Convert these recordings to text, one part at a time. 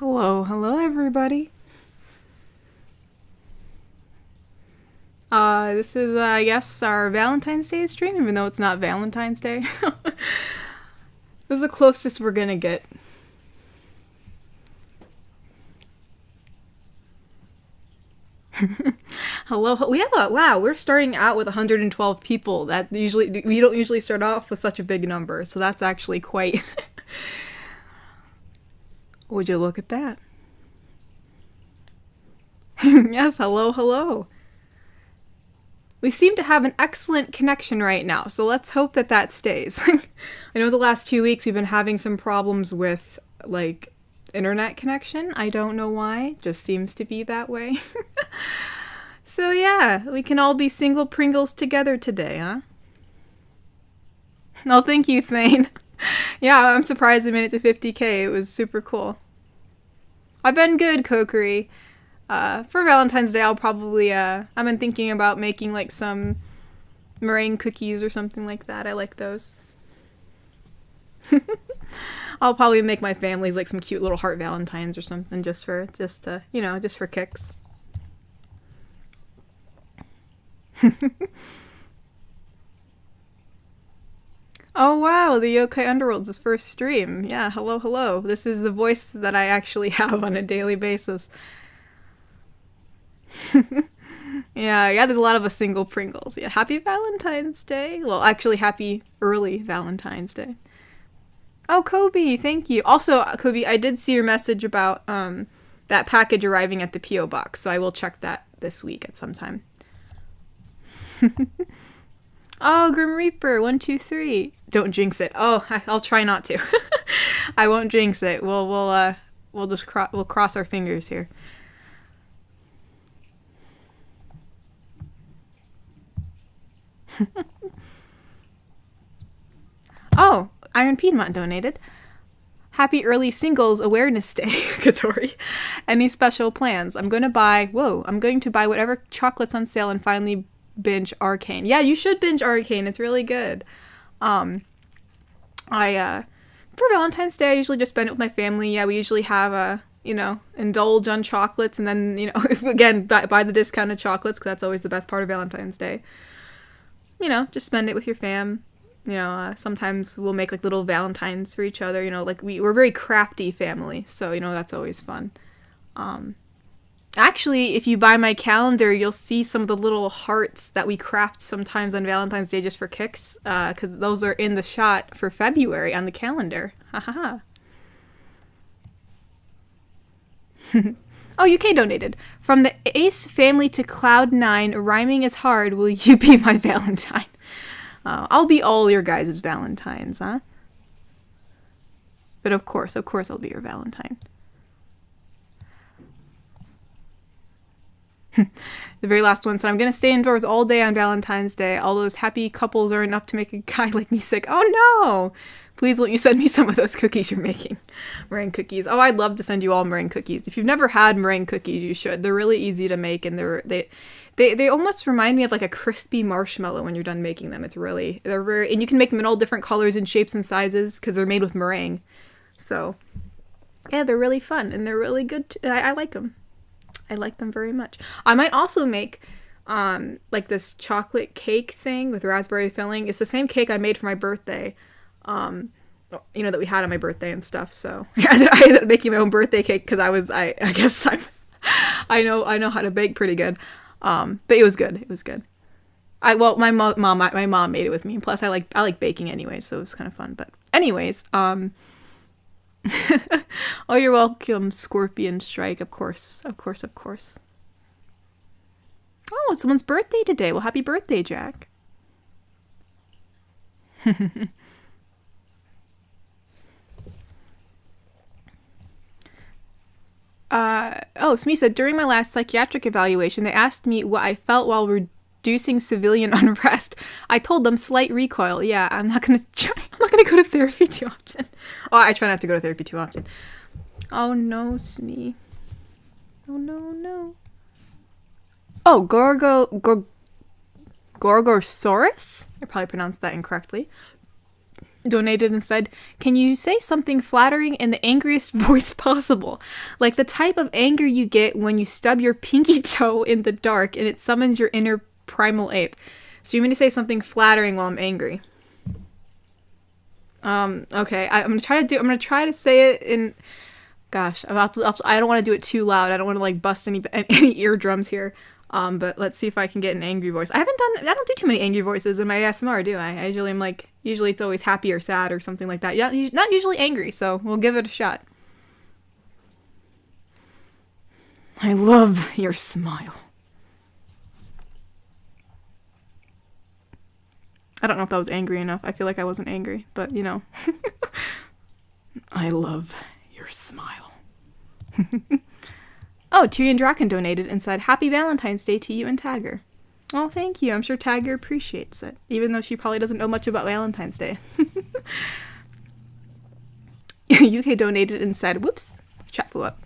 Hello, hello everybody. This is, I guess, our Valentine's Day stream, even though it's not Valentine's Day. This is the closest we're gonna get. Hello, we have wow, we're starting out with 112 people. We don't usually start off with such a big number, so that's actually quite... Would you look at that? Yes, hello, hello. We seem to have an excellent connection right now, so let's hope that that stays. I know the last 2 weeks we've been having some problems with, like, internet connection. I don't know why, just seems to be that way. So yeah, we can all be single Pringles together today, huh? Oh, thank you, Thane. Yeah, I'm surprised I made it to 50k. It was super cool. I've been good, Kokiri. For Valentine's Day, I'll probably, I've been thinking about making, like, some meringue cookies or something like that. I like those. I'll probably make my family's, like, some cute little heart Valentines or something just for kicks. Oh wow, the Yokai Underworld's first stream. Yeah, hello, hello. This is the voice that I actually have on a daily basis. Yeah, there's a lot of us single Pringles. Yeah, happy Valentine's Day. Well, actually, happy early Valentine's Day. Oh, Kobe, thank you. Also, Kobe, I did see your message about that package arriving at the P.O. box, so I will check that this week at some time. Oh, Grim Reaper, 123. Don't jinx it. Oh, I'll try not to. I won't jinx it. We'll just we'll cross our fingers here. Oh, Iron Piedmont donated. Happy early singles awareness day, Katori. Any special plans? I'm going to buy whatever chocolate's on sale and finally binge Arcane. Yeah, you should binge Arcane. It's really good. For Valentine's Day, I usually just spend it with my family. Yeah, we usually have indulge on chocolates and then, again, buy the discounted chocolates because that's always the best part of Valentine's Day. Just spend it with your fam. Sometimes we'll make like little Valentines for each other. We're a very crafty family, so that's always fun. Actually, if you buy my calendar, you'll see some of the little hearts that we craft sometimes on Valentine's Day just for kicks, because those are in the shot for February on the calendar. Hahaha. Oh, UK donated. From the Ace family to Cloud9, rhyming is hard. Will you be my Valentine? I'll be all your guys' Valentines, huh? But of course I'll be your Valentine. The very last one said, I'm gonna stay indoors all day on Valentine's Day. All those happy couples are enough to make a guy like me sick. Oh no! Please won't you send me some of those cookies you're making? Meringue cookies. Oh, I'd love to send you all meringue cookies. If you've never had meringue cookies, you should. They're really easy to make, and they almost remind me of like a crispy marshmallow when you're done making them. They're very, and you can make them in all different colors and shapes and sizes because they're made with meringue. So, yeah, they're really fun and they're really good. I like them. I like them very much. I might also make like this chocolate cake thing with raspberry filling. It's the same cake I made for my birthday. That we had on my birthday and stuff. So I ended up making my own birthday cake because I guess I know how to bake pretty good. But it was good. It was good. My mom made it with me. Plus I like baking anyway, so it was kind of fun. But anyways, oh, you're welcome, Scorpion Strike. Of course. Oh, it's someone's birthday today. Well, happy birthday, Jack. Smee said, during my last psychiatric evaluation, they asked me what I felt while reducing civilian unrest. I told them slight recoil. Yeah, I'm not gonna go to therapy too often. Oh, I try not to go to therapy too often. Oh no, Smee. Oh no. Oh, Gorgosaurus? I probably pronounced that incorrectly. donated and said, can you say something flattering in the angriest voice possible? Like the type of anger you get when you stub your pinky toe in the dark and it summons your inner primal ape. So you mean to say something flattering while I'm angry? Okay, I'm gonna try to say it in, gosh, I don't want to do it too loud. I don't want to like bust any eardrums here. But let's see if I can get an angry voice. I don't do too many angry voices in my ASMR, do I? Usually it's always happy or sad or something like that. Yeah, not usually angry, so we'll give it a shot. I love your smile. I don't know if that was angry enough. I feel like I wasn't angry, but you know. I love your smile. Oh, Tyrion Draken donated and said, Happy Valentine's Day to you and Tagger. Oh, thank you. I'm sure Tagger appreciates it, even though she probably doesn't know much about Valentine's Day. UK donated and said, whoops, chat flew up.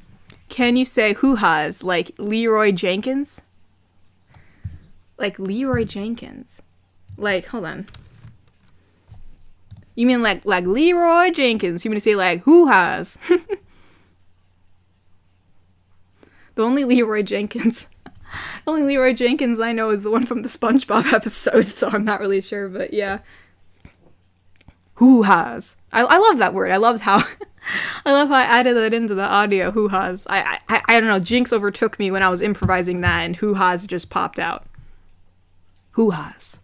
Can you say hoo-has like Leroy Jenkins? Like Leroy Jenkins. Like, hold on. You mean like Leroy Jenkins? You mean to say like hoo-has? The only Leroy Jenkins I know is the one from the SpongeBob episode, so I'm not really sure, but yeah. Hoo-has. I love that word. I loved how I added that into the audio, hoo-has. I don't know, Jinx overtook me when I was improvising that, and hoo-has just popped out. Hoo-has.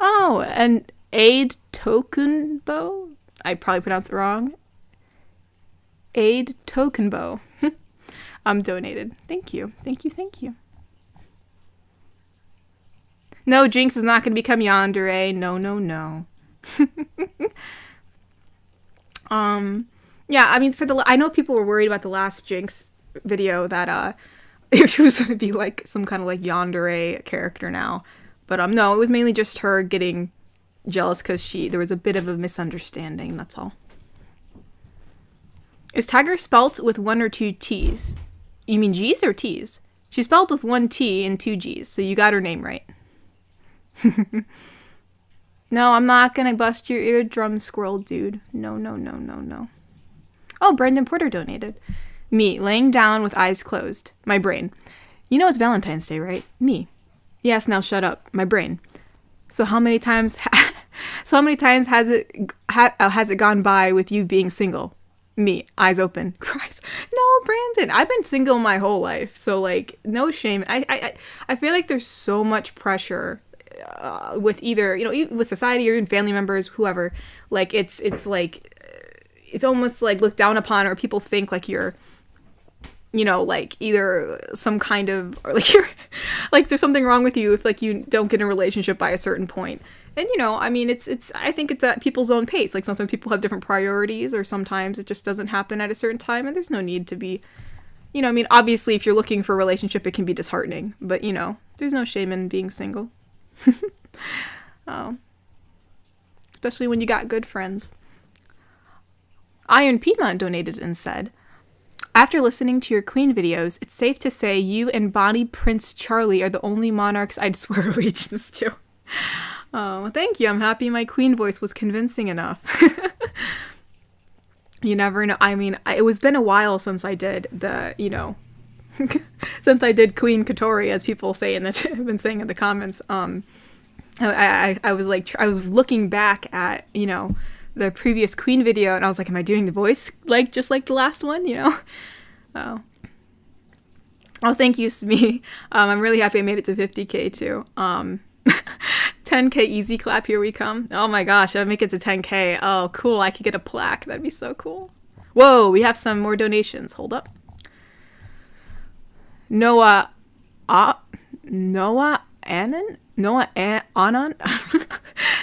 Oh, and Aid Tokenbo? I probably pronounced it wrong. Aid Tokenbo. Donated. Thank you. No, Jinx is not going to become Yandere. No. Yeah, I mean, I know people were worried about the last Jinx video that, she was going to be like some kind of like Yandere character now. But, no, it was mainly just her getting jealous because there was a bit of a misunderstanding, that's all. Is Tagger spelt with 1 or 2 T's? You mean G's or T's? She's spelled with 1 T and 2 G's, so you got her name right. No, I'm not gonna bust your eardrum, squirrel dude. No. Oh, Brendan Porter donated. Me, laying down with eyes closed. My brain. You know it's Valentine's Day, right? Me. Yes, now shut up. My brain. So how many times has it gone by with you being single? Me, eyes open, cries. No, Brandon, I've been single my whole life, so like no shame. I feel like there's so much pressure with either, you know, with society or even family members, whoever. Like it's like it's almost like looked down upon, or people think like you're, you know, like either some kind of, or like you're like there's something wrong with you if like you don't get in a relationship by a certain point. And, you know, I mean, I think it's at people's own pace. Like, sometimes people have different priorities, or sometimes it just doesn't happen at a certain time, and there's no need to be, you know, I mean, obviously, if you're looking for a relationship, it can be disheartening, but, you know, there's no shame in being single. Oh. Especially when you got good friends. Iron Piedmont donated and said, after listening to your Queen videos, it's safe to say you and Bonnie Prince Charlie are the only monarchs I'd swear allegiance to. Oh, thank you. I'm happy my Queen voice was convincing enough. You never know. I mean, it was been a while since I did the, you know, since I did Queen Katori, as people say have been saying in the comments. I was like, I was looking back at, you know, the previous Queen video, and I was like, am I doing the voice like just like the last one, you know? Oh, thank you, Smee. I'm really happy I made it to 50K too. 10K easy clap, here we come. Oh my gosh, I'll make it to 10K. Oh, cool, I could get a plaque. That'd be so cool. Whoa, we have some more donations. Hold up. Noah Annan? Anon?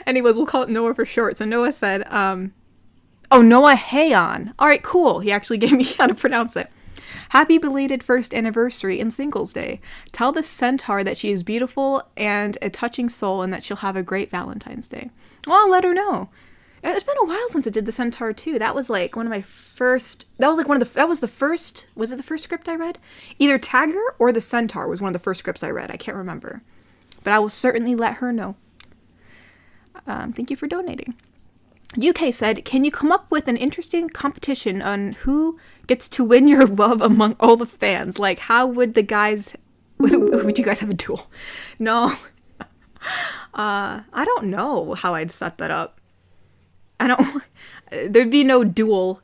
Anyways, we'll call it Noah for short. So Noah said, Noah Hayon. All right, cool. He actually gave me how to pronounce it. Happy belated first anniversary and Singles Day. Tell the centaur that she is beautiful and a touching soul, and that she'll have a great Valentine's Day. Well, I'll let her know. It's been a while since I did the centaur too. That was like one of my first. Was it the first script I read? Either Tagger or the centaur was one of the first scripts I read. I can't remember, but I will certainly let her know. Thank you for donating. UK said, can you come up with an interesting competition on who gets to win your love among all the fans? Like, how would the guys... would you guys have a duel? No. I don't know how I'd set that up. There'd be no duel.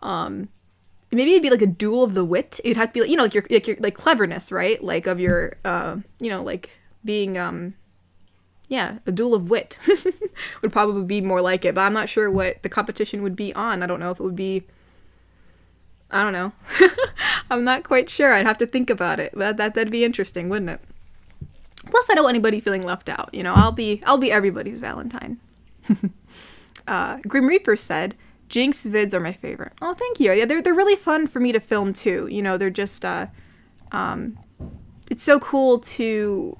Maybe it'd be like a duel of the wit. It'd have to be like, you know, like your like cleverness, right? Like of your, you know, like being, yeah, a duel of wit would probably be more like it, but I'm not sure what the competition would be on. I don't know if it would be, I don't know. I'm not quite sure. I'd have to think about it, but that'd be interesting, wouldn't it? Plus, I don't want anybody feeling left out. You know, I'll be everybody's Valentine. Grim Reaper said, Jinx vids are my favorite. Oh, thank you. Yeah, they're really fun for me to film too. You know, they're just, it's so cool to,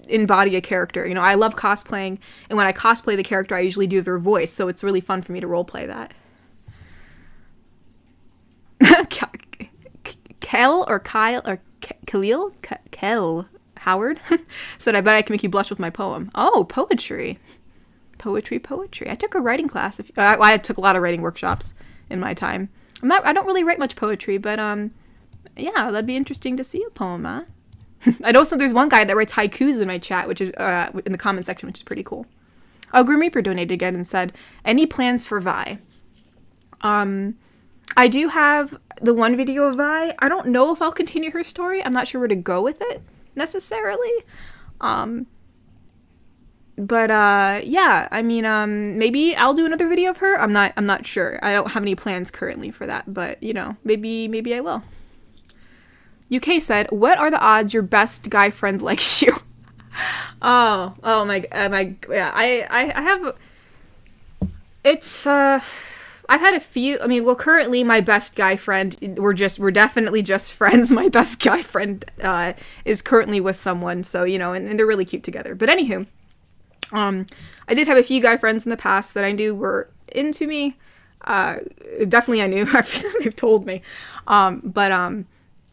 embody a character. You know, I love cosplaying, and when I cosplay the character, I usually do their voice, so it's really fun for me to roleplay that. Kel or Kyle or Khalil? Kel Howard said, I bet I can make you blush with my poem. Oh, poetry. Poetry. I took a writing class. I took a lot of writing workshops in my time. I don't really write much poetry, but yeah, that'd be interesting to see a poem, huh? I know there's one guy that writes haikus in my chat, which is in the comment section, which is pretty cool. Oh, Grim Reaper donated again and said, any plans for Vi? I do have the one video of Vi. I don't know if I'll continue her story. I'm not sure where to go with it necessarily. But yeah, I mean, maybe I'll do another video of her. I'm not sure. I don't have any plans currently for that, but you know, maybe I will. UK said, what are the odds your best guy friend likes you? oh my, yeah, I have, it's, I've had a few, I mean, well, currently my best guy friend, we're definitely just friends. My best guy friend, is currently with someone, so, you know, and they're really cute together. But anywho, I did have a few guy friends in the past that I knew were into me. Definitely I knew, they've told me. But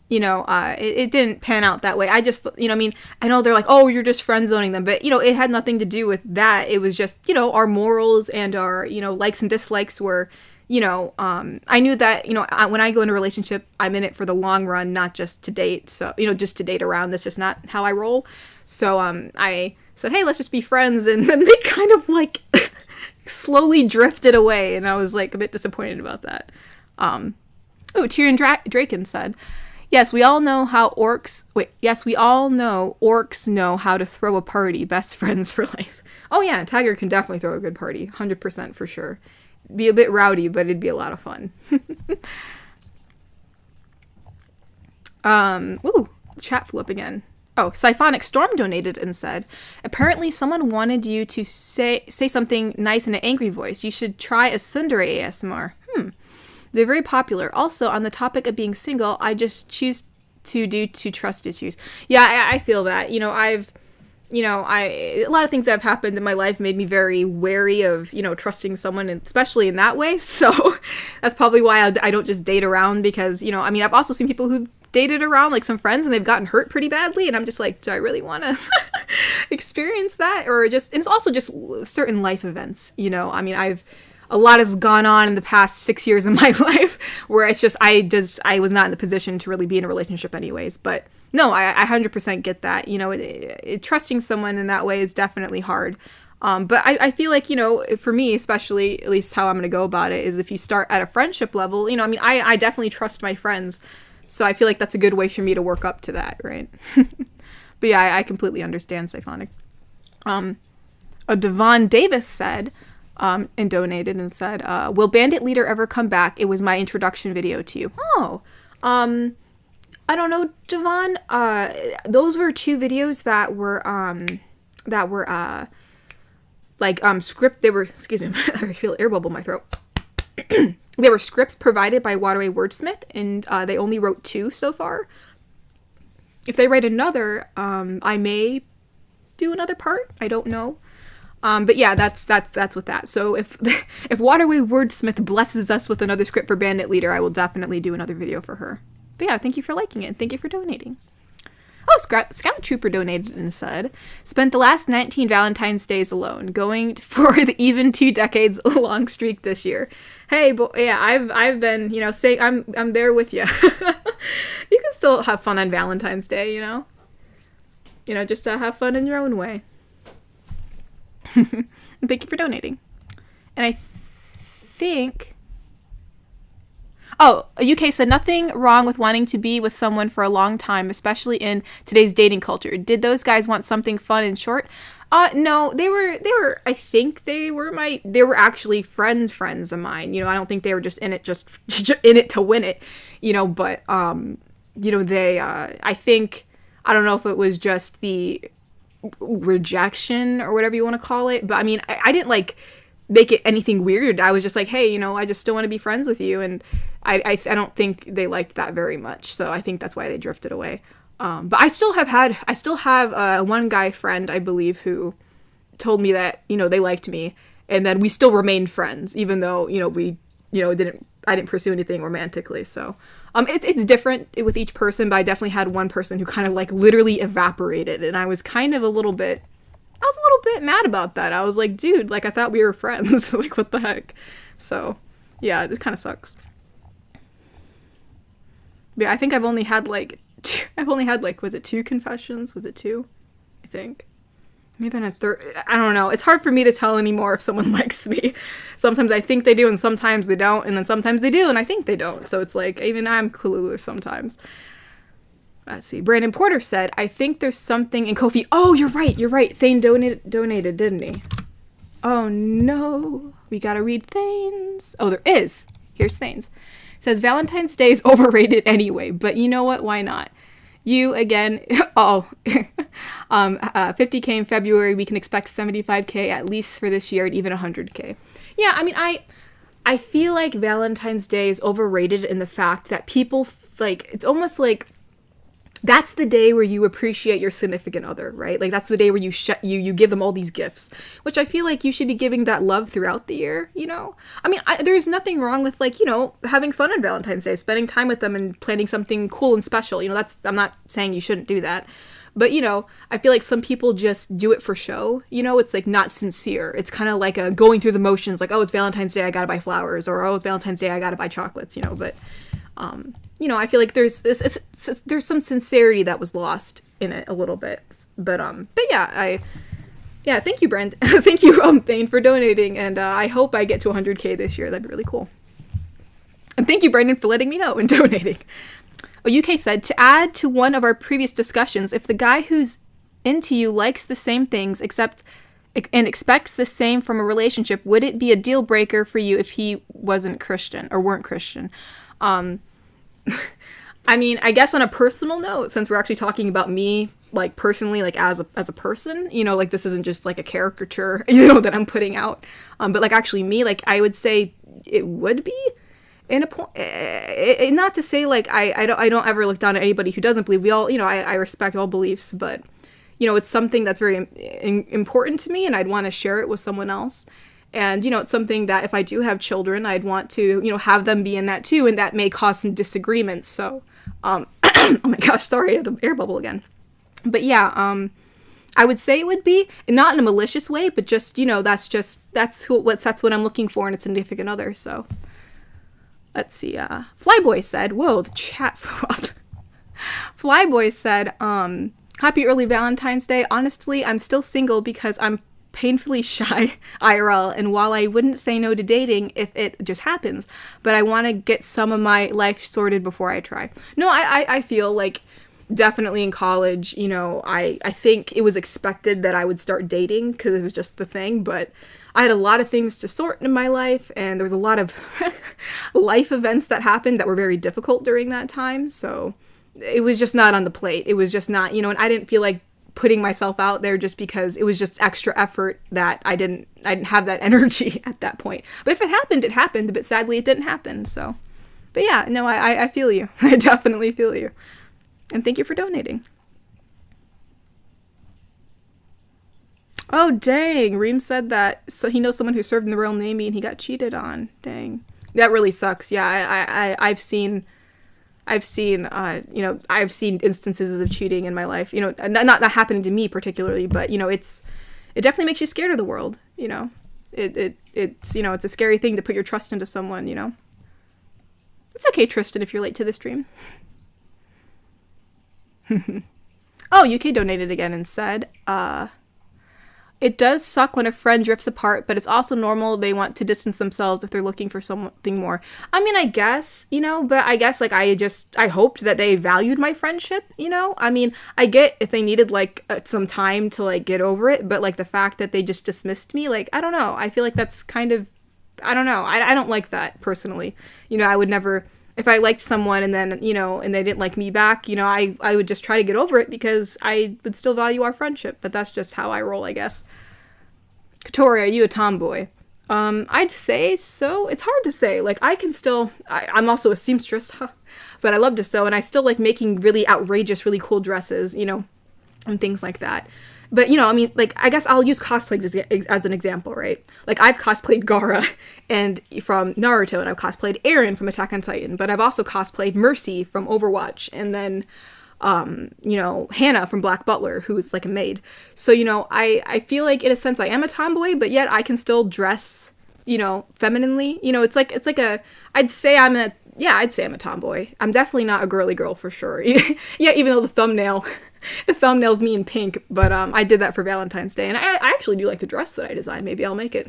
you know, it didn't pan out that way. I just, you know, I mean, I know they're like, oh, you're just friend zoning them, but, you know, it had nothing to do with that. It was just, you know, our morals and our, you know, likes and dislikes were, you know, I knew that, you know, when I go into a relationship, I'm in it for the long run, not just to date. So, you know, just to date around. That's just not how I roll. So, I said, hey, let's just be friends. And then they kind of like slowly drifted away. And I was like a bit disappointed about that. Oh, Tyrion Draken said, yes, we all know orcs know how to throw a party. Best friends for life. Oh yeah, Tiger can definitely throw a good party. 100% for sure. Be a bit rowdy, but it'd be a lot of fun. Ooh, chat flew up again. Oh, Siphonic Storm donated and said, apparently someone wanted you to say something nice in an angry voice. You should try a tsundere ASMR. They're very popular. Also, on the topic of being single, I just choose to due to trust issues. Yeah, I feel that. You know, a lot of things that have happened in my life made me very wary of, you know, trusting someone, and especially in that way. So that's probably why I don't just date around, because, you know, I mean, I've also seen people who dated around, like some friends, and they've gotten hurt pretty badly. And I'm just like, do I really want to experience that? Or just, and it's also just certain life events, you know, I mean, a lot has gone on in the past 6 years of my life where it's just, I was not in the position to really be in a relationship anyways. But no, I 100% get that. You know, trusting someone in that way is definitely hard. But I feel like, you know, for me, especially, at least how I'm going to go about it is if you start at a friendship level, you know, I mean, I definitely trust my friends. So I feel like that's a good way for me to work up to that, right? But yeah, I completely understand, Siphonic. Devon Davis said, and donated and said, will Bandit Leader ever come back? It was my introduction video to you. Oh, I don't know, Devon. Those were two videos that were script. They were, excuse me, I feel air bubble in my throat. They were scripts provided by Waterway Wordsmith, and they only wrote 2 so far. If they write another, I may do another part. I don't know. But yeah, that's with that. So if Waterway Wordsmith blesses us with another script for Bandit Leader, I will definitely do another video for her. But yeah, thank you for liking it. Thank you for donating. Oh, Scout Trooper donated and said, spent the last 19 Valentine's days alone, going for the even 2 decades long streak this year. Hey, yeah, I've been, saying I'm there with you. You can still have fun on Valentine's Day, just have fun in your own way. Thank you for donating. And I think... Oh, UK said, nothing wrong with wanting to be with someone for a long time, especially in today's dating culture. Did those guys want something fun and short? No, they were, I think they were actually friends of mine. I don't think they were just in it to win it, but, they, I think, I don't know if it was just the rejection or whatever you want to call it, but I mean, I didn't make it anything weird. I was just like, hey, I just still want to be friends with you. And I don't think they liked that very much. So I think that's why they drifted away. But I still have one guy friend, I believe, who told me that, they liked me. And then we still remained friends, even though, I didn't pursue anything romantically. So, it's different with each person, but I definitely had one person who kind of literally evaporated. And I was kind of a little bit mad about that. I was like, dude, I thought we were friends. What the heck? So, yeah, it kind of sucks. Yeah, I think I've only had was it 2 confessions? Was it 2? I think. Maybe on a third. I don't know. It's hard for me to tell anymore if someone likes me. Sometimes I think they do and sometimes they don't. And then sometimes they do and I think they don't. So it's even I'm clueless sometimes. Let's see. Brandon Porter said, I think there's something in Ko-fi. Oh, you're right. Thane donated, didn't he? Oh, no. We gotta read Thane's. Oh, there is. Here's Thane's. It says, Valentine's Day is overrated anyway, but you know what? Why not? You, again, 50K in February. We can expect 75K at least for this year and even 100K. Yeah, I mean, I feel like Valentine's Day is overrated in the fact that people, it's almost like that's the day where you appreciate your significant other, right? That's the day where you give them all these gifts, which I feel like you should be giving that love throughout the year, I mean, there's nothing wrong with having fun on Valentine's Day, spending time with them and planning something cool and special. I'm not saying you shouldn't do that. But, I feel like some people just do it for show, it's not sincere. It's kind of like a going through the motions, oh, it's Valentine's Day, I gotta buy flowers, or oh, it's Valentine's Day, I gotta buy chocolates, but... I feel like there's some sincerity that was lost in it a little bit, but yeah, thank you, Brent. Thank you, Thane, for donating, and I hope I get to 100K this year. That'd be really cool. And thank you, Brendan, for letting me know and donating. Oh, UK said, to add to one of our previous discussions, if the guy who's into you likes the same things and expects the same from a relationship, would it be a deal breaker for you if he wasn't Christian or weren't Christian? I mean, I guess on a personal note, since we're actually talking about me, personally, as a person, this isn't just a caricature, that I'm putting out, but actually me, I would say it would be in a point, not to say I don't ever look down at anybody who doesn't believe. We all, I respect all beliefs, but it's something that's very important to me and I'd want to share it with someone else. And, it's something that if I do have children, I'd want to, have them be in that too. And that may cause some disagreements. So, oh my gosh, sorry, I had the air bubble again. But yeah, I would say it would be not in a malicious way, but just, that's what I'm looking for in a significant other. So let's see. Flyboy said, whoa, the chat flew up. Flyboy said, happy early Valentine's Day. Honestly, I'm still single because I'm painfully shy IRL, and while I wouldn't say no to dating if it just happens, but I want to get some of my life sorted before I try. No, I feel definitely in college, I think it was expected that I would start dating because it was just the thing, but I had a lot of things to sort in my life, and there was a lot of life events that happened that were very difficult during that time, so it was just not on the plate. It was just not, and I didn't feel like putting myself out there just because it was just extra effort that I didn't have that energy at that point. But if it happened, it happened, but sadly it didn't happen. So, but yeah, no, I feel you. I definitely feel you. And thank you for donating. Oh, dang. Reem said that so he knows someone who served in the Royal Navy and he got cheated on. Dang. That really sucks. Yeah, I've seen I've seen, I've seen instances of cheating in my life, not happening to me particularly, but, it definitely makes you scared of the world, it's a scary thing to put your trust into someone, It's okay, Tristan, if you're late to the stream. Oh, UK donated again and said, it does suck when a friend drifts apart, but it's also normal they want to distance themselves if they're looking for something more. I mean, I guess, but I guess, I hoped that they valued my friendship, I mean, I get if they needed, some time to, get over it, but, the fact that they just dismissed me, I don't know. I feel like that's kind of, I don't know. I don't like that, personally. I would never, if I liked someone and then, and they didn't like me back, I would just try to get over it because I would still value our friendship. But that's just how I roll, I guess. Katori, are you a tomboy? I'd say so. It's hard to say. I can still, I'm also a seamstress, but I love to sew, and I still like making really outrageous, really cool dresses, and things like that. But, I guess I'll use cosplays as an example, right? I've cosplayed Gaara and from Naruto, and I've cosplayed Eren from Attack on Titan, but I've also cosplayed Mercy from Overwatch, and then, Hannah from Black Butler, who's a maid. So, I feel like in a sense I am a tomboy, but yet I can still dress, femininely. I'd say I'm a tomboy. I'm definitely not a girly girl for sure. Yeah, even though the thumbnail's me in pink, but I did that for Valentine's Day, and I actually do like the dress that I designed. Maybe I'll make it.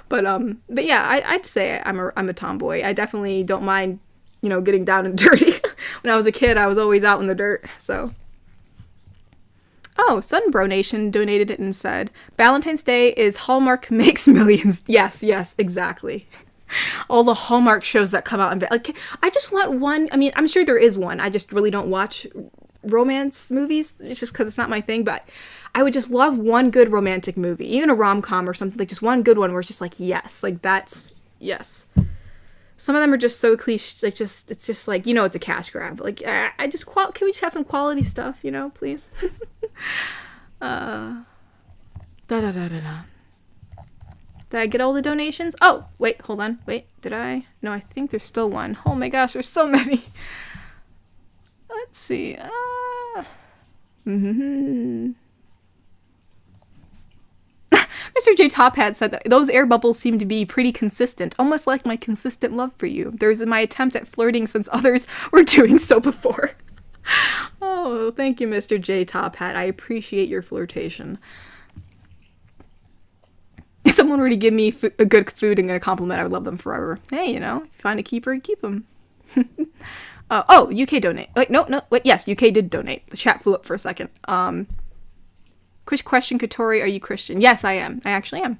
but yeah, I'd say I'm a tomboy. I definitely don't mind, getting down and dirty. When I was a kid, I was always out in the dirt, so. Oh, Sunbro Nation donated it and said, Valentine's Day is Hallmark makes millions. Yes, exactly. All the Hallmark shows that come out. I just want one. I mean, I'm sure there is one. I just really don't watch romance movies. It's just because it's not my thing, but I would just love one good romantic movie, even a rom-com or something, just one good one where it's just yes, that's, yes. Some of them are just so cliche, it's just it's a cash grab. Can we just have some quality stuff, please? Da. Did I get all the donations? Oh, wait, hold on. Wait, did I? No, I think there's still one. Oh my gosh, there's so many. Let's see. Mr. J Top Hat said that those air bubbles seem to be pretty consistent, almost like my consistent love for you. There's my attempt at flirting since others were doing so before. Oh, thank you, Mr. J Top Hat. I appreciate your flirtation. If someone were to give me a good food and a compliment, I would love them forever. Hey, if you find a keeper, you keep them. UK donate. Wait, no, wait, yes, UK did donate. The chat flew up for a second. Quick question, Katori, are you Christian? Yes, I am. I actually am.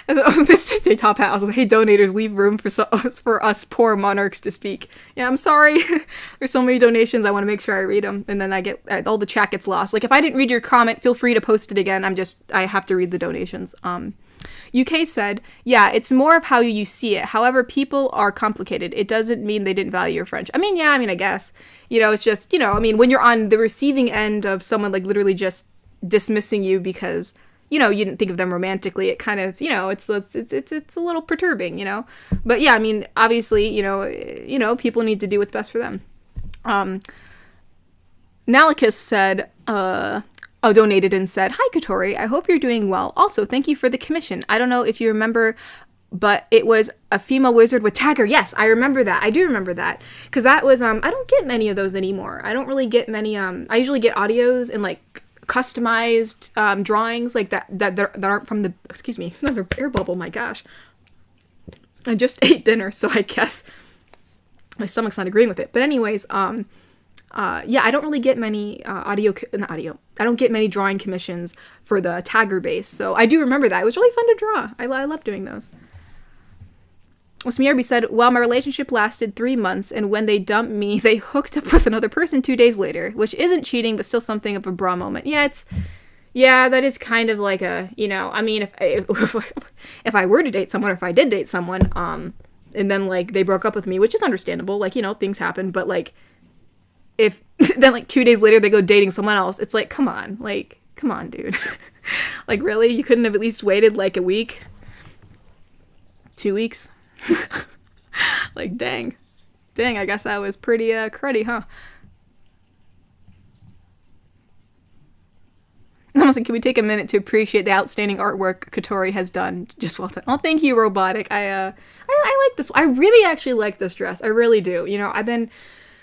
Mr. J Top Hat also, hey, donators, leave room for us poor monarchs to speak. Yeah, I'm sorry. There's so many donations. I want to make sure I read them, and then all the chat gets lost. If I didn't read your comment, feel free to post it again. I have to read the donations. UK said, yeah, it's more of how you see it. However, people are complicated. It doesn't mean they didn't value your friendship. I guess. It's just, when you're on the receiving end of someone literally just dismissing you because, you didn't think of them romantically, it kind of, it's a little perturbing, But yeah, obviously, people need to do what's best for them. Nalicus said, donated and said, hi, Katori, I hope you're doing well. Also, thank you for the commission. I don't know if you remember, but it was a female wizard with Tagger. Yes, I remember that. I do remember that. Because that was, I don't get many of those anymore. I don't really get many, I usually get audios and, customized drawings, that aren't from the, excuse me, another air bubble, my gosh. I just ate dinner, so I guess my stomach's not agreeing with it. But anyways, yeah, I don't really get many I don't get many drawing commissions for the Tagger base, so I do remember that. It was really fun to draw. I love doing those. Smierby said, well, my relationship lasted 3 months, and when they dumped me, they hooked up with another person 2 days later, which isn't cheating, but still something of a bra moment. Yeah, that is kind of like a, if I were to date someone, or if I did date someone, and then, they broke up with me, which is understandable, things happen, but, if then 2 days later they go dating someone else, it's come on, dude. Really? You couldn't have at least waited a week? 2 weeks? Like, dang, I guess that was pretty cruddy, huh? Almost like, can we take a minute to appreciate the outstanding artwork Katori has done? Just well done. Oh, thank you, Robotic. I like this. I really actually like this dress. I really do. You know, I've been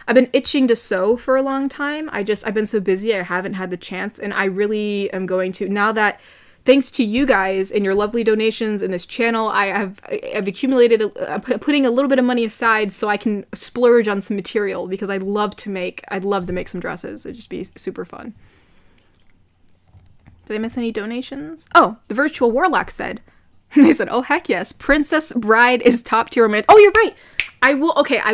itching to sew for a long time. I've been so busy. I haven't had the chance, and I really am going to now that. Thanks to you guys and your lovely donations in this channel, I've accumulated, putting a little bit of money aside so I can splurge on some material because I'd love to make some dresses. It'd just be super fun. Did I miss any donations? Oh, the Virtual Warlock said. They said, oh, heck yes. Princess Bride is top tier romantic. Oh, you're right. I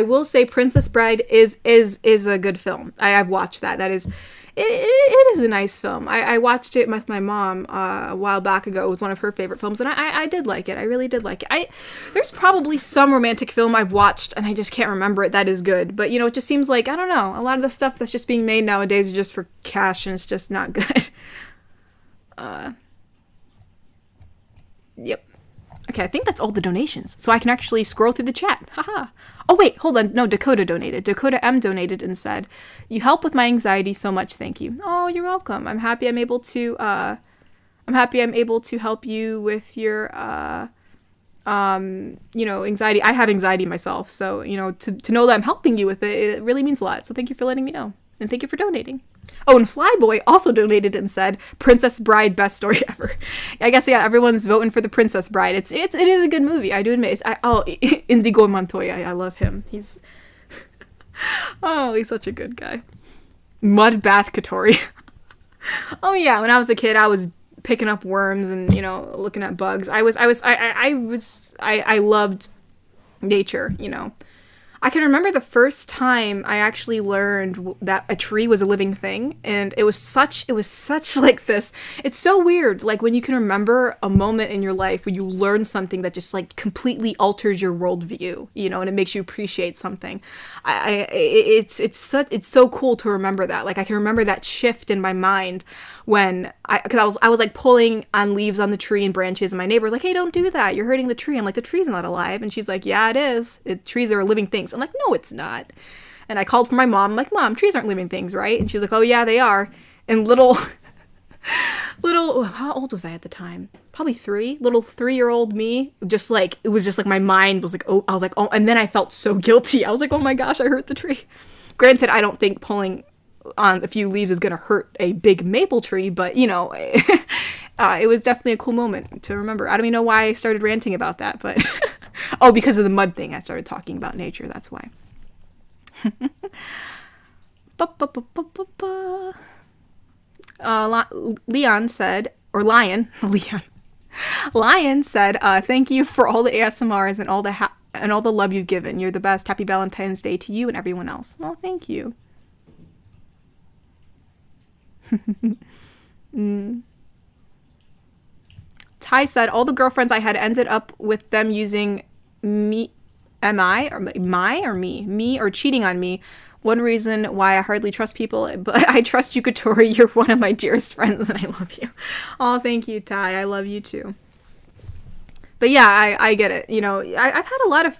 will say Princess Bride is a good film. I've watched that. That is... It is a nice film. I watched it with my mom a while back ago. It was one of her favorite films, and I did like it. I really did like it. There's probably some romantic film I've watched, and I just can't remember it that is good. But, you know, it just seems like, I don't know, a lot of the stuff that's just being made nowadays is just for cash, and it's just not good. Yep. Okay, I think that's all the donations, so I can actually scroll through the chat. Haha. Oh, wait, hold on. No, Dakota donated. Dakota M donated and said, you help with my anxiety so much, thank you. Oh, you're welcome. I'm happy I'm able to help you with your, you know, anxiety. I have anxiety myself, so, you know, to know that I'm helping you with it, it really means a lot. So thank you for letting me know, and thank you for donating. Oh, and Flyboy also donated and said, Princess Bride, best story ever. I guess, yeah, everyone's voting for the Princess Bride. It is a good movie, I do admit. Indigo Montoya, I love him. He's such a good guy. Mud Bath Katori. Oh yeah, when I was a kid, I was picking up worms and, you know, looking at bugs. I loved nature, you know. I can remember the first time I actually learned that a tree was a living thing, and it was such like this. It's so weird, like when you can remember a moment in your life where you learn something that just like completely alters your worldview, you know, and it makes you appreciate something. It's so cool to remember that. Like I can remember that shift in my mind when because I was like pulling on leaves on the tree and branches, and my neighbor was like, hey, don't do that, you're hurting the tree. I'm like, the tree's not alive. And she's like, yeah, it is. Trees are living things. I'm like, no, it's not. And I called for my mom. I'm like, Mom, trees aren't living things, right? And she's like, oh yeah, they are. And little, how old was I at the time? Probably 3. Little 3-year-old me, just like, it was just like my mind was like, oh, I was like, oh, and then I felt so guilty. I was like, oh my gosh, I hurt the tree. Granted, I don't think pulling on a few leaves is gonna hurt a big maple tree, but you know, it was definitely a cool moment to remember. I don't even know why I started ranting about that, but oh, because of the mud thing, I started talking about nature. That's why. Leon said, or Lion said, thank you for all the ASMRs and all the love you've given. You're the best. Happy Valentine's Day to you and everyone else. Well, thank you. Ty said, all the girlfriends I had ended up with them using me, me, or cheating on me. One reason why I hardly trust people, but I trust you, Katori. You're one of my dearest friends, and I love you. Oh, thank you, Ty. I love you too. But yeah, I get it. You know, I've had a lot of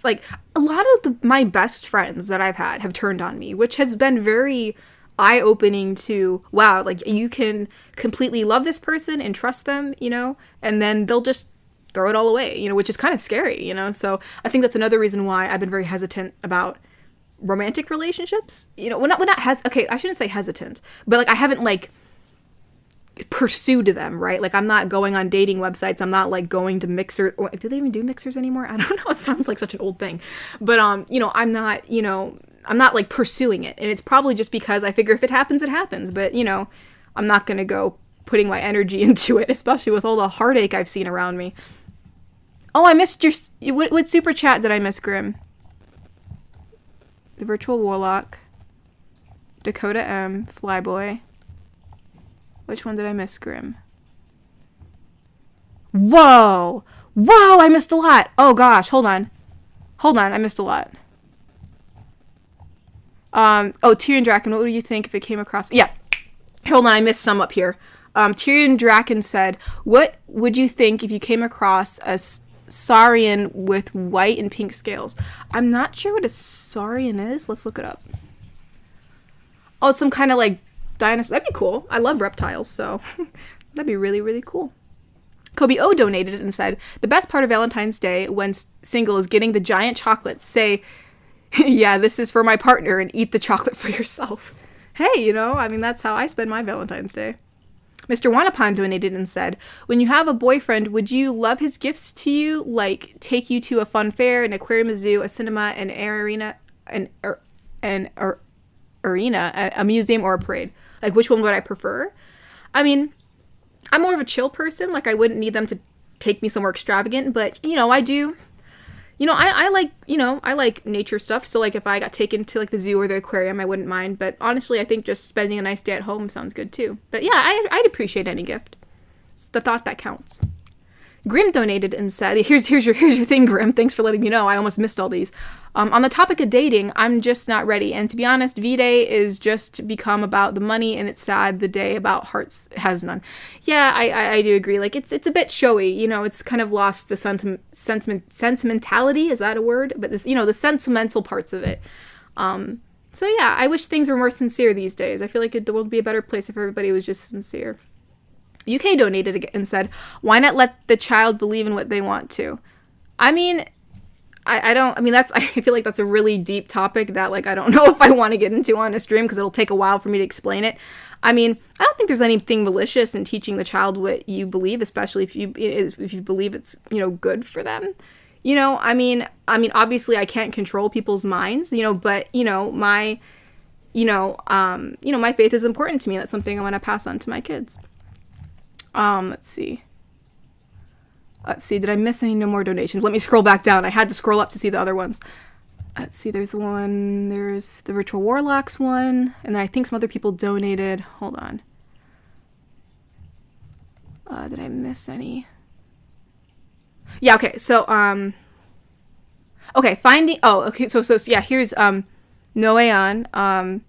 my best friends that I've had have turned on me, which has been very eye-opening to, wow, like you can completely love this person and trust them, you know, and then they'll just throw it all away, you know, which is kind of scary, you know. So I think that's another reason why I've been very hesitant about romantic relationships, you know. Okay, I shouldn't say hesitant, but like I haven't like pursued them, right? Like I'm not going on dating websites. I'm not like going to Mixer. Do they even do Mixers anymore? I don't know. It sounds like such an old thing, but you know, I'm not like pursuing it, and it's probably just because I figure if it happens, it happens. But you know, I'm not gonna go putting my energy into it, especially with all the heartache I've seen around me. Oh, I missed your what super chat did I miss, Grim? The Virtual Warlock, Dakota M, Flyboy. Which one did I miss, Grim? Whoa, I missed a lot. Oh gosh, hold on, I missed a lot. Tyrion Draken, what would you think if it came across? Yeah, hold on, I missed some up here. Tyrion Draken said, what would you think if you came across a saurian with white and pink scales. I'm not sure what a saurian is. Let's look it up. Oh, it's some kind of like dinosaur. That'd be cool. I love reptiles, so that'd be really, really cool. Kobe O donated and said, the best part of Valentine's Day when single is getting the giant chocolates. Say, yeah, this is for my partner, and eat the chocolate for yourself. Hey, you know, I mean, that's how I spend my Valentine's Day. Mr. Wanapan donated and said, when you have a boyfriend, would you love his gifts to you? Like, take you to a fun fair, an aquarium, a zoo, a cinema, an arena, a museum, or a parade? Like, which one would I prefer? I mean, I'm more of a chill person. Like, I wouldn't need them to take me somewhere extravagant, but, you know, I do. You know, I like, you know, I like nature stuff. So, like, if I got taken to, like, the zoo or the aquarium, I wouldn't mind. But honestly, I think just spending a nice day at home sounds good, too. But, yeah, I'd appreciate any gift. It's the thought that counts. Grim donated and said, here's your thing, Grim. Thanks for letting me know. I almost missed all these. On the topic of dating, I'm just not ready. And to be honest, V-Day is just become about the money, and it's sad the day about hearts has none. Yeah, I do agree. Like, it's a bit showy. You know, it's kind of lost the sentimentality. Is that a word? But this, you know, the sentimental parts of it. So yeah, I wish things were more sincere these days. I feel like the world would be a better place if everybody was just sincere. UK donated and said, why not let the child believe in what they want to? I mean, I feel like that's a really deep topic that, like, I don't know if I want to get into on a stream because it'll take a while for me to explain it. I mean, I don't think there's anything malicious in teaching the child what you believe, especially if you believe it's, you know, good for them. You know, I mean, obviously I can't control people's minds, you know, but, you know, my faith is important to me. That's something I want to pass on to my kids. Let's see. Did I miss any? No more donations. Let me scroll back down. I had to scroll up to see the other ones. Let's see. There's the Ritual Warlocks one. And then I think some other people donated. Hold on. Did I miss any? Yeah, okay. So, okay. So yeah, here's, no aaand,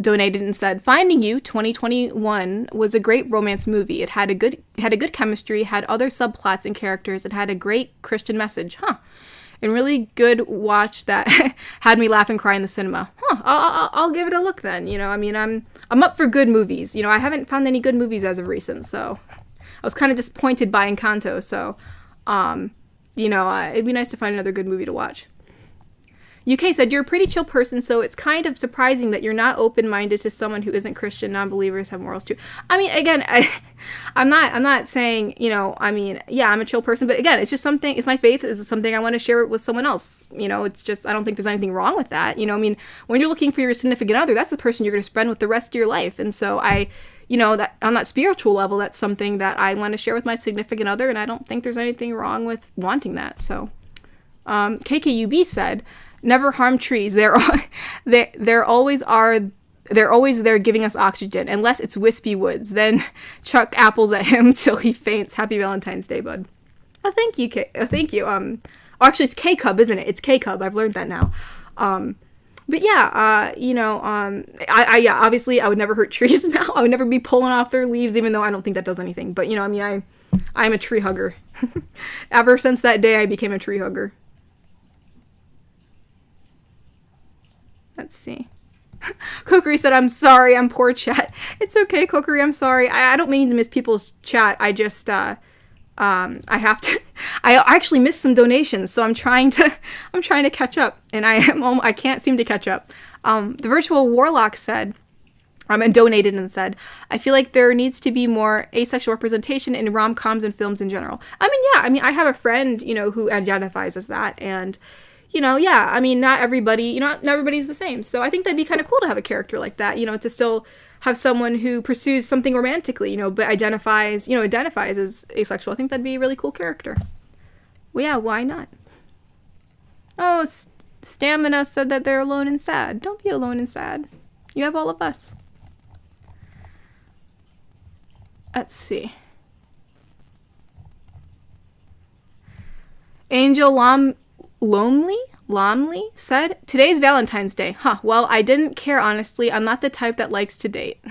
donated and said, Finding You 2021 was a great romance movie. It had a good chemistry, had other subplots and characters, and had a great Christian message. And really good watch that had me laugh and cry in the cinema. I'll give it a look then. You know, I mean, I'm up for good movies. You know, I haven't found any good movies as of recent, so I was kind of disappointed by Encanto. So, you know, it'd be nice to find another good movie to watch. UK said, you're a pretty chill person, so it's kind of surprising that you're not open-minded to someone who isn't Christian. Non-believers have morals too. I mean, again, I'm not saying, you know, I mean, yeah, I'm a chill person, but again, it's just something, it's my faith, it's something I want to share with someone else. You know, it's just, I don't think there's anything wrong with that. You know, I mean, when you're looking for your significant other, that's the person you're going to spend with the rest of your life. And so you know, that on that spiritual level, that's something that I want to share with my significant other, and I don't think there's anything wrong with wanting that. So, KKUB said, never harm trees. They're always there giving us oxygen, unless it's wispy woods. Then chuck apples at him till he faints. Happy Valentine's Day, bud. Oh, thank you, thank you. Actually, it's K-Cub, isn't it? It's K-Cub. I've learned that now. But yeah, you know, yeah, obviously I would never hurt trees now. I would never be pulling off their leaves, even though I don't think that does anything. But, you know, I mean, I'm a tree hugger. Ever since that day, I became a tree hugger. Let's see. Kokiri said, I'm sorry, I'm poor chat. It's okay, Kokiri, I'm sorry. I don't mean to miss people's chat. I just, I have to, I actually missed some donations, so I'm trying to catch up, and I can't seem to catch up. The Virtual Warlock said, and donated and said, I feel like there needs to be more asexual representation in rom-coms and films in general. I mean, yeah, I mean, I have a friend, you know, who identifies as that, and, you know, yeah, I mean, not everybody's the same. So I think that'd be kind of cool to have a character like that, you know, to still have someone who pursues something romantically, you know, but identifies as asexual. I think that'd be a really cool character. Well, yeah, why not? Oh, Stamina said that they're alone and sad. Don't be alone and sad. You have all of us. Let's see. Angel Lomley said, today's Valentine's Day. Well, I didn't care, honestly. I'm not the type that likes to date.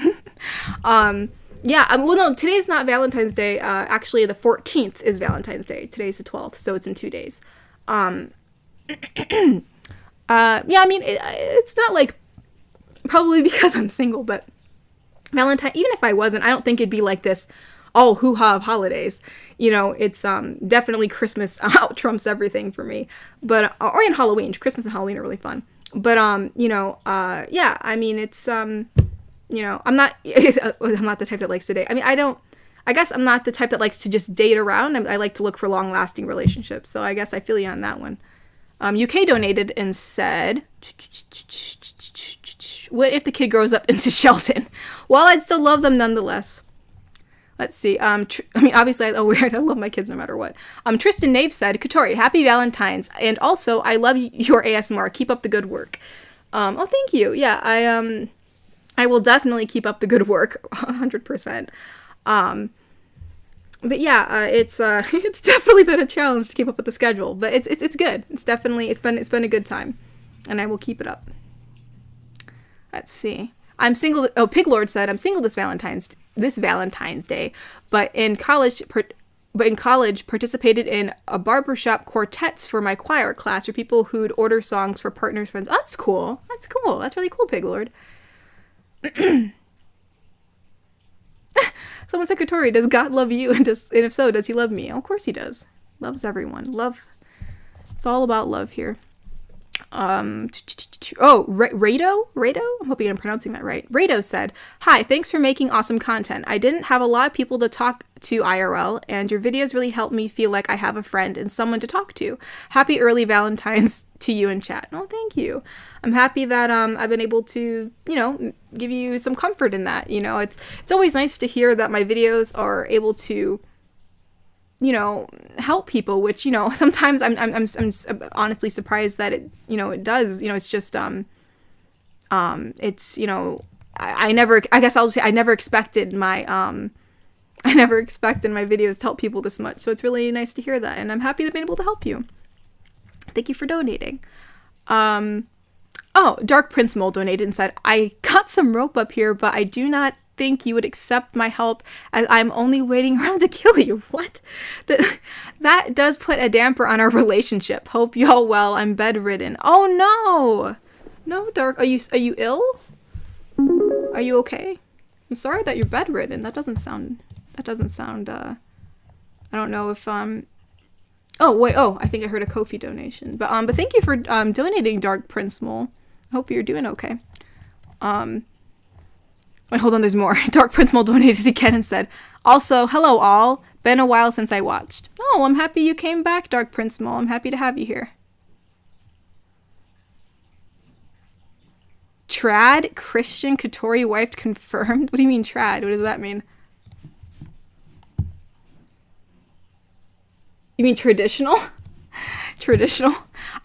Yeah, well, no, today's not Valentine's Day. Actually, the 14th is Valentine's Day. Today's the 12th, so it's in 2 days. Yeah, I mean, it's not like, probably because I'm single, but Valentine, even if I wasn't, I don't think it'd be like this, oh, hoo-ha of holidays. You know, it's definitely Christmas out trumps everything for me. But, or in Halloween. Christmas and Halloween are really fun. But, you know, yeah, I mean, it's, you know, I'm not the type that likes to date. I mean, I guess I'm not the type that likes to just date around. I like to look for long-lasting relationships. So I guess I feel you on that one. UK donated and said, what if the kid grows up into Sheldon? Well, I'd still love them nonetheless. Let's see. I mean, obviously, I love my kids no matter what. Tristan Nave said, Katori, happy Valentine's. And also, I love your ASMR. Keep up the good work. Oh, thank you. Yeah, I will definitely keep up the good work. 100%. But yeah, it's definitely been a challenge to keep up with the schedule, but it's good. It's been a good time, and I will keep it up. Let's see. I'm single. Oh, Piglord said I'm single this Valentine's Day, but in college participated in a barbershop quartets for my choir class for people who'd order songs for partners, friends. Oh, that's cool. That's cool. That's really cool, Piglord. Someone said, Katori, does God love you? And if so, does he love me? Oh, of course he does. Loves everyone. Love. It's all about love here. Rado? I'm hoping I'm pronouncing that right. Rado said, hi, thanks for making awesome content. I didn't have a lot of people to talk to IRL, and your videos really helped me feel like I have a friend and someone to talk to. Happy early Valentine's to you in chat. Oh, thank you. I'm happy that I've been able to, you know, give you some comfort in that. You know, it's always nice to hear that my videos are able to, you know, help people, which, you know, sometimes I'm honestly surprised that it, you know, it does. You know, it's just it's, you know, I never expected my videos to help people this much. So it's really nice to hear that, and I'm happy to be able to help you. Thank you for donating. Oh, Dark Prince Mole donated and said, I got some rope up here, but I do not think you would accept my help as I'm only waiting around to kill you. What? That does put a damper on our relationship. Hope y'all well. I'm bedridden. Oh no. No, Dark. Are you ill? Are you okay? I'm sorry that you're bedridden. That doesn't sound I don't know if oh wait, I think I heard a Ko-fi donation. But thank you for donating, Dark Prince Mole. I hope you're doing okay. Wait, hold on, there's more. Dark Prince Mole donated again and said, also, hello all. Been a while since I watched. Oh, I'm happy you came back, Dark Prince Mole. I'm happy to have you here. Trad Christian Katori wifed confirmed? What do you mean trad? What does that mean? You mean traditional? Traditional?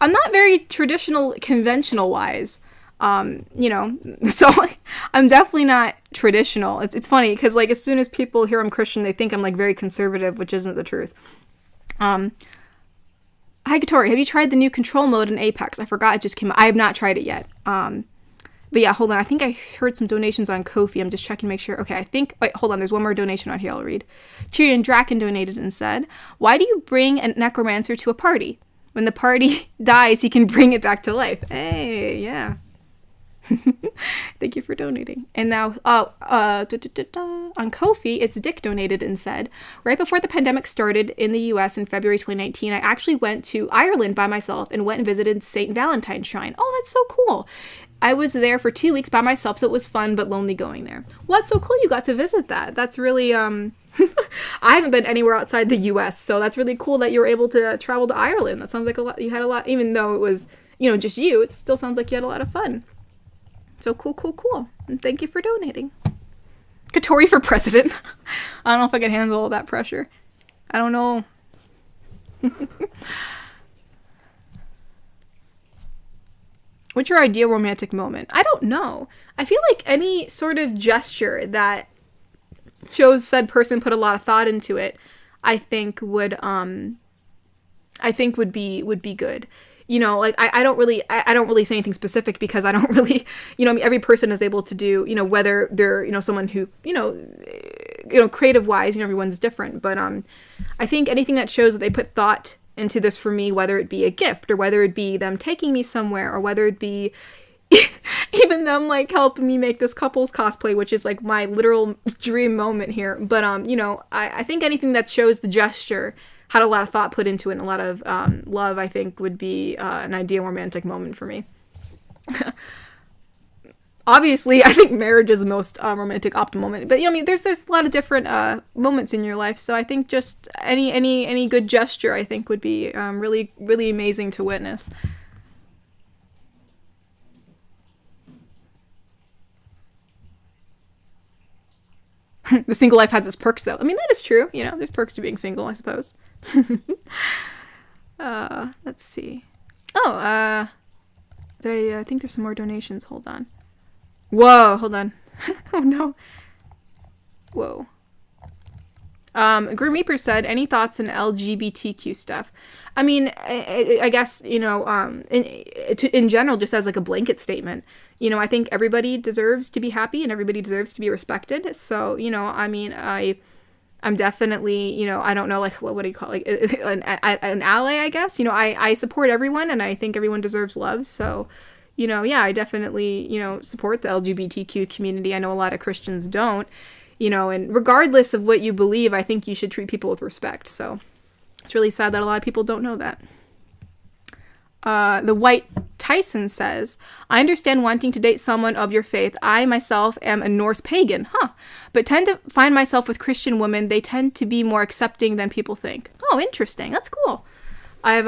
I'm not very traditional conventional wise. You know, so I'm definitely not traditional. It's funny because like as soon as people hear I'm Christian, they think I'm like very conservative, which isn't the truth. Hi Katori, have you tried the new control mode in Apex? I forgot it just came out. I have not tried it yet. But yeah, hold on. I think I heard some donations on Ko-fi. I'm just checking to make sure. Okay, wait, hold on. There's one more donation on here I'll read. Tyrion Draken donated and said, why do you bring a necromancer to a party? When the party dies, he can bring it back to life. Hey, yeah. Thank you for donating. And now, on Ko-fi, it's Dick donated and said, right before the pandemic started in the US in February 2019, I actually went to Ireland by myself and went and visited St. Valentine's Shrine. Oh, that's so cool. I was there for 2 weeks by myself, so it was fun but lonely going there. Well, that's so cool you got to visit that. That's really, I haven't been anywhere outside the US, so that's really cool that you were able to travel to Ireland. That sounds like you had a lot, even though it was, you know, just you, it still sounds like you had a lot of fun. So cool. And thank you for donating. Katori for president. I don't know if I can handle all that pressure. I don't know. What's your ideal romantic moment? I don't know. I feel like any sort of gesture that shows said person put a lot of thought into it, I think would be good. You know, like I don't really say anything specific because I don't really, you know, I mean, every person is able to do, you know, whether they're, you know, someone who, you know, creative wise, everyone's different, but I think anything that shows that they put thought into this for me, whether it be a gift or whether it be them taking me somewhere or whether it be even them like helping me make this couple's cosplay, which is like my literal dream moment here. But I think anything that shows the gesture had a lot of thought put into it and a lot of love, I think would be an ideal romantic moment for me. Obviously, I think marriage is the most romantic optimal moment. But there's a lot of different moments in your life. So I think just any good gesture, I think, would be really, really amazing to witness. The single life has its perks, though. That is true. There's perks to being single, I suppose. Let's see. Oh, I think there's some more donations. Hold on. Whoa, hold on. Oh, no. Whoa. Grim Reaper said, any thoughts on LGBTQ stuff? I guess, in general, just as like a blanket statement, I think everybody deserves to be happy and everybody deserves to be respected. So, I'm definitely, I don't know, like, what do you call it? Like, an ally, I guess. I support everyone and I think everyone deserves love. So, yeah, I definitely, support the LGBTQ community. I know a lot of Christians don't. And regardless of what you believe, I think you should treat people with respect. So it's really sad that a lot of people don't know that. The White Tyson says, I understand wanting to date someone of your faith. I myself am a Norse pagan, but tend to find myself with Christian women. They tend to be more accepting than people think. Oh, interesting. That's cool. I've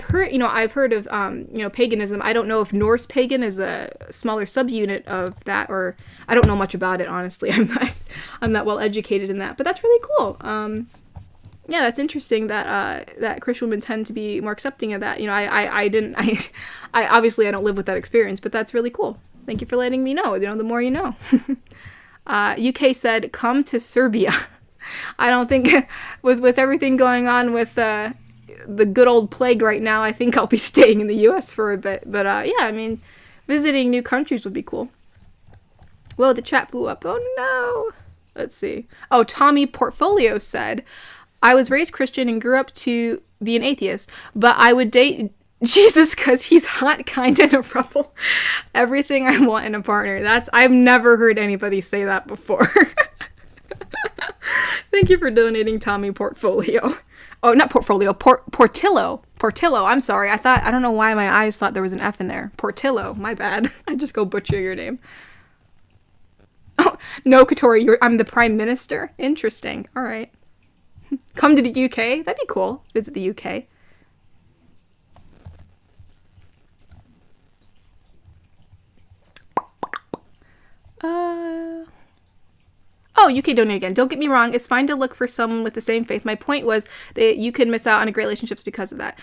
heard of paganism. I don't know if Norse pagan is a smaller subunit of that, or I don't know much about it, honestly. I'm not well educated in that, but that's really cool. Yeah, that's interesting that Christian women tend to be more accepting of that. I obviously I don't live with that experience, but that's really cool. Thank you for letting me know. The more you know. UK said, come to Serbia. I don't think with everything going on with the good old plague right now, I think I'll be staying in the US for a bit. But yeah, visiting new countries would be cool. Whoa, the chat flew up. Oh no. Let's see. Oh, Tommy Portfolio said, I was raised Christian and grew up to be an atheist, but I would date Jesus because he's hot, kind, and a rebel. Everything I want in a partner. I've never heard anybody say that before. Thank you for donating, Tommy Portfolio. Oh, not Portfolio, Portillo. Portillo, I'm sorry. I don't know why my eyes thought there was an F in there. Portillo, my bad. I just go butcher your name. Oh, no, Katori, I'm the Prime Minister? Interesting. All right. Come to the UK? That'd be cool. Visit the UK. Oh, UK donate again. Don't get me wrong. It's fine to look for someone with the same faith. My point was that you could miss out on great relationships because of that.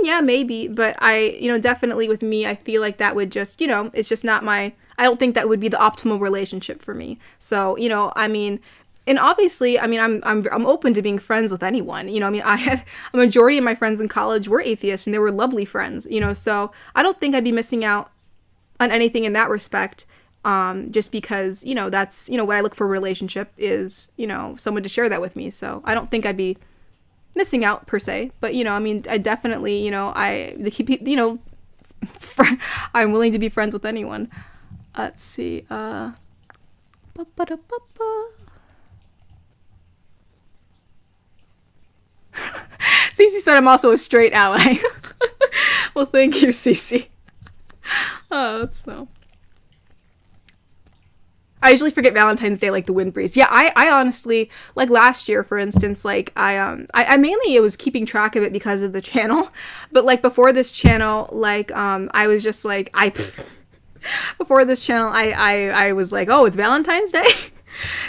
Yeah, maybe. But definitely with me, I feel like that would just, it's just not I don't think that would be the optimal relationship for me. So, and obviously, I'm open to being friends with anyone. I had a majority of my friends in college were atheists and they were lovely friends, so I don't think I'd be missing out on anything in that respect. Just because, that's, what I look for a relationship is, someone to share that with me. So I don't think I'd be missing out per se, but, I definitely, I'm willing to be friends with anyone. Let's see. Cece said I'm also a straight ally. Well, thank you, Cece. Oh, that's so. I usually forget Valentine's Day like the wind breeze. Yeah, I honestly, like last year, for instance, like I mainly was keeping track of it because of the channel, but like before this channel, like I was just like before this channel, I was like, oh, it's Valentine's Day.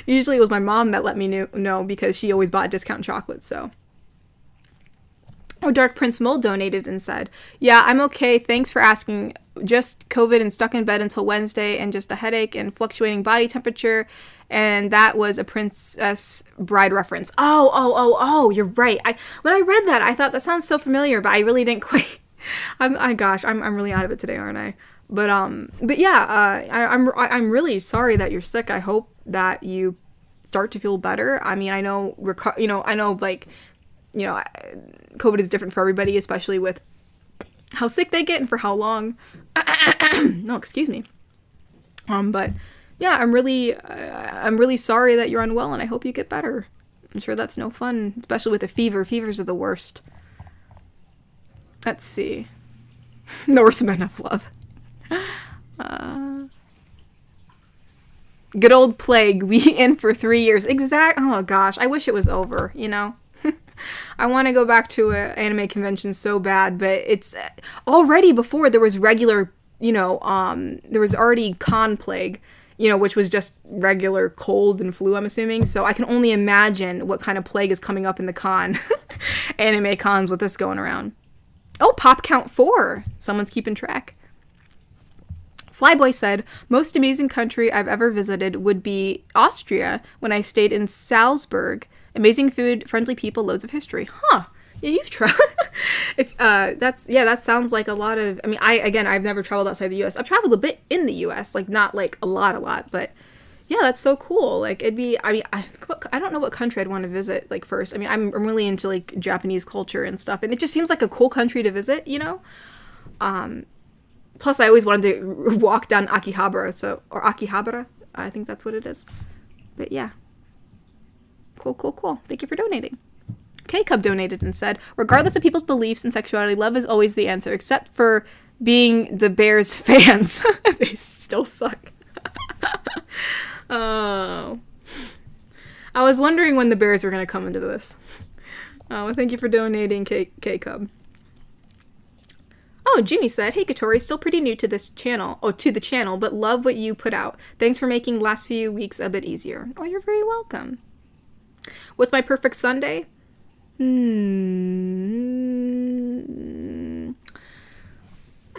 Usually it was my mom that let me know because she always bought discount chocolates. So. Oh, Dark Prince Mole donated and said, yeah, I'm okay. Thanks for asking. Just COVID and stuck in bed until Wednesday and just a headache and fluctuating body temperature. And that was a Princess Bride reference. Oh, you're right. When I read that, I thought that sounds so familiar, but I really didn't quite. I'm really out of it today, aren't I? But yeah, I'm really sorry that you're sick. I hope that you start to feel better. I mean, I know, like, COVID is different for everybody, especially with how sick they get and for how long. No, excuse me. But yeah, I'm really sorry that you're unwell, and I hope you get better. I'm sure that's no fun, especially with a fever. Fevers are the worst. Let's see. No, we're some enough love. Good old plague. We in for 3 years. Oh gosh, I wish it was over, I want to go back to an anime convention so bad, but it's already before there was regular, there was already con plague, which was just regular cold and flu, I'm assuming. So I can only imagine what kind of plague is coming up in the con, anime cons with this going around. Oh, pop count 4. Someone's keeping track. Flyboy said, most amazing country I've ever visited would be Austria when I stayed in Salzburg. Amazing food, friendly people, loads of history. Huh. Yeah, you've tried. That sounds like a lot of, I mean, I've never traveled outside the US. I've traveled a bit in the US, like not like a lot, but yeah, that's so cool. Like I don't know what country I'd want to visit like first. I mean, I'm really into like Japanese culture and stuff, and it just seems like a cool country to visit, Plus I always wanted to walk down Akihabara, or Akihabara, I think that's what it is. But yeah. Cool. Thank you for donating. K-Cub donated and said, regardless of people's beliefs and sexuality, love is always the answer, except for being the Bears fans. They still suck. Oh. I was wondering when the Bears were going to come into this. Oh, well, thank you for donating, K-Cub. Oh, Jimmy said, hey, Katori, still pretty new to this channel. Oh, to the channel, but love what you put out. Thanks for making last few weeks a bit easier. Oh, you're very welcome. What's my perfect Sunday? I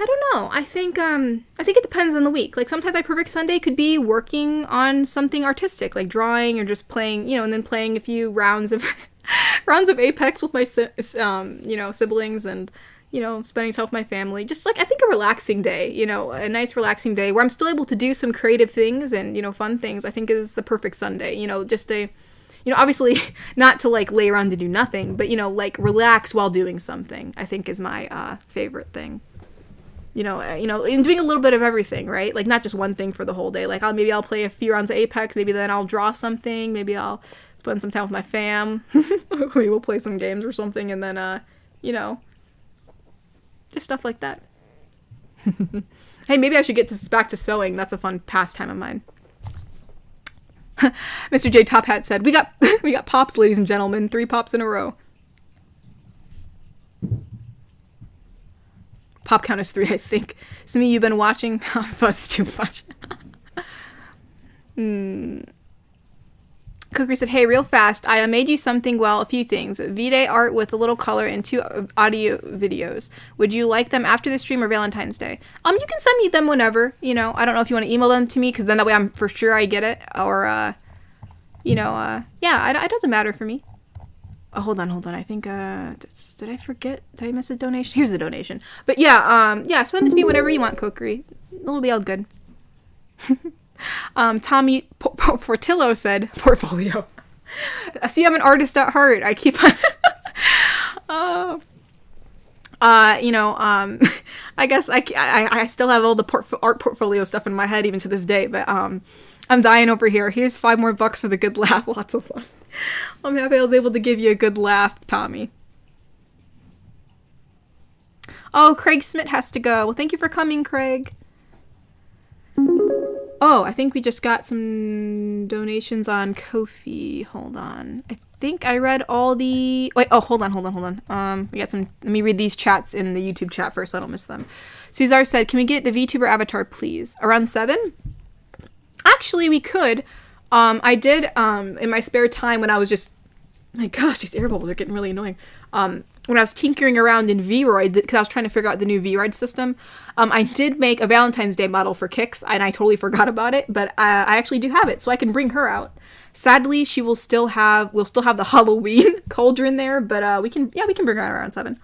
don't know. I think it depends on the week. Like sometimes my perfect Sunday could be working on something artistic, like drawing or just playing, and then playing a few rounds of Apex with my siblings and spending time with my family. Just like I think a relaxing day, a nice relaxing day where I'm still able to do some creative things and fun things. I think is the perfect Sunday. Just a obviously not to like lay around to do nothing, but like relax while doing something, I think is my favorite thing. And doing a little bit of everything, right? Like not just one thing for the whole day. Like maybe I'll play a few rounds of Apex, maybe then I'll draw something, maybe I'll spend some time with my fam. Maybe we'll play some games or something, and then just stuff like that. Hey, maybe I should get back to sewing. That's a fun pastime of mine. Mr. J Top Hat said, we got pops, ladies and gentlemen, 3 pops in a row. Pop count is 3, I think. Simi, you've been watching? That's too much. Cookery said, hey, real fast, I made you something, a few things. V-Day art with a little color and 2 audio videos. Would you like them after the stream or Valentine's Day? You can send me them whenever, I don't know if you want to email them to me, because then that way I'm for sure I get it, or, yeah, it doesn't matter for me. Oh, hold on, I think, did I forget? Did I miss a donation? Here's the donation. But yeah, send it to me whenever you want, Cookery. It'll be all good. Tommy Portillo said, portfolio. See, I'm an artist at heart. I keep on, I guess I still have all the art portfolio stuff in my head even to this day, but, I'm dying over here. Here's $5 more for the good laugh. Lots of fun. I'm happy I was able to give you a good laugh, Tommy. Oh, Craig Smith has to go. Well, thank you for coming, Craig. Oh, I think we just got some donations on Ko-fi. Hold on. I think I read all the... Wait, oh, hold on. We got some... Let me read these chats in the YouTube chat first so I don't miss them. Cesar said, can we get the VTuber avatar, please? Around 7? Actually, we could. I did, in my spare time when I was just... My gosh, these air bubbles are getting really annoying. When I was tinkering around in VRoid, because I was trying to figure out the new VRoid system, I did make a Valentine's Day model for Kix, and I totally forgot about it, but I actually do have it, so I can bring her out. Sadly, we'll still have the Halloween cauldron there, but we can bring her out around 7.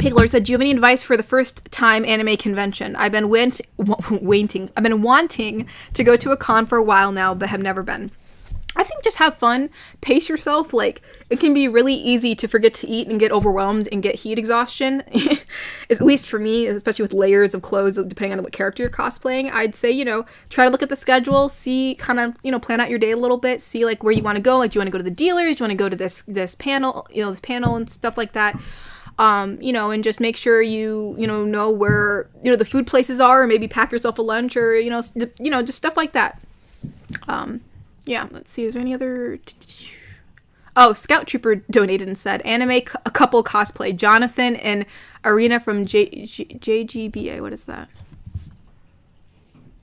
Piglor said, do you have any advice for the first time anime convention? I've been I've been wanting to go to a con for a while now, but have never been. I think just have fun, pace yourself. Like, it can be really easy to forget to eat and get overwhelmed and get heat exhaustion. At least for me, especially with layers of clothes, depending on what character you're cosplaying. I'd say, try to look at the schedule, see, kind of, plan out your day a little bit, see, like, where you want to go. Like, do you want to go to the dealers? Do you want to go to this panel, this panel and stuff like that? And just make sure you know where, the food places are, or maybe pack yourself a lunch, or, just stuff like that. Yeah, let's see. Is there any other... Oh, Scout Trooper donated and said, anime a couple cosplay. Jonathan and Arena from JGBA. What is that?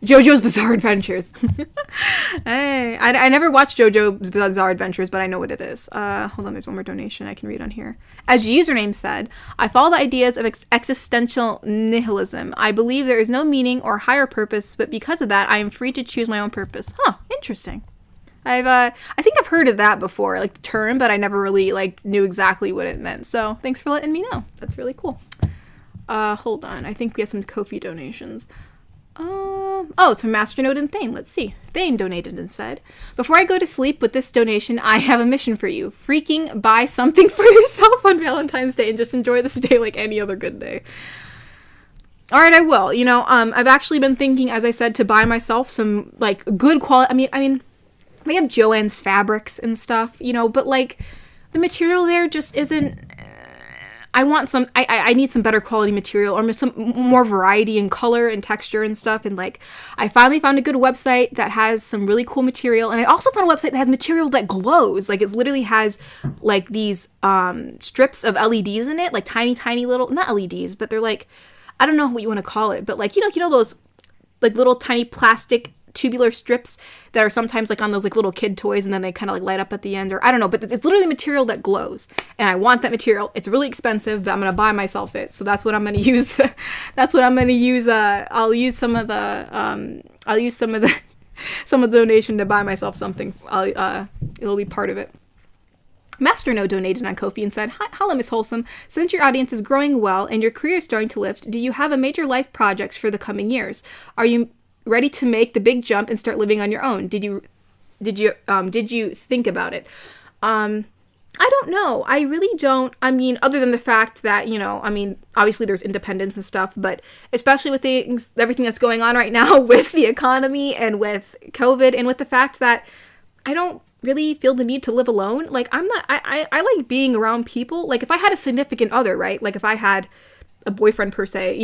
JoJo's Bizarre Adventures. Hey, I never watched JoJo's Bizarre Adventures, but I know what it is. Hold on, there's one more donation I can read on here. As username said, I follow the ideas of existential nihilism. I believe there is no meaning or higher purpose, but because of that, I am free to choose my own purpose. Huh, interesting. I think I've heard of that before, like the term, but I never really knew exactly what it meant. So thanks for letting me know. That's really cool. Hold on. I think we have some Ko-fi donations. It's from Masternode and Thane. Let's see. Thane donated and said, before I go to sleep with this donation, I have a mission for you. Freaking buy something for yourself on Valentine's Day and just enjoy this day like any other good day. All right, I will. I've actually been thinking, as I said, to buy myself some good quality. I mean, we have Joann's fabrics and stuff, but the material there just isn't. I want some. I need some better quality material, or some more variety in color and texture and stuff. And I finally found a good website that has some really cool material. And I also found a website that has material that glows. It literally has these strips of LEDs in it, tiny little, not LEDs, but they're I don't know what you want to call it, but those little tiny plastic tubular strips that are sometimes on those little kid toys, and then they kind of light up at the end, or I don't know, but it's literally material that glows, and I want that material. It's really expensive, but I'm gonna buy myself it, so that's what I'm gonna use. That's what I'm gonna use. I'll use some of the some of the donation to buy myself something. It'll be part of it. Masternode donated on Ko-fi and said, hello, Miss Wholesome. Since your audience is growing well and your career is starting to lift, do you have a major life projects for the coming years? Are you ready to make the big jump and start living on your own? Did you think about it? I don't know. I really don't. I mean, other than the fact that, obviously there's independence and stuff, but especially with everything that's going on right now with the economy and with COVID, and with the fact that I don't really feel the need to live alone. I like being around people. If I had a significant other, right? If I had a boyfriend per se,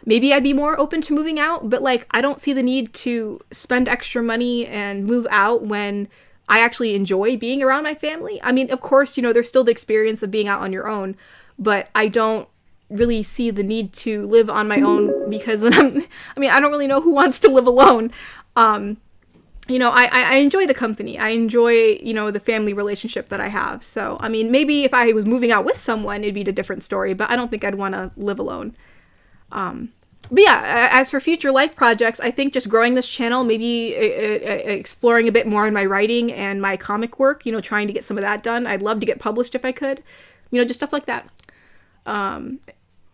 maybe I'd be more open to moving out, but I don't see the need to spend extra money and move out when I actually enjoy being around my family. I mean, of course, there's still the experience of being out on your own, but I don't really see the need to live on my own, because then I don't really know who wants to live alone. I enjoy the company. I enjoy, the family relationship that I have. So, maybe if I was moving out with someone, it'd be a different story, but I don't think I'd want to live alone. But yeah, as for future life projects, I think just growing this channel, maybe exploring a bit more in my writing and my comic work, trying to get some of that done. I'd love to get published if I could, just stuff like that.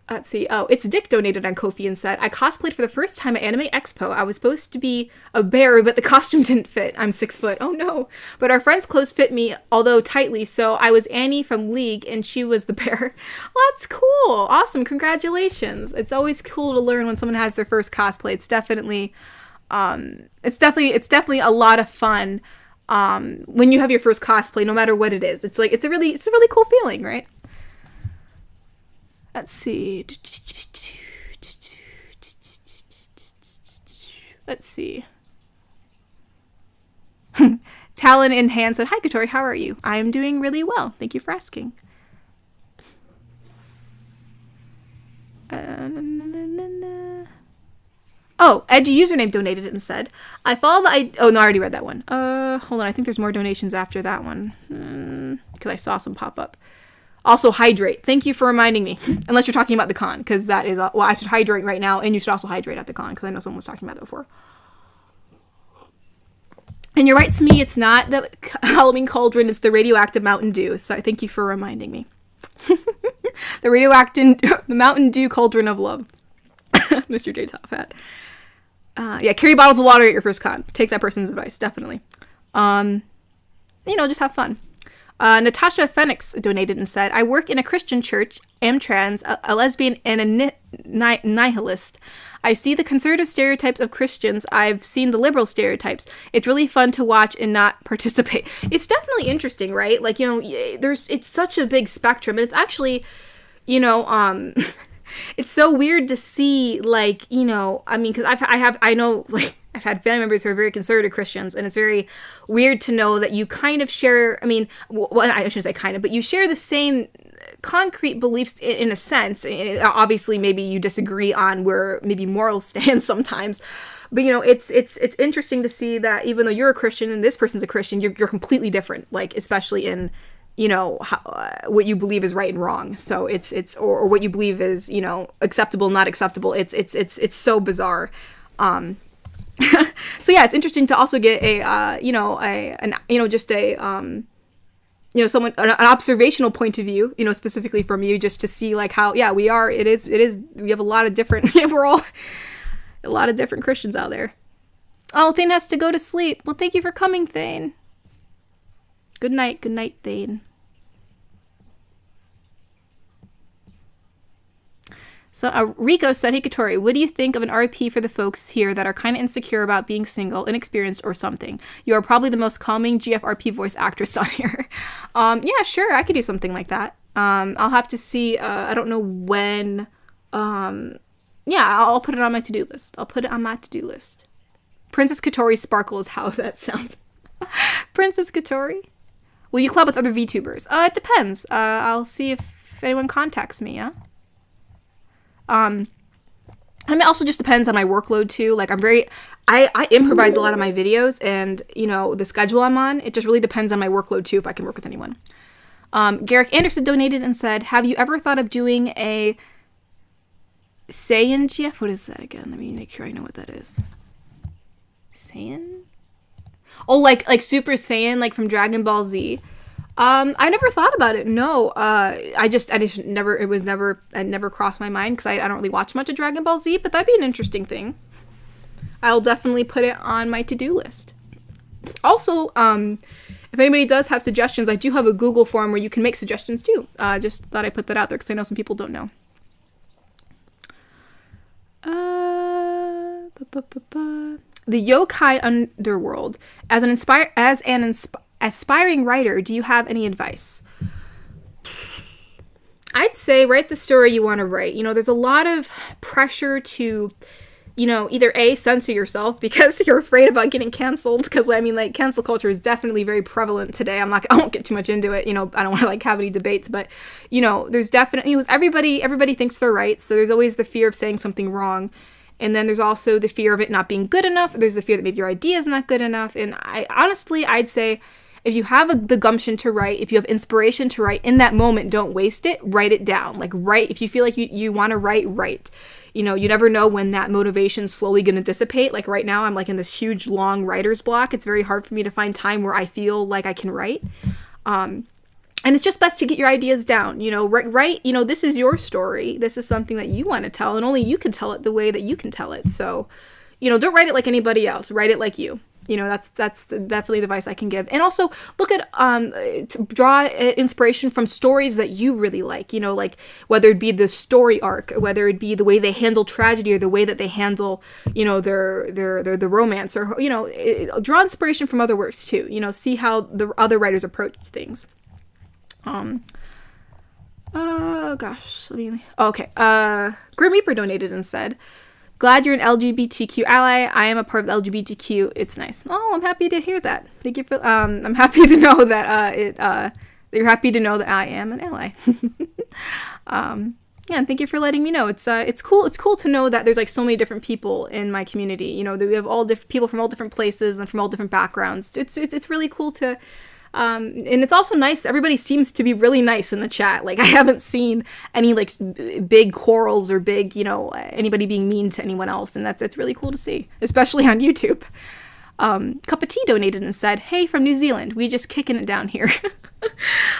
Let's see. Oh, it's Dick donated on Ko-fi and said, I cosplayed for the first time at Anime Expo. I was supposed to be a bear, but the costume didn't fit. I'm 6 foot. Oh no. But our friend's clothes fit me, although tightly, so I was Annie from League and she was the bear. Well, that's cool. Awesome. Congratulations. It's always cool to learn when someone has their first cosplay. It's definitely a lot of fun when you have your first cosplay, no matter what it is. It's a really cool feeling, right? Let's see. Talon in hand said, hi, Katori, how are you? I am doing really well. Thank you for asking. Oh, Edgy username donated and said, I follow the... Oh, no, I already read that one. Hold on. I think there's more donations after that one. Because I saw some pop up. Also, hydrate. Thank you for reminding me. Unless you're talking about the con, because that is... well, I should hydrate right now, and you should also hydrate at the con, because I know someone was talking about that before. And you're right, Smee, it's not the Halloween cauldron, it's the radioactive Mountain Dew. So thank you for reminding me. The radioactive, the Mountain Dew cauldron of love. Mr. J Top Hat. Yeah, carry bottles of water at your first con. Take that person's advice, definitely. Just have fun. Natasha Phoenix donated and said, I work in a Christian church, am trans, a lesbian, and a nihilist. I see the conservative stereotypes of Christians. I've seen the liberal stereotypes. It's really fun to watch and not participate. It's definitely interesting, right? Like, it's such a big spectrum. And it's actually, it's so weird to see, like, because I know, like, I've had family members who are very conservative Christians, and it's very weird to know that you kind of share, I shouldn't say kind of, but you share the same concrete beliefs in a sense. Obviously, maybe you disagree on where maybe morals stand sometimes, but, it's interesting to see that even though you're a Christian and this person's a Christian, you're completely different, like, especially in, what you believe is right and wrong. So it's or what you believe is, acceptable, not acceptable. It's so bizarre. So yeah, it's interesting to also get someone, an observational point of view, specifically from you, just to see like how, yeah, we have a lot of different, we're all a lot of different Christians out there. Oh, Thane has to go to sleep. Well, thank you for coming, Thane. Good night, Thane. So Rico said, hey, Katori, what do you think of an RP for the folks here that are kind of insecure about being single, inexperienced, or something? You are probably the most calming GFRP voice actress on here. Yeah, sure, I could do something like that. I'll have to see, I don't know when. Yeah, I'll put it on my to-do list. Princess Katori Sparkle is how that sounds. Princess Katori? Will you collab with other VTubers? It depends. I'll see if anyone contacts me, yeah? It also just depends on my workload too. Like I improvise a lot of my videos, and the schedule I'm on, it just really depends on my workload too, if I can work with anyone. Garrick Anderson donated and said, have you ever thought of doing a Saiyan GF? What is that again? Let me make sure I know what that is. Saiyan? Oh, like Super Saiyan, like from Dragon Ball Z. I never thought about it. No, it never crossed my mind, because I don't really watch much of Dragon Ball Z, but that'd be an interesting thing. I'll definitely put it on my to-do list. Also, if anybody does have suggestions, I do have a Google form where you can make suggestions too. Just thought I'd put that out there, because I know some people don't know. The yokai underworld. As an aspiring writer, do you have any advice? I'd say write the story you want to write. There's a lot of pressure to, either A, censor yourself because you're afraid about getting canceled, because cancel culture is definitely very prevalent today. I won't get too much into it. I don't want to have any debates, but there's definitely, everybody thinks they're right, so there's always the fear of saying something wrong. And then there's also the fear of it not being good enough. There's the fear that maybe your idea is not good enough. And I'd say, if you have the gumption to write, if you have inspiration to write in that moment, don't waste it. Write it down. Write. If you feel like you want to write. You never know when that motivation's slowly going to dissipate. Like right now, I'm in this huge, long writer's block. It's very hard for me to find time where I feel like I can write. And it's just best to get your ideas down. Write. This is your story. This is something that you want to tell, and only you can tell it the way that you can tell it. So, don't write it like anybody else. Write it like you. That's definitely the advice I can give. And also look at, to draw inspiration from stories that you really like, whether it be the story arc, whether it be the way they handle tragedy, or the way that they handle, their romance, or, draw inspiration from other works too, see how the other writers approach things. Okay. Grim Reaper donated and said, glad you're an LGBTQ ally. I am a part of LGBTQ. It's nice. Oh, I'm happy to hear that. Thank you for, I'm happy to know that, you're happy to know that I am an ally. Yeah, and thank you for letting me know. It's cool. It's cool to know that there's so many different people in my community. That we have all different people from all different places and from all different backgrounds. It's really cool to, and it's also nice that everybody seems to be really nice in the chat. I haven't seen any big quarrels or big, anybody being mean to anyone else. And it's really cool to see, especially on YouTube. Cup of Tea donated and said, hey, from New Zealand, we just kicking it down here.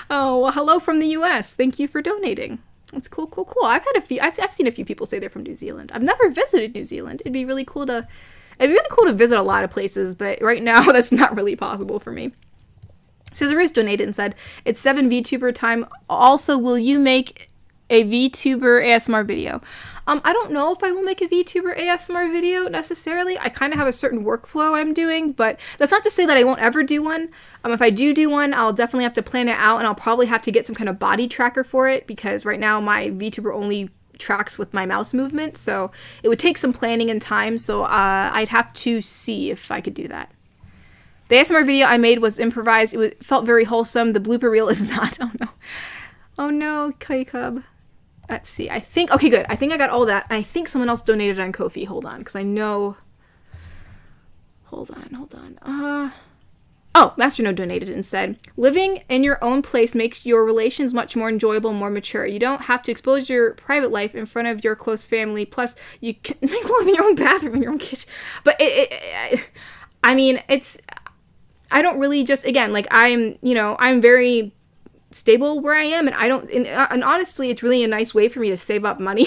Oh, well, hello from the US. Thank you for donating. It's cool, cool, cool. I've seen a few people say they're from New Zealand. I've never visited New Zealand. It'd be really cool to visit a lot of places, but right now that's not really possible for me. Scissors donated and said, it's 7 VTuber time. Also, will you make a VTuber ASMR video? I don't know if I will make a VTuber ASMR video necessarily. I kind of have a certain workflow I'm doing, but that's not to say that I won't ever do one. If I do one, I'll definitely have to plan it out, and I'll probably have to get some kind of body tracker for it, because right now my VTuber only tracks with my mouse movement, so it would take some planning and time, so I'd have to see if I could do that. The ASMR video I made was improvised. It felt very wholesome. The blooper reel is not. Oh no. Oh no, Clay Cub. Let's see. Okay, good. I think I got all that. I think someone else donated on Ko-fi. Hold on, because I know. Hold on. Oh, Masternode donated and said, living in your own place makes your relations much more enjoyable, more mature. You don't have to expose your private life in front of your close family. Plus, you can live in your own bathroom, in your own kitchen. But I mean, I don't really again, like, I'm very stable where I am, and honestly, it's really a nice way for me to save up money.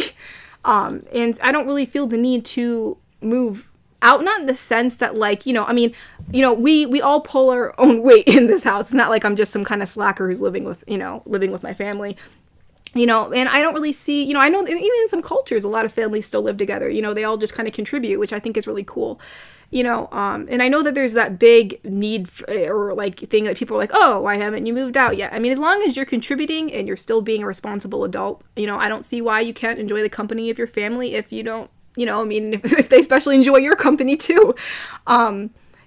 And I don't really feel the need to move out, not in the sense that, like, we all pull our own weight in this house. It's not like I'm just some kind of slacker who's living with my family. And I don't really see, I know even in some cultures, a lot of families still live together. They all just kind of contribute, which I think is really cool. And I know that there's that big need or like thing that people are like, oh, why haven't you moved out yet? I mean, as long as you're contributing and you're still being a responsible adult, I don't see why you can't enjoy the company of your family if you don't, if they especially enjoy your company too.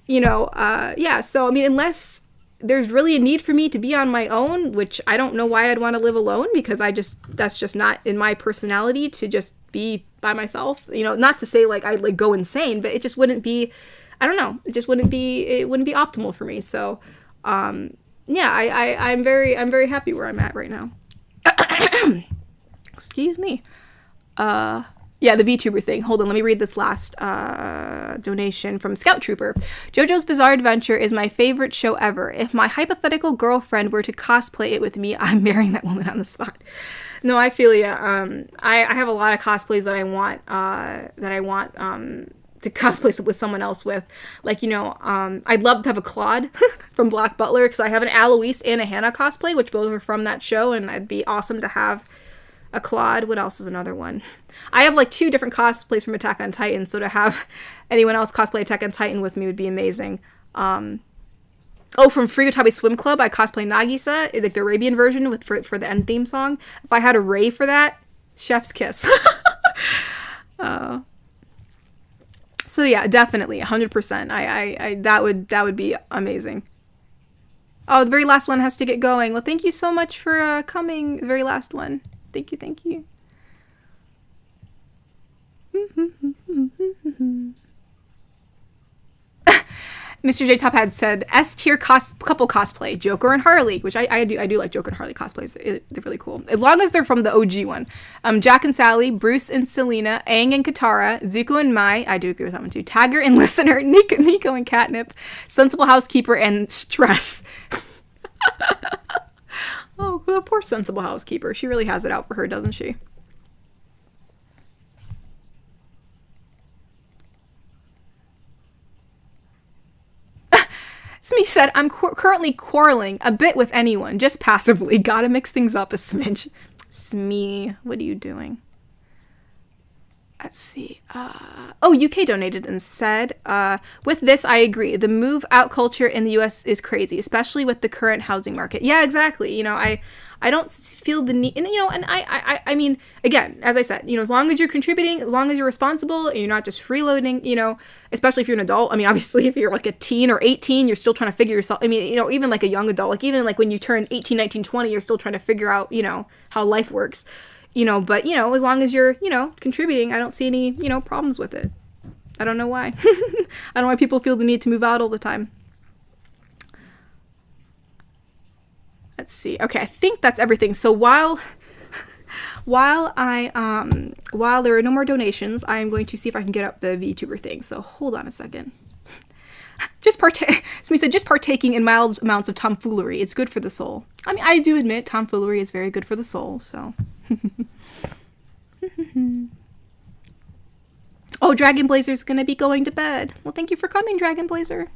Yeah. So, I mean, unless there's really a need for me to be on my own, which I don't know why I'd want to live alone, because that's just not in my personality to just be by myself. Not to say like I'd like go insane, but it just wouldn't be, I don't know, it wouldn't be optimal for me. So, yeah, I'm very happy where I'm at right now. Excuse me. Yeah, the VTuber thing. Hold on, let me read this last donation from Scout Trooper. JoJo's Bizarre Adventure is my favorite show ever. If my hypothetical girlfriend were to cosplay it with me, I'm marrying that woman on the spot. No, I feel ya. I have a lot of cosplays that I want to cosplay with someone else with. Like, I'd love to have a Claude from Black Butler, because I have an Aloise and a Hannah cosplay, which both are from that show, and it'd be awesome to have a Claude. What else is another one? I have like 2 different cosplays from Attack on Titan, so to have anyone else cosplay Attack on Titan with me would be amazing. From Frigotami Swim Club, I cosplay Nagisa, like the Arabian version for the end theme song. If I had a Ray for that, chef's kiss. So yeah, definitely 100%. I that would be amazing. Oh, the very last one has to get going. Well, thank you so much for coming. The very last one. Thank you. Mr. J Top had said S-tier couple cosplay, Joker and Harley, which I do like Joker and Harley cosplays. They're really cool, as long as they're from the OG one. Jack and Sally, Bruce and Selena, Aang and Katara, Zuko and Mai, I do agree with that one too. Tagger and Listener, Nico and Catnip, Sensible Housekeeper, and Stress. Oh, the poor Sensible Housekeeper. She really has it out for her, doesn't she? Smee said, I'm currently quarreling a bit with anyone, just passively. Gotta mix things up a smidge. Smee, what are you doing? Let's see. UK donated and said, with this, I agree. The move out culture in the US is crazy, especially with the current housing market. Yeah, exactly. I don't feel the need, and I mean, again, as I said, as long as you're contributing, as long as you're responsible, and you're not just freeloading, especially if you're an adult. I mean, obviously, if you're like a teen or 18, you're still trying to figure yourself. I mean, even like a young adult, like even like when you turn 18, 19, 20, you're still trying to figure out, how life works. But, as long as you're, contributing, I don't see any, problems with it. I don't know why. I don't know why people feel the need to move out all the time. Let's see. Okay, I think that's everything. So while there are no more donations, I'm going to see if I can get up the VTuber thing. So hold on a second. Somebody said, just partaking in mild amounts of tomfoolery. It's good for the soul. I mean, I do admit tomfoolery is very good for the soul, so. Oh, Dragon Blazer's gonna be going to bed. Well, thank you for coming, Dragon Blazer.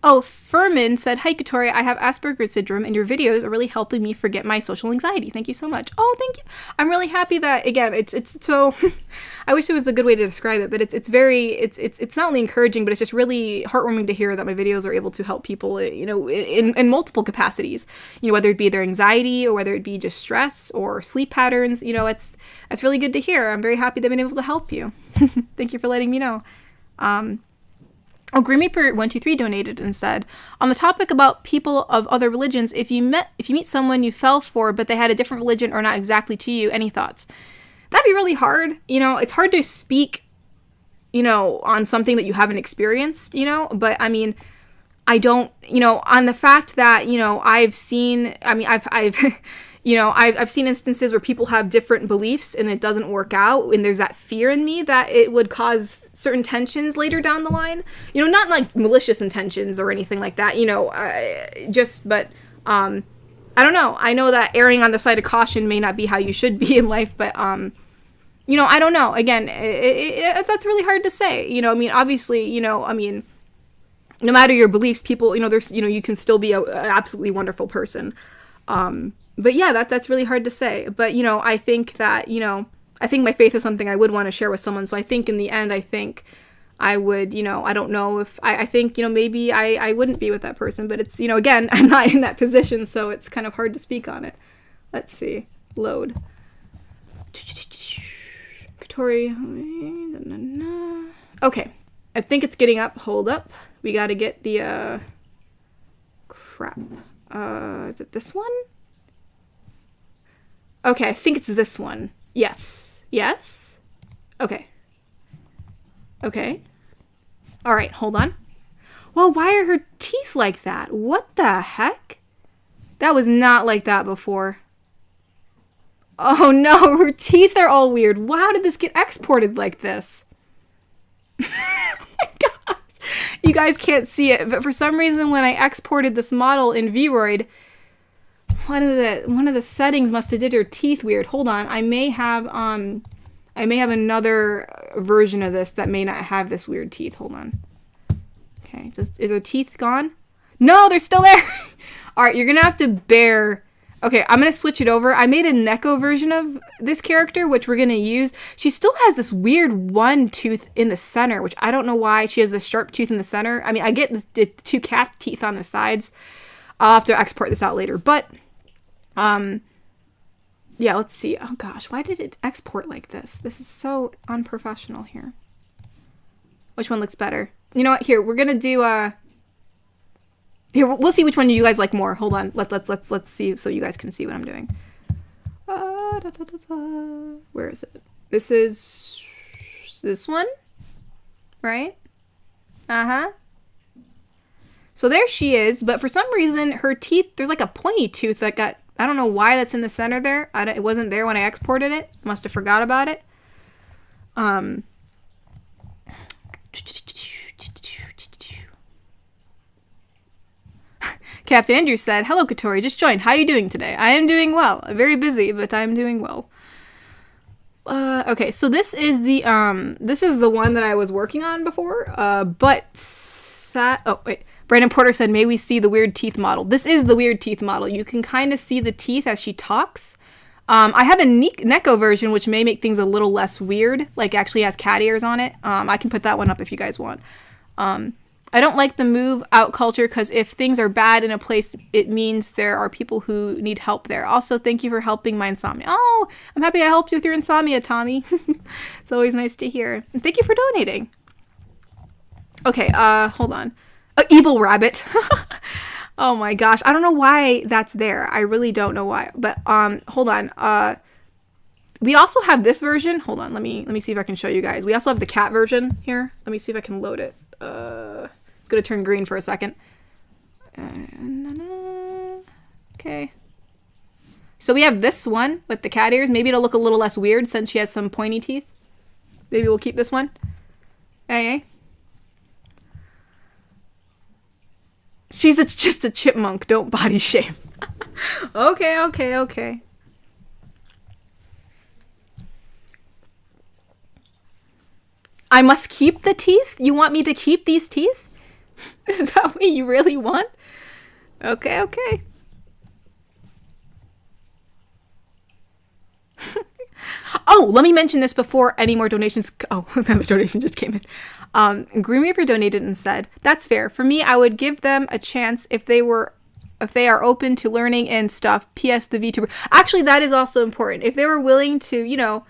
Oh, Furman said, "Hi, Katori. I have Asperger's syndrome, and your videos are really helping me forget my social anxiety. Thank you so much." Oh, thank you. I'm really happy that, again, it's so. I wish there was a good way to describe it, but it's not only encouraging, but it's just really heartwarming to hear that my videos are able to help people, you know, in multiple capacities. You know, whether it be their anxiety or whether it be just stress or sleep patterns. You know, that's really good to hear. I'm very happy that I've been able to help you. Thank you for letting me know. Oh, Grimmeeper123 donated and said, "On the topic about people of other religions, if you meet someone you fell for, but they had a different religion or not exactly to you, any thoughts?" That'd be really hard. You know, it's hard to speak, you know, on something that you haven't experienced, you know, but I mean, I don't, you know, on the fact that, you know, I've seen you know, I've seen instances where people have different beliefs and it doesn't work out, and there's that fear in me that it would cause certain tensions later down the line. You know, not like malicious intentions or anything like that, you know, but I don't know. I know that erring on the side of caution may not be how you should be in life, but, you know, I don't know. Again, that's really hard to say. You know, I mean, obviously, you know, I mean, no matter your beliefs, people, you know, there's, you know, you can still be an absolutely wonderful person. But yeah, that's really hard to say. But, you know, I think that, you know, I think my faith is something I would want to share with someone. So I think in the end, I think I would, you know, I don't know if, I think, you know, maybe I wouldn't be with that person. But it's, you know, again, I'm not in that position, so it's kind of hard to speak on it. Let's see. Load. Katori. Okay. I think it's getting up. Hold up. We got to get the, crap. Is it this one? Okay, I think it's this one. Yes. Yes? Okay. Okay. Alright, hold on. Well, why are her teeth like that? What the heck? That was not like that before. Oh no, her teeth are all weird. How did this get exported like this? Oh my gosh. You guys can't see it, but for some reason when I exported this model in Vroid, one of the settings must have did her teeth weird. Hold on, I may have another version of this that may not have this weird teeth. Hold on. Okay, is the teeth gone? No, they're still there. All right, you're gonna have to bear. Okay, I'm gonna switch it over. I made a Neko version of this character, which we're gonna use. She still has this weird one tooth in the center, which I don't know why she has this sharp tooth in the center. I mean, I get the two cat teeth on the sides. I'll have to export this out later, but yeah, let's see. Oh gosh, why did it export like this? This is so unprofessional here. Which one looks better? You know what? Here, we're gonna do here, we'll see which one you guys like more. Hold on. Let's see so you guys can see what I'm doing. Where is it? This is this one, right? Uh-huh. So there she is, but for some reason her teeth, there's like a pointy tooth that got, I don't know why that's in the center there. It wasn't there when I exported it. Must have forgot about it. Captain Andrew said, "Hello, Katori. Just joined. How are you doing today?" I am doing well. Very busy, but I'm doing well. Okay, so this is the one that I was working on before. Oh wait. Brandon Porter said, "May we see the weird teeth model?" This is the weird teeth model. You can kind of see the teeth as she talks. I have a Neko version, which may make things a little less weird, like actually has cat ears on it. I can put that one up if you guys want. I don't like the move out culture because if things are bad in a place, it means there are people who need help there. Also, thank you for helping my insomnia. Oh, I'm happy I helped you with your insomnia, Tommy. It's always nice to hear. And thank you for donating. Okay, hold on. Evil rabbit. Oh my gosh. I don't know why that's there. I really don't know why. But hold on. We also have this version. Hold on. Let me see if I can show you guys. We also have the cat version here. Let me see if I can load it. It's gonna turn green for a second. Okay. So we have this one with the cat ears. Maybe it'll look a little less weird since she has some pointy teeth. Maybe we'll keep this one. Hey. She's just a chipmunk. Don't body shame. Okay. I must keep the teeth? You want me to keep these teeth? Is that what you really want? Okay. Oh, let me mention this before any more donations. Oh, another donation just came in. Green Reaper donated and said, that's fair. For me, I would give them a chance if they are open to learning and stuff. P.S. the VTuber. Actually, that is also important. If they were willing to,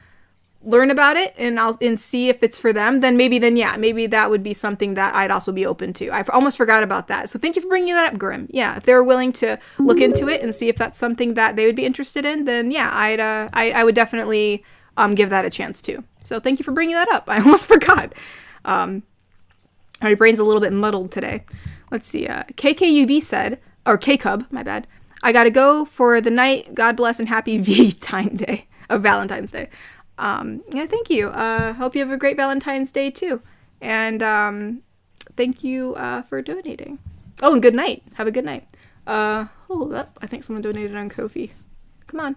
learn about it and see if it's for them, then maybe that would be something that I'd also be open to. I almost forgot about that. So thank you for bringing that up, Grim. Yeah, if they were willing to look into it and see if that's something that they would be interested in, then yeah, I would definitely give that a chance too. So thank you for bringing that up. I almost forgot. My brain's a little bit muddled today. Let's see. KKUB said, or K-Cub, my bad. I gotta go for the night. God bless and happy Valentine's Day. Yeah, thank you. Hope you have a great Valentine's Day too. And thank you for donating. Oh, and good night. Have a good night. Hold up. I think someone donated on Ko-fi. Come on.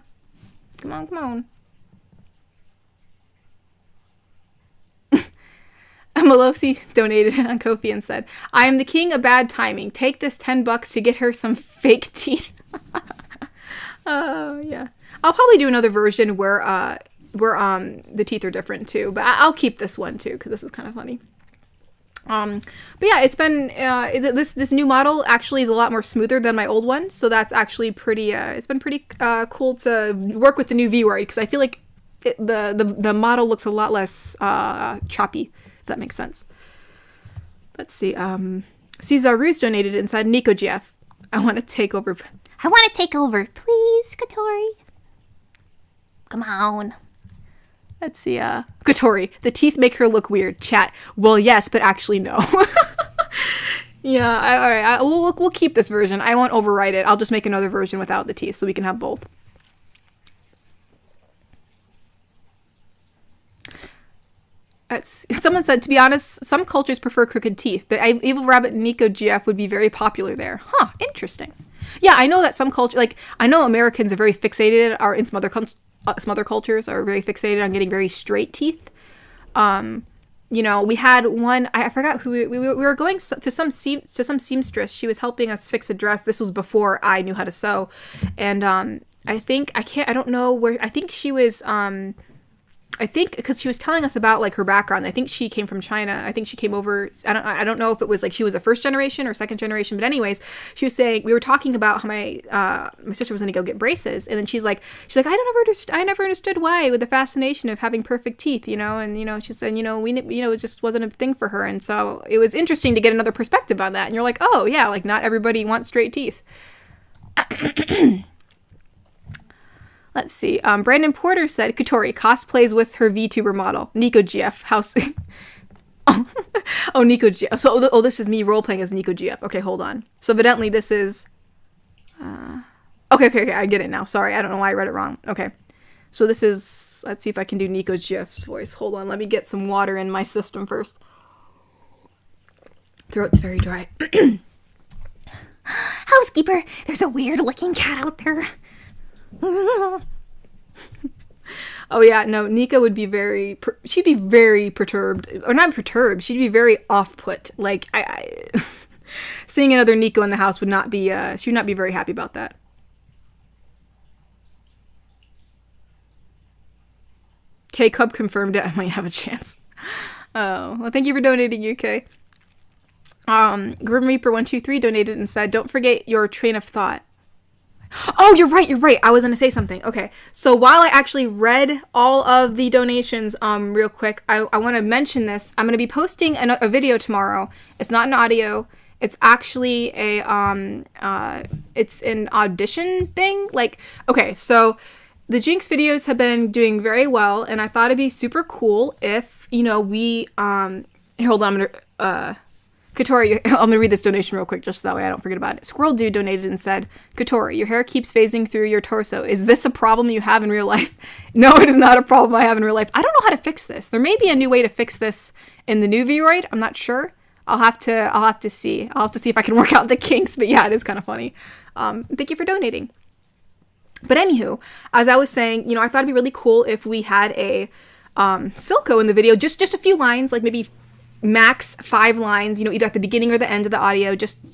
Melosi donated on Ko-fi and said, I am the king of bad timing. Take this $10 to get her some fake teeth. Oh, yeah. I'll probably do another version where the teeth are different too, but I'll keep this one too because this is kind of funny. But yeah, it's been this new model actually is a lot more smoother than my old one, so that's actually pretty. It's been pretty cool to work with the new V-Word because I feel like the model looks a lot less choppy, if that makes sense. Let's see. Cesar Ruse donated and said, Nico GF, I want to take over. Please, Katori. Come on. Let's see, Katori, the teeth make her look weird. Chat, well, yes, but actually no. Yeah, all right, we'll keep this version. I won't overwrite it. I'll just make another version without the teeth so we can have both. Someone said, to be honest, some cultures prefer crooked teeth. The Evil Rabbit Nico GF would be very popular there. Huh, interesting. Yeah, I know that some culture, I know Americans are very fixated, or in some other cultures are very fixated on getting very straight teeth. We had one, I forgot who, we were going to some seamstress. She was helping us fix a dress. This was before I knew how to sew. And I don't know where, I think she was, because she was telling us about her background. I think she came from China. I think she came over. I don't know if it was she was a first generation or second generation. But anyways, she was saying, we were talking about how my sister was going to go get braces, and then she's like I never understood why, with the fascination of having perfect teeth, And she said, it just wasn't a thing for her, and so it was interesting to get another perspective on that. And you're like, oh yeah, not everybody wants straight teeth. Let's see. Brandon Porter said, Katori cosplays with her VTuber model. Nico GF. House. Oh, Nico GF. So, this is me role-playing as Nico GF. Okay, hold on. So, evidently, this is... Okay, I get it now. Sorry, I don't know why I read it wrong. Okay. So, this is... Let's see if I can do Nico GF's voice. Hold on. Let me get some water in my system first. Throat's very dry. Housekeeper, there's a weird-looking cat out there. Oh yeah, no, Nika would be she'd be very perturbed, or not perturbed, she'd be very off-put. Seeing another Nico in the house would not be, she would not be very happy about that. K-Cub confirmed it, I might have a chance. Oh, well, thank you for donating, UK. Grim Reaper 123 donated and said, don't forget your train of thought. Oh, you're right. I was going to say something. Okay. So while I actually read all of the donations real quick, I want to mention this. I'm going to be posting a video tomorrow. It's not an audio. It's actually it's an audition thing. Okay, so the Jinx videos have been doing very well, and I thought it'd be super cool if, we, here, hold on, I'm going to, Katori, I'm going to read this donation real quick just so that way I don't forget about it. Squirrel Dude donated and said, Katori, your hair keeps phasing through your torso. Is this a problem you have in real life? No, it is not a problem I have in real life. I don't know how to fix this. There may be a new way to fix this in the new Vroid. I'm not sure. I'll have to see. I'll have to see if I can work out the kinks, but yeah, it is kind of funny. Thank you for donating. But anywho, as I was saying, I thought it'd be really cool if we had a Silco in the video, just a few lines, like maybe max 5 lines, either at the beginning or the end of the audio, just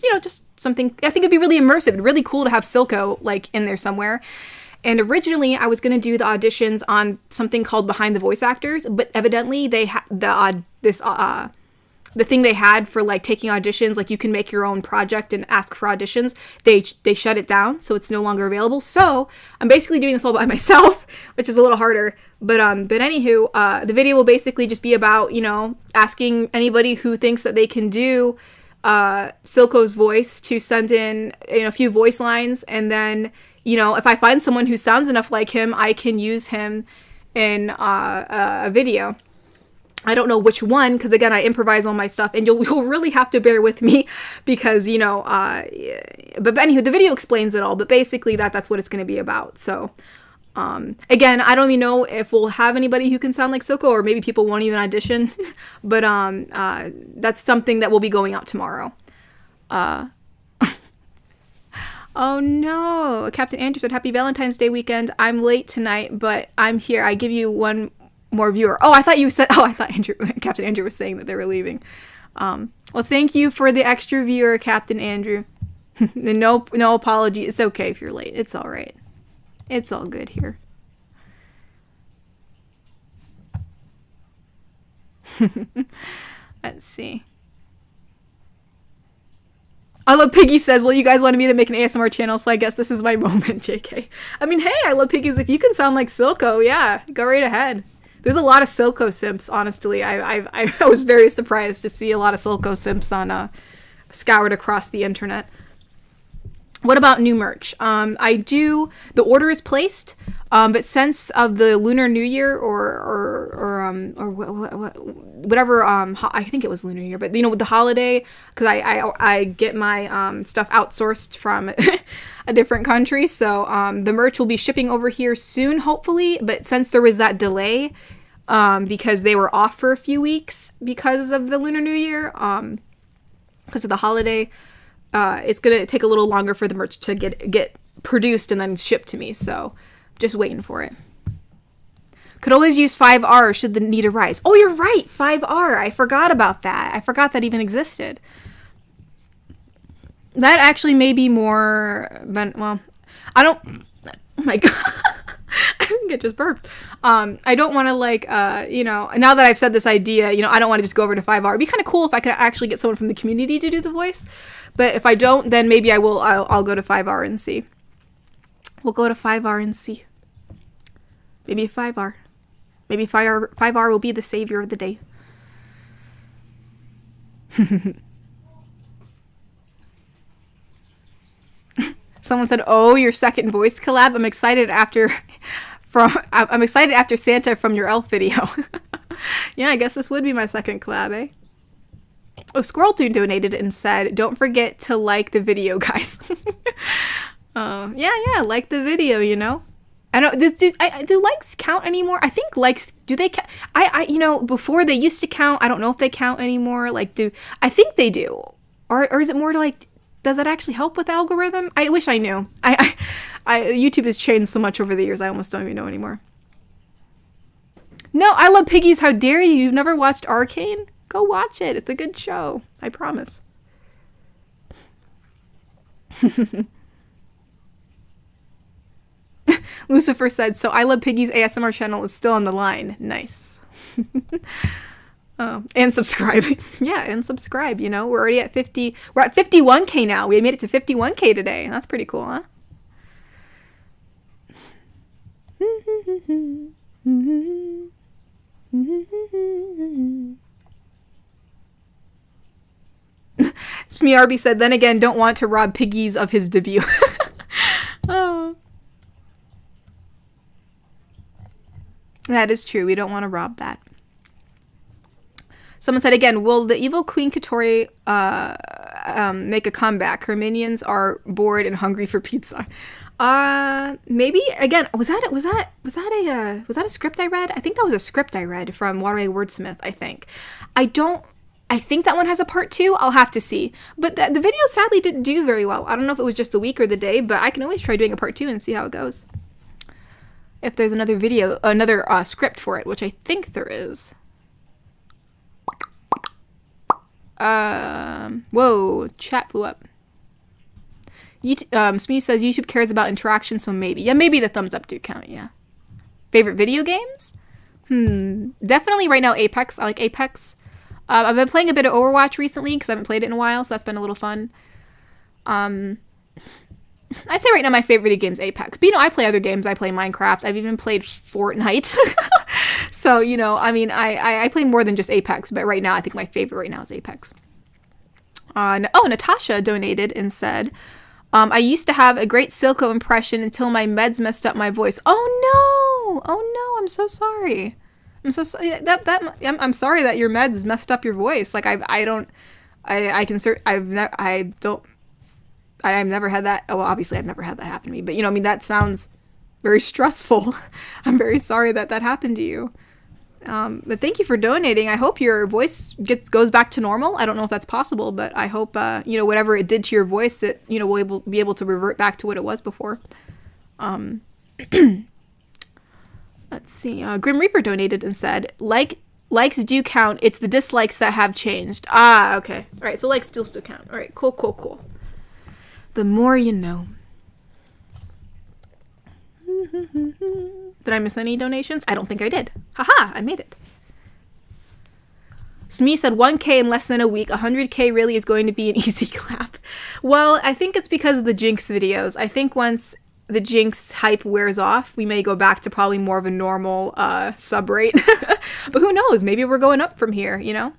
something. I think it'd be really immersive and really cool to have Silco like in there somewhere. And originally I was going to do the auditions on something called Behind the Voice Actors, but evidently they had the thing they had for like taking auditions, like you can make your own project and ask for auditions, they shut it down, so it's no longer available. So I'm basically doing this all by myself, which is a little harder. But anywho, the video will basically just be about, asking anybody who thinks that they can do Silco's voice to send in a few voice lines, and then if I find someone who sounds enough like him, I can use him in a video. I don't know which one, because again, I improvise all my stuff, and you'll really have to bear with me because, but anywho, the video explains it all, but basically that's what it's going to be about. So, again, I don't even know if we'll have anybody who can sound like Silco, or maybe people won't even audition, but, that's something that will be going out tomorrow. Oh no, Captain Andrew said, Happy Valentine's Day weekend. I'm late tonight, but I'm here. I give you one more viewer. I thought Captain Andrew was saying that they were leaving. Well, thank you for the extra viewer, Captain Andrew. No apology. It's okay if you're late. It's all right. It's all good here. Let's see. I Love Piggy says, well, you guys wanted me to make an ASMR channel, so I guess this is my moment, JK. I mean, hey, I Love Piggies. If you can sound like Silco, yeah, go right ahead. There's a lot of Silco simps, honestly. I was very surprised to see a lot of Silco simps on scoured across the internet. What about new merch? The order is placed, but since of the Lunar New Year or whatever, I think it was Lunar New Year, but with the holiday, because I get my stuff outsourced from a different country, so the merch will be shipping over here soon, hopefully. But since there was that delay, because they were off for a few weeks because of the Lunar New Year, because of the holiday. It's gonna take a little longer for the merch to get produced and then shipped to me, so just waiting for it. Could always use 5R should the need arise. Oh, you're right, 5R. I forgot about that. I forgot that even existed. That actually may be more, but well, I don't. Oh my god. I think it just burped. I don't want to now that I've said this idea, I don't want to just go over to 5R. It'd be kind of cool if I could actually get someone from the community to do the voice. But if I don't, then maybe I'll go to 5R and see. We'll go to 5R and see. Maybe 5R. Maybe 5R will be the savior of the day. Someone said, "Oh, your second voice collab. I'm excited after Santa from your elf video." Yeah, I guess this would be my second collab, eh? Oh, Squirrel Dude donated and said, "Don't forget to like the video, guys." Yeah, like the video, I don't. Do likes count anymore? I think likes. Do they count? Before they used to count. I don't know if they count anymore. I think they do, or is it more like? Does that actually help with the algorithm? I wish I knew. YouTube has changed so much over the years, I almost don't even know anymore. No, I Love Piggies. How dare you? You've never watched Arcane? Go watch it. It's a good show. I promise. Lucifer said, so I Love Piggies ASMR channel is still on the line. Nice. Oh, and subscribe. Yeah, and subscribe, We're already at 50. We're at 51K now. We made it to 51K today. That's pretty cool, huh? Smearby said, then again, don't want to rob Piggies of his debut. Oh. That is true. We don't want to rob that. Someone said again, will the evil Queen Katori make a comeback? Her minions are bored and hungry for pizza. Maybe again. Was that a script I read? I think that was a script I read from Waterway Wordsmith. I think that one has a part 2. I'll have to see. But the video sadly didn't do very well. I don't know if it was just the week or the day, but I can always try doing a part 2 and see how it goes. If there's another script for it, which I think there is. Whoa, chat flew up. Smee says YouTube cares about interaction, so maybe. Yeah, maybe the thumbs up do count, yeah. Favorite video games? Definitely right now Apex. I like Apex. I've been playing a bit of Overwatch recently because I haven't played it in a while, so that's been a little fun. I'd say right now my favorite video game is Apex. But, I play other games. I play Minecraft. I've even played Fortnite. So, I play more than just Apex. But right now, I think my favorite right now is Apex. Natasha donated and said, I used to have a great Silco impression until my meds messed up my voice. Oh, no. I'm so sorry. I'm so sorry. I'm sorry that your meds messed up your voice. Like, I've never had that. Oh, well, obviously I've never had that happen to me, but that sounds very stressful. I'm very sorry that happened to you. But thank you for donating. I hope your voice goes back to normal. I don't know if that's possible, but I hope, whatever it did to your voice, it, will be able to revert back to what it was before. Let's see. Grim Reaper donated and said, likes do count. It's the dislikes that have changed. Okay. All right. So likes still count. All right. Cool. The more you know. Did I miss any donations? I don't think I did. Haha, I made it. Smee said 1K in less than a week. 100K really is going to be an easy clap. Well, I think it's because of the Jinx videos. I think once the Jinx hype wears off, we may go back to probably more of a normal sub rate. But who knows? Maybe we're going up from here, Here,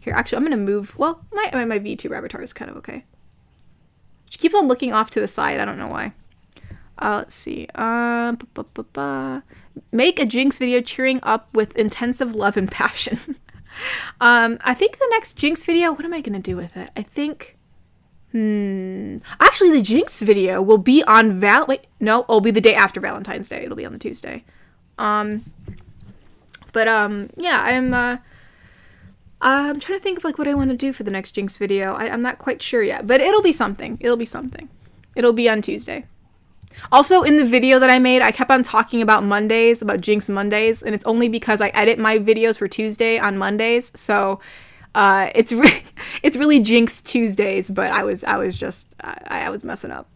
actually, I'm going to move. Well, my VTuber avatar is kind of okay. She keeps on looking off to the side. I don't know why. Let's see. Make a Jinx video cheering up with intensive love and passion. I think the next Jinx video, what am I going to do with it? I think... Actually, the Jinx video will be on it'll be the day after Valentine's Day. It'll be on the Tuesday. Yeah, I'm trying to think of what I want to do for the next Jinx video. I'm not quite sure yet, but it'll be something. It'll be on Tuesday. Also, in the video that I made, I kept on talking about Mondays, about Jinx Mondays, and it's only because I edit my videos for Tuesday on Mondays, so it's really Jinx Tuesdays, but I was messing up.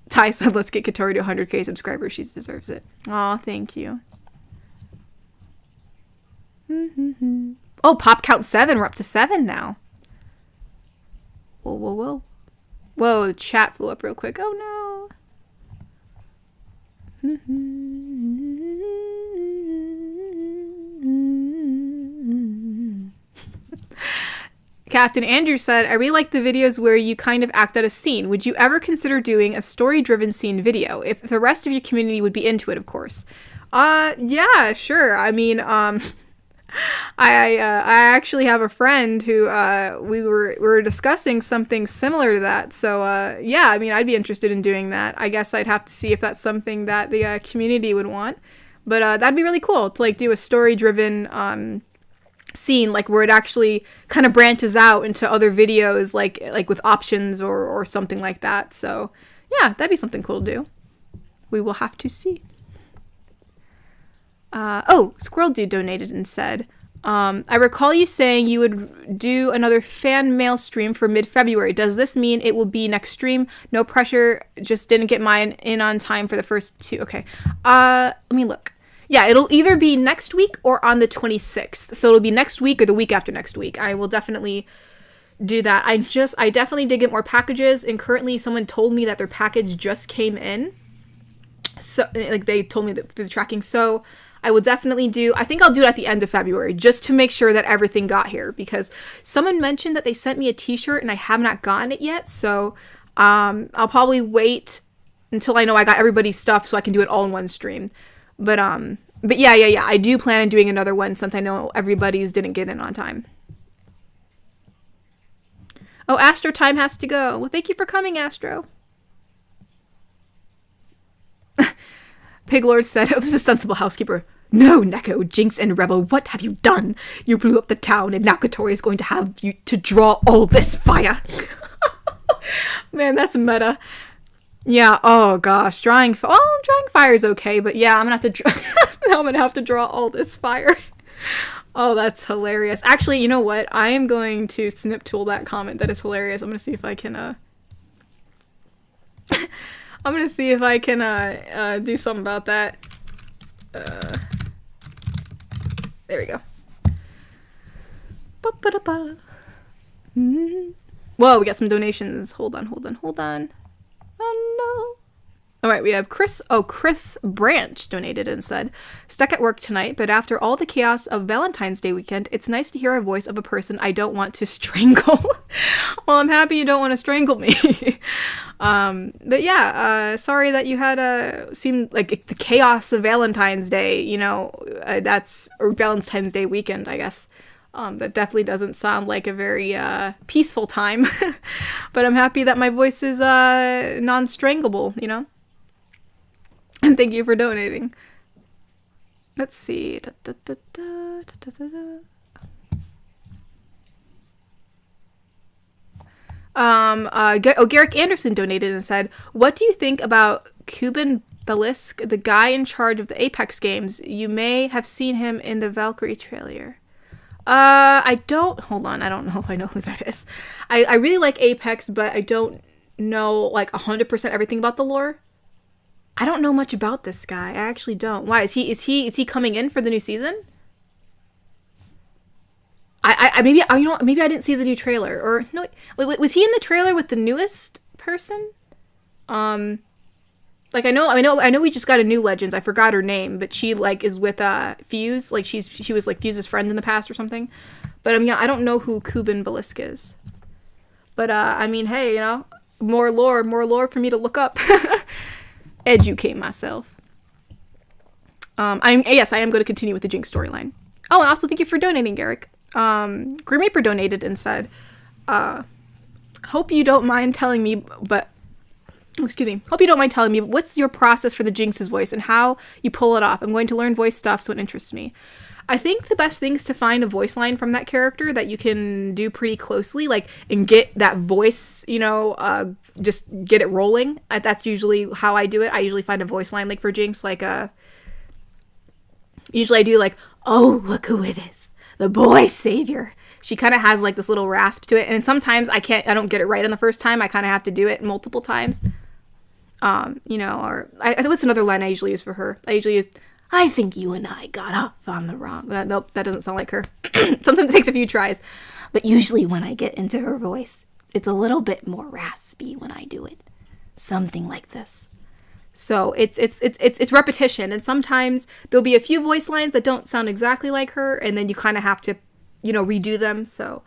Ty said, let's get Katori to 100K subscribers. She deserves it. Aw, thank you. Oh, pop count 7. We're up to 7 now. Whoa. Whoa, the chat flew up real quick. Oh, no. Captain Andrew said, I really like the videos where you kind of act out a scene. Would you ever consider doing a story-driven scene video? If the rest of your community would be into it, of course. Yeah, sure. I mean, I actually have a friend who we were discussing something similar to that. So yeah, I mean, I'd be interested in doing that. I guess I'd have to see if that's something that the community would want. But that'd be really cool to do a story-driven scene, where it actually kind of branches out into other videos, like with options or something like that. So yeah, that'd be something cool to do. We will have to see. Squirrel Dude donated and said, I recall you saying you would do another fan mail stream for mid-February. Does this mean it will be next stream? No pressure, just didn't get mine in on time for the first 2. Okay. Let me look. Yeah, it'll either be next week or on the 26th. So it'll be next week or the week after next week. I will definitely do that. I definitely did get more packages, and currently someone told me that their package just came in. So, they told me that through the tracking. So I will definitely I think I'll do it at the end of February, just to make sure that everything got here, because someone mentioned that they sent me a t-shirt and I have not gotten it yet. So I'll probably wait until I know I got everybody's stuff so I can do it all in one stream. But But yeah. I do plan on doing another one since I know everybody's didn't get in on time. Oh, Astro time has to go. Well, thank you for coming, Astro. Piglord said, oh, this is sensible housekeeper. No, Neko, Jinx, and Rebel, what have you done? You blew up the town, and now Kotori is going to have you to draw all this fire. Man, that's meta. Yeah, oh gosh, drawing fire is okay, but yeah, I'm gonna have to draw all this fire. Oh, that's hilarious. Actually, you know what? I am going to snip tool that comment. That is hilarious. I'm gonna see if I can do something about that. There we go. Ba-ba-da-ba. Whoa, we got some donations. Hold on. Oh no. All right, we have Chris Branch donated and said, stuck at work tonight, but after all the chaos of Valentine's Day weekend, it's nice to hear a voice of a person I don't want to strangle. Well, I'm happy you don't want to strangle me. But yeah, sorry that you had seemed like the chaos of Valentine's Day, or Valentine's Day weekend, I guess. That definitely doesn't sound like a very peaceful time. But I'm happy that my voice is non-strangleable, And thank you for donating. Let's see. Garrick Anderson donated and said, what do you think about Cuban Belisk, the guy in charge of the Apex games? You may have seen him in the Valkyrie trailer. I don't know if I know who that is. I really like Apex, but I don't know 100% everything about the lore. I don't know much about this guy. I actually don't. Why is he coming in for the new season? Maybe I didn't see the new trailer, or no, wait, was he in the trailer with the newest person? I know we just got a new Legends. I forgot her name, but she is with Fuse. She was Fuse's friend in the past or something. But I don't know who Cuban Belisk is. But hey, more lore for me to look up. Educate myself. I am going to continue with the Jinx storyline. Oh, and also thank you for donating, Garrick. Grim Reaper donated and said, hope you don't mind telling me, what's your process for the Jinx's voice and how you pull it off? I'm going to learn voice stuff, so it interests me. I think the best thing is to find a voice line from that character that you can do pretty closely, and get that voice, just get it rolling. That's usually how I do it. I usually find a voice line, for Jinx, usually I do, oh, look who it is. The boy savior. She kind of has, this little rasp to it, and sometimes I don't get it right on the first time. I kind of have to do it multiple times. Or I think what's another line I usually use for her? I usually use, I think you and I got off on the wrong. Nope, that doesn't sound like her. Sometimes it takes a few tries. But usually when I get into her voice, it's a little bit more raspy when I do it. Something like this. So it's repetition. And sometimes there'll be a few voice lines that don't sound exactly like her. And then you kind of have to, redo them. So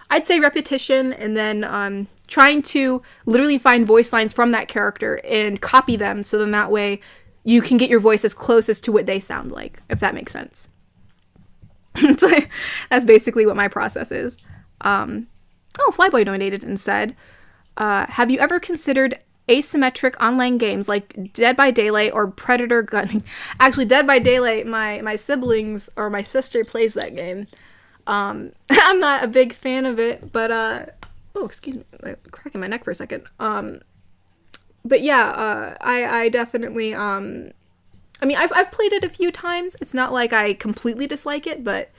I'd say repetition, and then trying to literally find voice lines from that character and copy them. So then that way you can get your voice as closest to what they sound like, if that makes sense. That's basically what my process is. Flyboy donated and said, have you ever considered asymmetric online games like Dead by Daylight or Predator Gunning? Actually, Dead by Daylight, my siblings or my sister plays that game. I'm not a big fan of it, but oh, excuse me, I'm cracking my neck for a second. But yeah, I definitely, I've played it a few times. It's not like I completely dislike it, but,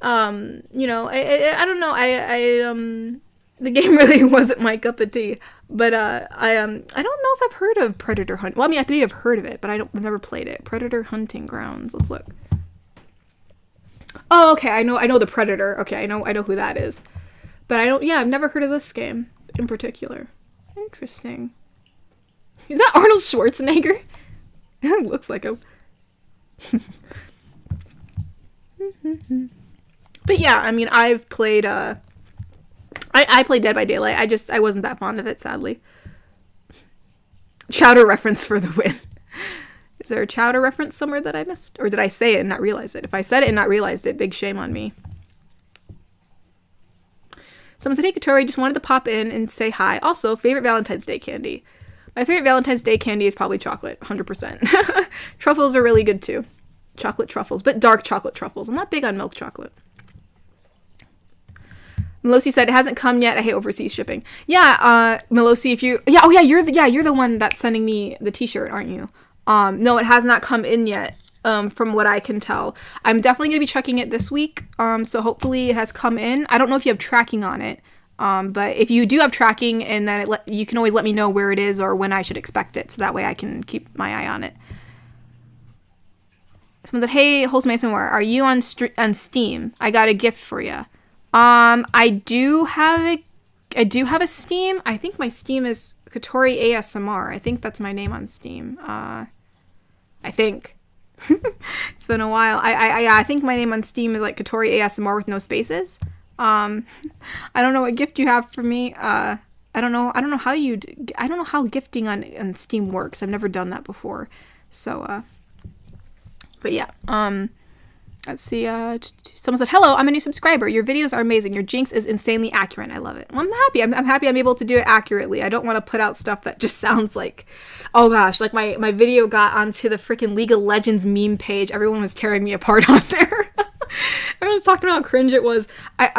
I don't know. The game really wasn't my cup of tea, but, I don't know if I've heard of Predator Hunt. Well, I think I've heard of it, but I've never played it. Predator Hunting Grounds. Let's look. Oh, okay. I know the Predator. Okay. I know who that is, but I've never heard of this game in particular. Interesting. Is that Arnold Schwarzenegger? It looks like him. But yeah, I've played, I played Dead by Daylight. I wasn't that fond of it, sadly. Chowder reference for the win. Is there a chowder reference somewhere that I missed? Or did I say it and not realize it? If I said it and not realized it, big shame on me. Someone said, hey, Katori, just wanted to pop in and say hi. Also, favorite Valentine's Day candy. My favorite Valentine's Day candy is probably chocolate, 100%. Truffles are really good too. Chocolate truffles, but dark chocolate truffles. I'm not big on milk chocolate. Melosi said, it hasn't come yet. I hate overseas shipping. Yeah, Melosi, if you... Yeah, oh yeah, you're the one that's sending me the t-shirt, aren't you? No, it has not come in yet. From what I can tell. I'm definitely going to be checking it this week, so hopefully it has come in. I don't know if you have tracking on it, but if you do have tracking, and then you can always let me know where it is or when I should expect it, so that way I can keep my eye on it. Someone said, hey, Wholesome Masonware, are you on Steam? I got a gift for you. I do have a Steam. I think my Steam is Katori ASMR. I think that's my name on Steam. I think. It's been a while. I think my name on Steam is like Katori ASMR with no spaces. I don't know what gift you have for me. I don't know how gifting on Steam works. I've never done that before. So, but yeah. Let's see. Someone said, hello, I'm a new subscriber. Your videos are amazing. Your jinx is insanely accurate. I love it. Well, I'm happy. I'm happy I'm able to do it accurately. I don't want to put out stuff that just sounds like, oh gosh, like my video got onto the freaking League of Legends meme page. Everyone was tearing me apart on there. Everyone's talking about how cringe it was. I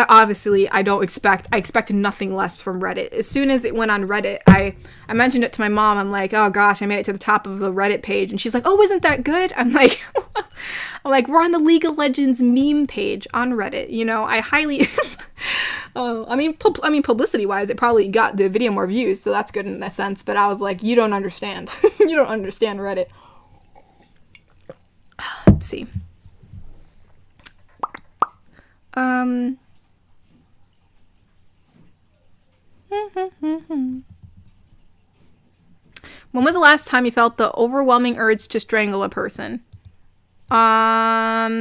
expected nothing less from Reddit. As soon as it went on Reddit, I mentioned it to my mom. I'm like, oh gosh, I made it to the top of the Reddit page. And she's like, oh, isn't that good? I'm like, we're on the League of Legends meme page on Reddit. You know, I highly, publicity wise, it probably got the video more views. So that's good in a sense. But I was like, you don't understand. You don't understand Reddit. Let's see. When was the last time you felt the overwhelming urge to strangle a person? That's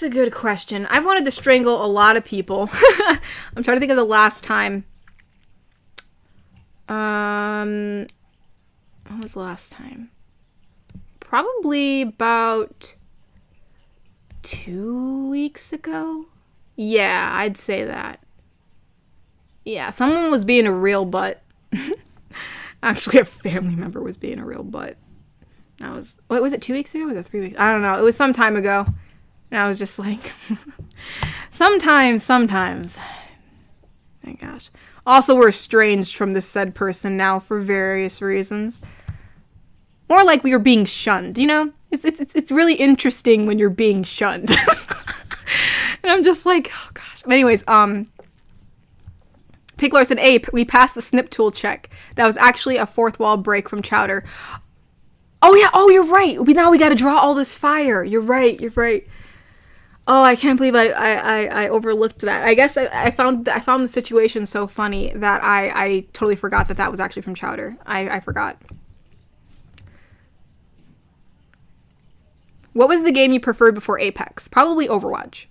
a good question. I've wanted to strangle a lot of people. I'm trying to think of the last time. When was the last time? Probably about 2 weeks ago. Yeah, I'd say that. Yeah, someone was being a real butt. Actually, a family member was being a real butt. What was it, 2 weeks ago? Was it 3 weeks? I don't know. It was some time ago. And I was just like, sometimes. My gosh. Also, we're estranged from this said person now for various reasons. More like we were being shunned, you know? It's really interesting when you're being shunned. And I'm just like, oh gosh. But anyways, Piglar said, hey, we passed the snip tool check. That was actually a fourth wall break from Chowder. Oh yeah, oh, you're right. Now we gotta draw all this fire. You're right. Oh, I can't believe I overlooked that. I guess I found the situation so funny that I totally forgot that was actually from Chowder. I forgot. What was the game you preferred before Apex? Probably Overwatch.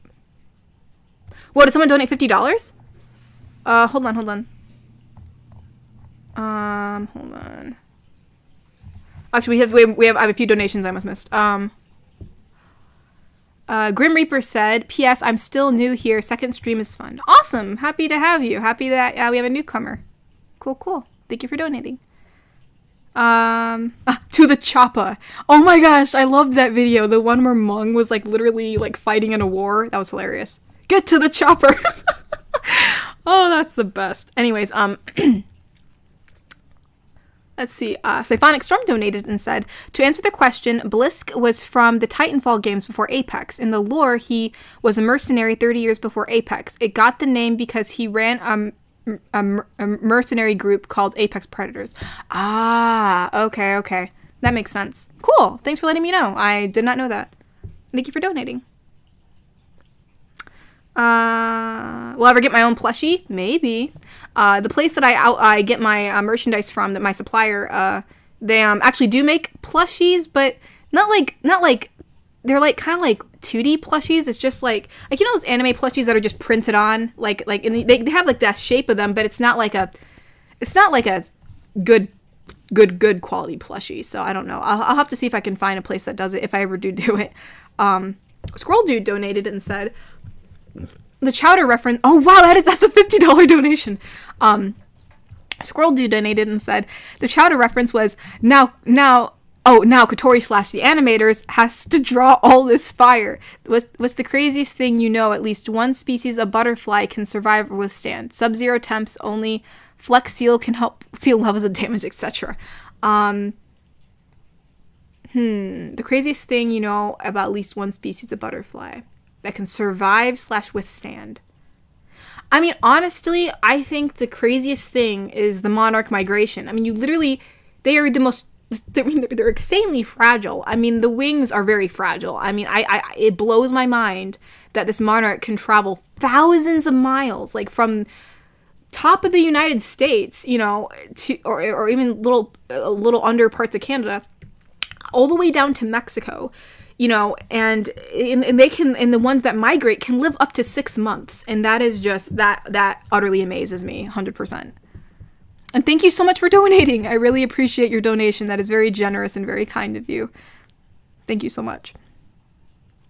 What, did someone donate $50? Hold on. Hold on. Actually, I have a few donations I almost missed. Grim Reaper said, P.S. I'm still new here. Second stream is fun. Awesome. Happy to have you. Happy that we have a newcomer. Cool. Thank you for donating. To the choppa. Oh my gosh, I loved that video. The one where Mung was like literally like fighting in a war. That was hilarious. Get to the chopper. Oh, that's the best. Anyways, let's see. Siphonic Storm donated and said, to answer the question, Blisk was from the Titanfall games before Apex. In the lore, he was a mercenary 30 years before Apex. It got the name because he ran a mercenary group called Apex Predators. Ah, okay. That makes sense. Cool. Thanks for letting me know. I did not know that. Thank you for donating. Will I ever get my own plushie? Maybe. The place that I get my merchandise from, that my supplier, they actually do make plushies, but not like they're like kind of like 2D plushies. It's just like you know those anime plushies that are just printed on, like and they have like that shape of them, but it's not like a good quality plushie. So I don't know. I'll have to see if I can find a place that does it if I ever do it. Squirrel Dude donated and said, the chowder reference. Oh wow, that's a $50 donation. Squirrel Dude donated and said the chowder reference was now Katori / the animators has to draw all this fire. What's the craziest thing you know? At least one species of butterfly can survive or withstand sub-zero temps. Only Flex Seal can help seal levels of damage, etc. The craziest thing you know about at least one species of butterfly that can survive / withstand. I mean, honestly, I think the craziest thing is the monarch migration. I mean, they are the most, they're insanely fragile. I mean, the wings are very fragile. I mean, it blows my mind that this monarch can travel thousands of miles, like from top of the United States, you know, to, or even little under parts of Canada, all the way down to Mexico. You know, and they can, and the ones that migrate can live up to 6 months. And that is just, that utterly amazes me, 100%. And thank you so much for donating. I really appreciate your donation. That is very generous and very kind of you. Thank you so much.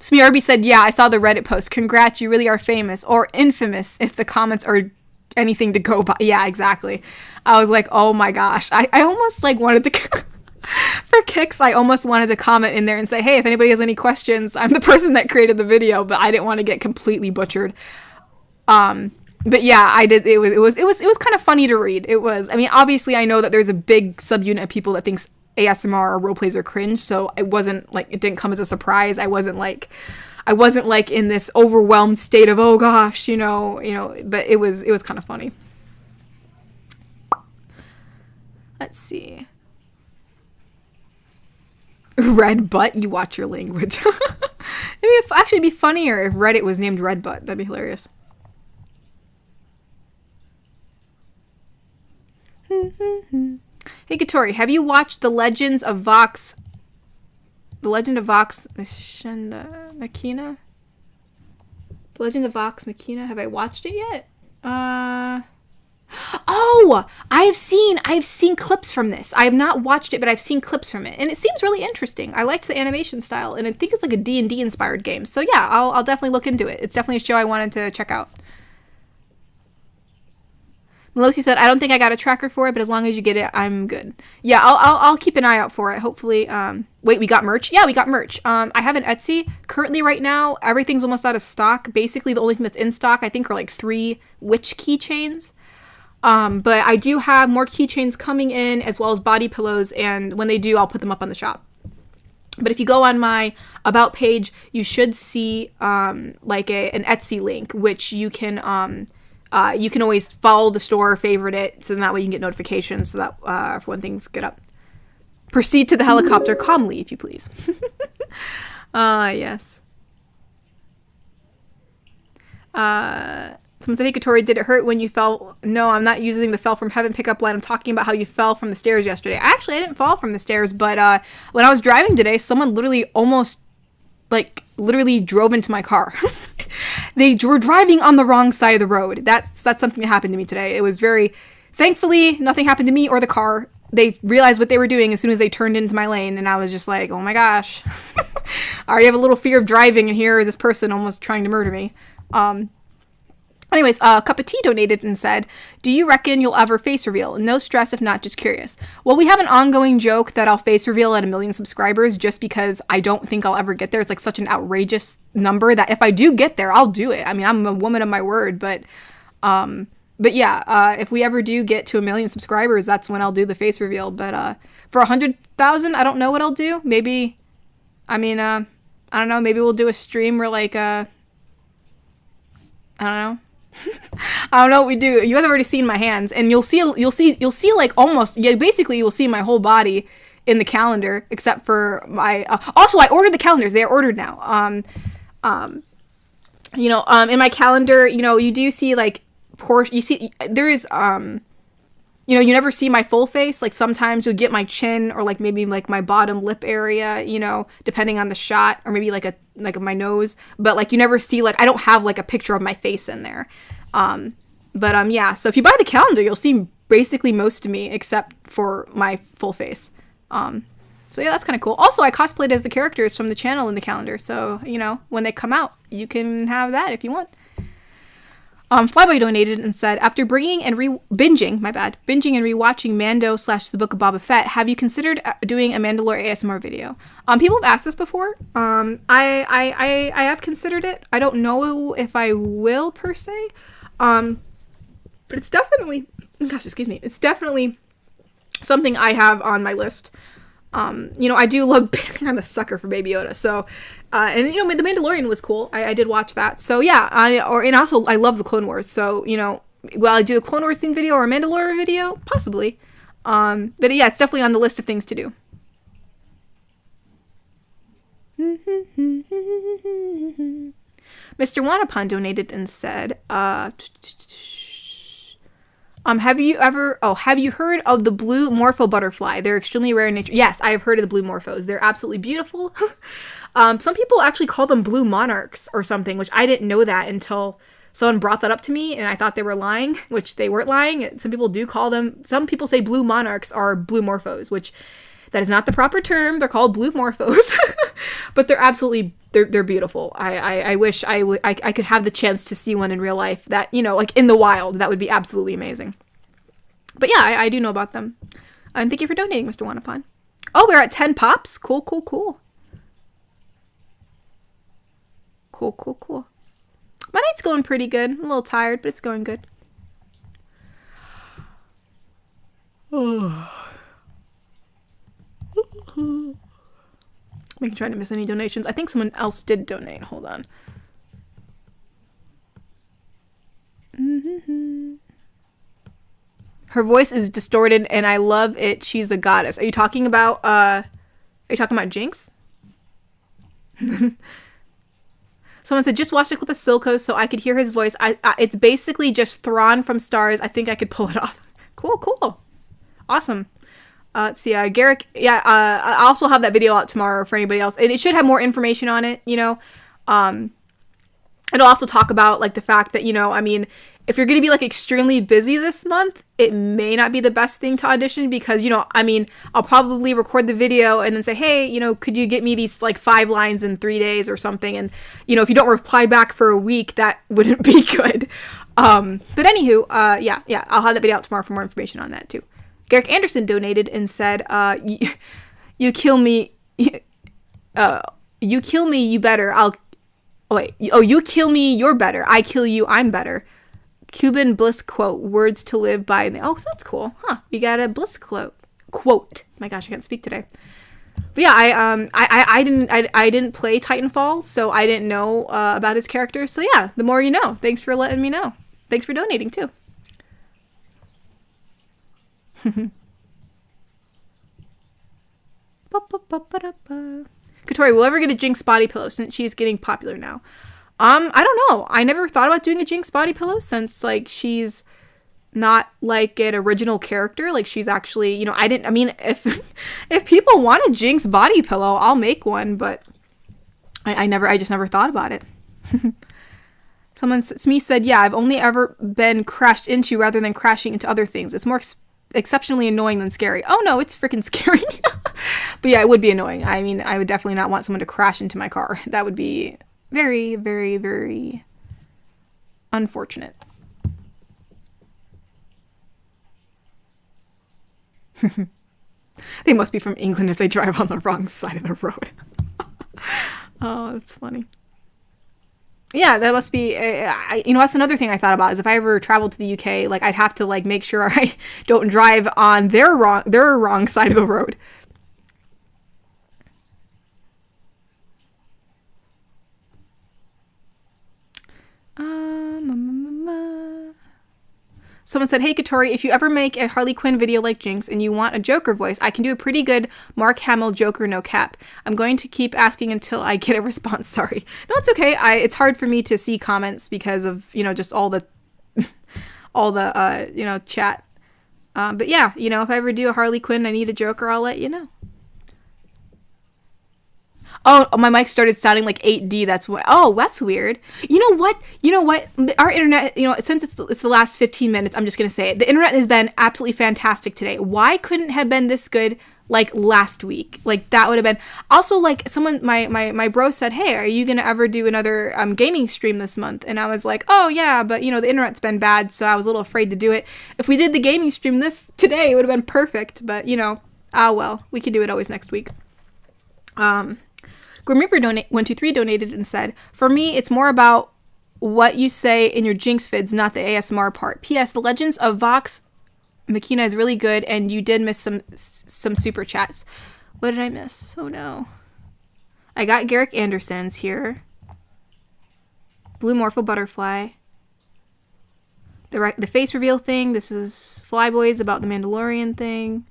Smearby said, yeah, I saw the Reddit post. Congrats, you really are famous. Or infamous if the comments are anything to go by. Yeah, exactly. I was like, oh my gosh. I almost like wanted to... For kicks, I almost wanted to comment in there and say, hey, if anybody has any questions, I'm the person that created the video, but I didn't want to get completely butchered. But yeah, I did. It was kind of funny to read. It was, I mean, obviously I know that there's a big subunit of people that thinks ASMR or roleplays are cringe, so it wasn't like, it didn't come as a surprise. I wasn't like in this overwhelmed state of, oh gosh, you know, but it was kind of funny. Let's see. Red Butt, you watch your language. It'd actually be funnier if Reddit was named Red Butt. That'd be hilarious. Hey Katori, have you watched The Legend of Vox Machina? The Legend of Vox Machina? Have I watched it yet? Oh, I've seen clips from this. I have not watched it, but I've seen clips from it, and it seems really interesting. I liked the animation style, and I think it's like a D&D inspired game. So yeah, I'll definitely look into it. It's definitely a show I wanted to check out. Melosi said, I don't think I got a tracker for it, but as long as you get it, I'm good. Yeah, I'll keep an eye out for it. Hopefully, wait, we got merch? Yeah, we got merch. I have an Etsy. Currently, right now, everything's almost out of stock. Basically, the only thing that's in stock, I think, are like 3 witch keychains. But I do have more keychains coming in, as well as body pillows, and when they do, I'll put them up on the shop. But if you go on my About page, you should see like an Etsy link, which you can always follow the store, favorite it, so then that way you can get notifications, so that for when things get up. Proceed to the helicopter calmly, if you please. Yes. Someone said, hey, Katori, did it hurt when you fell? No, I'm not using the fell from heaven pickup line. I'm talking about how you fell from the stairs yesterday. Actually, I didn't fall from the stairs, but when I was driving today, someone literally drove into my car. They were driving on the wrong side of the road. That's something that happened to me today. It was thankfully, nothing happened to me or the car. They realized what they were doing as soon as they turned into my lane, and I was just like, oh my gosh. I already have a little fear of driving, and here is this person almost trying to murder me. Anyways, Cup of Tea donated and said, do you reckon you'll ever face reveal? No stress if not, just curious. Well, we have an ongoing joke that I'll face reveal at 1 million subscribers just because I don't think I'll ever get there. It's like such an outrageous number that if I do get there, I'll do it. I mean, I'm a woman of my word, but yeah, if we ever do get to 1 million subscribers, that's when I'll do the face reveal. But for 100,000, I don't know what I'll do. Maybe, I don't know, maybe we'll do a stream where like, I don't know. I don't know what we do. You guys have already seen my hands, and you'll see like almost, yeah, basically you'll see my whole body in the calendar except for my also I ordered the calendars. They are ordered now. In my calendar, you do see like there is you never see my full face. Like sometimes you'll get my chin or like maybe like my bottom lip area, depending on the shot, or maybe like my nose. But like you never see, like I don't have like a picture of my face in there. Yeah. So if you buy the calendar, you'll see basically most of me except for my full face. So yeah, that's kind of cool. Also, I cosplayed as the characters from the channel in the calendar. So, you know, when they come out, you can have that if you want. Flyboy donated and said, after binging and rewatching Mando / The Book of Boba Fett, have you considered doing a Mandalore ASMR video? People have asked this before. I have considered it. I don't know if I will per se. But it's definitely, it's definitely something I have on my list. You know, I do love, I'm a sucker for Baby Yoda, so, and, you know, The Mandalorian was cool, I did watch that, so, yeah, and also, I love the Clone Wars, so, you know, will I do a Clone Wars themed video or a Mandalorian video? Possibly, but yeah, it's definitely on the list of things to do. Mr. Wanapon donated and said, have you heard of the blue morpho butterfly? They're extremely rare in nature. Yes, I have heard of the blue morphos. They're absolutely beautiful. Some people actually call them blue monarchs or something, which I didn't know that until someone brought that up to me, and I thought they were lying, which they weren't lying. Some people do call them, some people say blue monarchs are blue morphos, which that is not the proper term. They're called blue morphos, but they're absolutely, they're beautiful. I wish I could have the chance to see one in real life, that, you know, like in the wild. That would be absolutely amazing. But yeah, I do know about them. And thank you for donating, Mr. Wanapon. Oh, we're at 10 pops. Cool. Cool. My night's going pretty good. I'm a little tired, but it's going good. Making sure I didn't miss any donations. I think someone else did donate. Hold on. Her voice is distorted and I love it. She's a goddess. Are you talking about Jinx? Someone said, just watch a clip of Silco so I could hear his voice. It's basically just Thrawn from Stars. I think I could pull it off. Cool. Awesome. Let's see, Garrick, I also have that video out tomorrow for anybody else, and it should have more information on it, you know. It'll also talk about, like, the fact that, you know, I mean, if you're going to be, like, extremely busy this month, it may not be the best thing to audition because, you know, I mean, I'll probably record the video and then say, hey, you know, could you get me these, like, 5 lines in 3 days or something? And, you know, if you don't reply back for a week, that wouldn't be good. But anywho, yeah, I'll have that video out tomorrow for more information on that, too. Garrick Anderson donated and said, you kill me, you better, you kill me, you're better, I kill you, I'm better. Cuban Bliss quote, words to live by. Oh, that's cool, huh? You got a Bliss quote. My gosh, I can't speak today. But yeah, I didn't play Titanfall, so I didn't know about his character. So yeah, the more you know. Thanks for letting me know. Thanks for donating too. Katori, will ever get a Jinx body pillow since she's getting popular now? I don't know. I never thought about doing a Jinx body pillow since, like, she's not like an original character. Like, she's actually, you know, I mean, if people want a Jinx body pillow, I'll make one, but I just never thought about it. Smee said, yeah, I've only ever been crashed into rather than crashing into other things. It's more exceptionally annoying than scary. Oh no, it's freaking scary. But yeah, it would be annoying. I mean, I would definitely not want someone to crash into my car. That would be very, very, very unfortunate. They must be from England if they drive on the wrong side of the road. Oh, that's funny. Yeah, that must be, you know, that's another thing I thought about, is if I ever traveled to the UK, like, I'd have to, like, make sure I don't drive on their wrong side of the road. Someone said, hey, Katori, if you ever make a Harley Quinn video like Jinx and you want a Joker voice, I can do a pretty good Mark Hamill Joker no cap. I'm going to keep asking until I get a response. Sorry. No, it's okay. It's hard for me to see comments because of, you know, just all the, you know, chat. But yeah, you know, if I ever do a Harley Quinn, I need a Joker, I'll let you know. Oh, my mic started sounding like 8D. That's what. Oh, that's weird. You know what? Our internet, since it's the last 15 minutes, I'm just going to say it. The internet has been absolutely fantastic today. Why couldn't it have been this good like last week? Like that would have been. Also, like someone, my bro said, hey, are you going to ever do another gaming stream this month? And I was like, oh yeah, but the internet's been bad, so I was a little afraid to do it. If we did the gaming stream today, it would have been perfect. But well, we could do it always next week. Grim Reaper 123 donated and said, for me, it's more about what you say in your Jinx vids, not the ASMR part. P.S. The Legends of Vox Machina is really good, and you did miss some super chats. What did I miss? Oh no. I got Garrick Anderson's here. Blue Morpho Butterfly. The face reveal thing. This is Flyboys about the Mandalorian thing.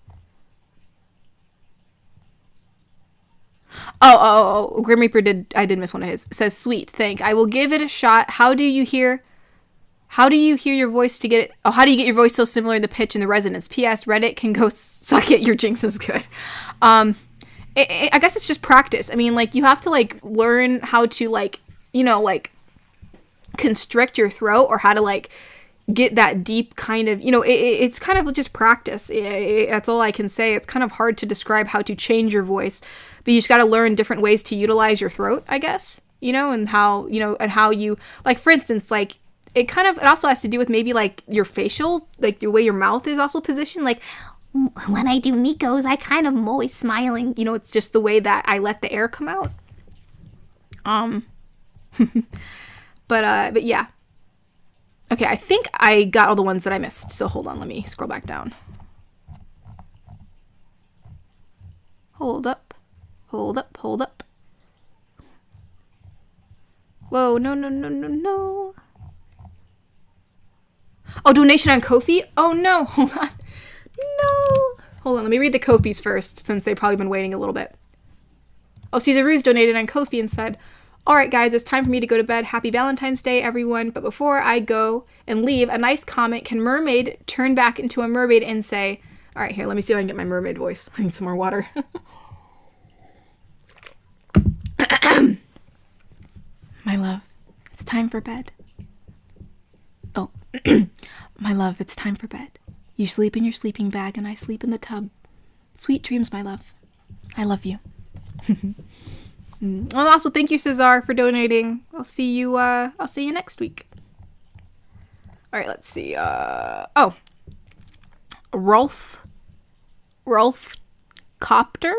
Oh, Grim Reaper I did miss one of his. It says, sweet, I will give it a shot. How do you hear your voice to get it? Oh, how do you get your voice so similar in the pitch and the resonance? P.S. Reddit can go suck it. Your Jinx is good. I guess it's just practice. I mean, like, you have to, like, learn how to, like, constrict your throat, or how to, like, get that deep kind of, it's kind of just practice. That's all I can say. It's kind of hard to describe how to change your voice, but you just got to learn different ways to utilize your throat, I guess, and how, and how you, like, for instance, like, it also has to do with maybe, like, your facial, like, the way your mouth is also positioned. Like, when I do Nico's, I kind of am always smiling. It's just the way that I let the air come out. But yeah. Okay, I think I got all the ones that I missed, so hold on, let me scroll back down. Hold up. Whoa, no. Oh, donation on Ko-fi? Oh no, hold on. No. Hold on, let me read the Ko-fis first, since they've probably been waiting a little bit. Oh, Caesar Ruse donated on Ko-fi and said, alright guys, it's time for me to go to bed. Happy Valentine's Day, everyone. But before I go and leave, a nice comment. Can mermaid turn back into a mermaid and say, alright, here, let me see if I can get my mermaid voice. I need some more water. My love, it's time for bed. Oh, my love, it's time for bed. You sleep in your sleeping bag and I sleep in the tub. Sweet dreams, my love. I love you. And also, thank you, Cesar, for donating. I'll see you next week. All right, let's see. Rolf Copter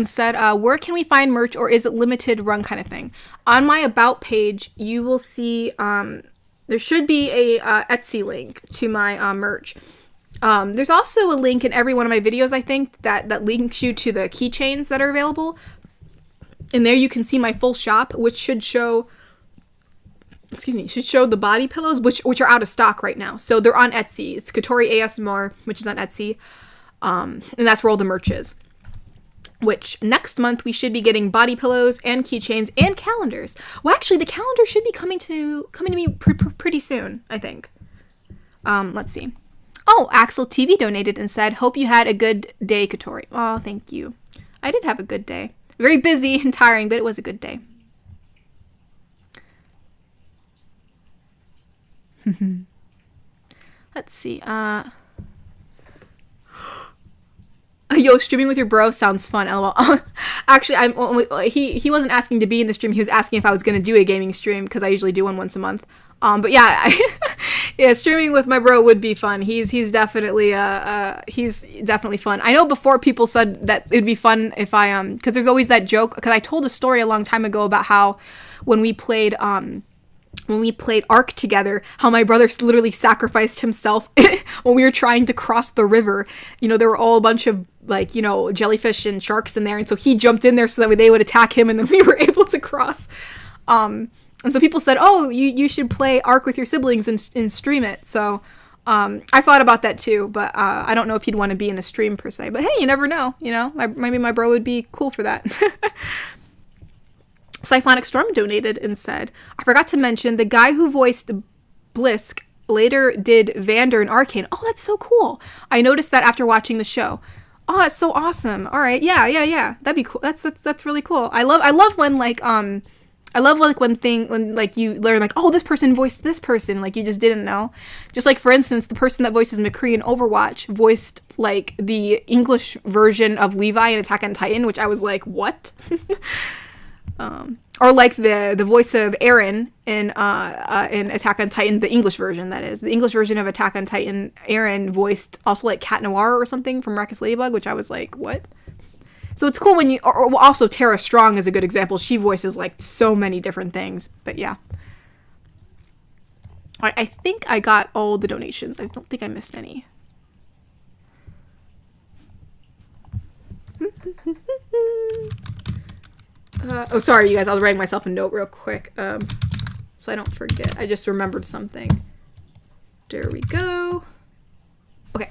said, where can we find merch, or is it limited run kind of thing? On my about page, you will see there should be a Etsy link to my merch. There's also a link in every one of my videos, I think, that links you to the keychains that are available. And there you can see my full shop, which should show the body pillows, which are out of stock right now. So they're on Etsy. It's Katori ASMR, which is on Etsy. And that's where all the merch is. Which next month we should be getting body pillows and keychains and calendars. Well, actually, the calendar should be coming to me pretty soon, I think. Let's see. Oh, Axel TV donated and said, hope you had a good day, Katori. Oh, thank you. I did have a good day. Very busy and tiring, but it was a good day. Let's see. Yo, streaming with your bro sounds fun. LOL. Actually, he wasn't asking to be in the stream. He was asking if I was going to do a gaming stream, because I usually do one once a month. But yeah, yeah, streaming with my bro would be fun. He's definitely fun. I know before people said that it'd be fun if I because there's always that joke, because I told a story a long time ago about how when we played Ark together, how my brother literally sacrificed himself when we were trying to cross the river. There were all a bunch of jellyfish and sharks in there, and so he jumped in there so that they would attack him, and then we were able to cross. And so people said, oh, you should play Ark with your siblings and stream it. So I thought about that too, but I don't know if he'd want to be in a stream per se. But hey, you never know, maybe my bro would be cool for that. Siphonic Storm donated and said, I forgot to mention the guy who voiced Blisk later did Vander in Arcane. Oh, that's so cool. I noticed that after watching the show. Oh, that's so awesome. All right. Yeah. That'd be cool. That's really cool. I love when like when like you learn like, oh, this person voiced this person, like you just didn't know. Just like, for instance, the person that voices McCree in Overwatch voiced like the English version of Levi in Attack on Titan, which I was like, what? Or like the voice of Aaron in Attack on Titan, the English version, that is. The English version of Attack on Titan, Aaron voiced also like Cat Noir or something from Miraculous Ladybug, which I was like, what? So it's cool when you, or also Tara Strong is a good example. She voices like so many different things, but yeah. All right, I think I got all the donations. I don't think I missed any. Oh, sorry, you guys. I was writing myself a note real quick, so I don't forget. I just remembered something. There we go. Okay.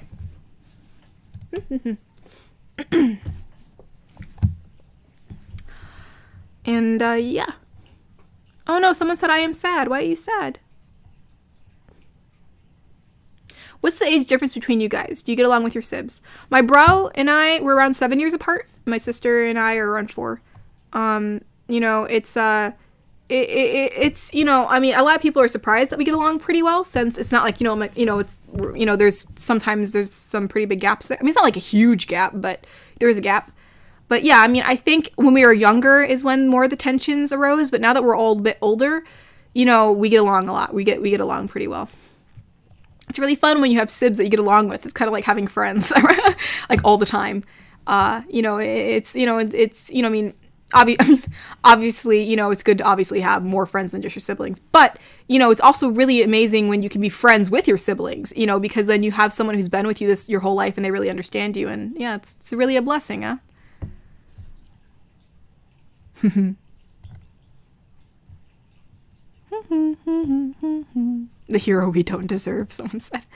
And, yeah. Oh, no, someone said I am sad. Why are you sad? What's the age difference between you guys? Do you get along with your sibs? My bro and I were around 7 years apart. My sister and I are around 4. You know, it's, it's, you know, I mean, a lot of people are surprised that we get along pretty well, since it's not like, it's, there's some pretty big gaps there. I mean, it's not like a huge gap, but there is a gap. But yeah, I mean, I think when we were younger is when more of the tensions arose, but now that we're all a bit older, we get along a lot. We get along pretty well. It's really fun when you have sibs that you get along with. It's kind of like having friends, like all the time. Obviously, it's good to obviously have more friends than just your siblings. But, it's also really amazing when you can be friends with your siblings, because then you have someone who's been with you your whole life and they really understand you. And yeah, it's really a blessing, huh? The hero we don't deserve, someone said.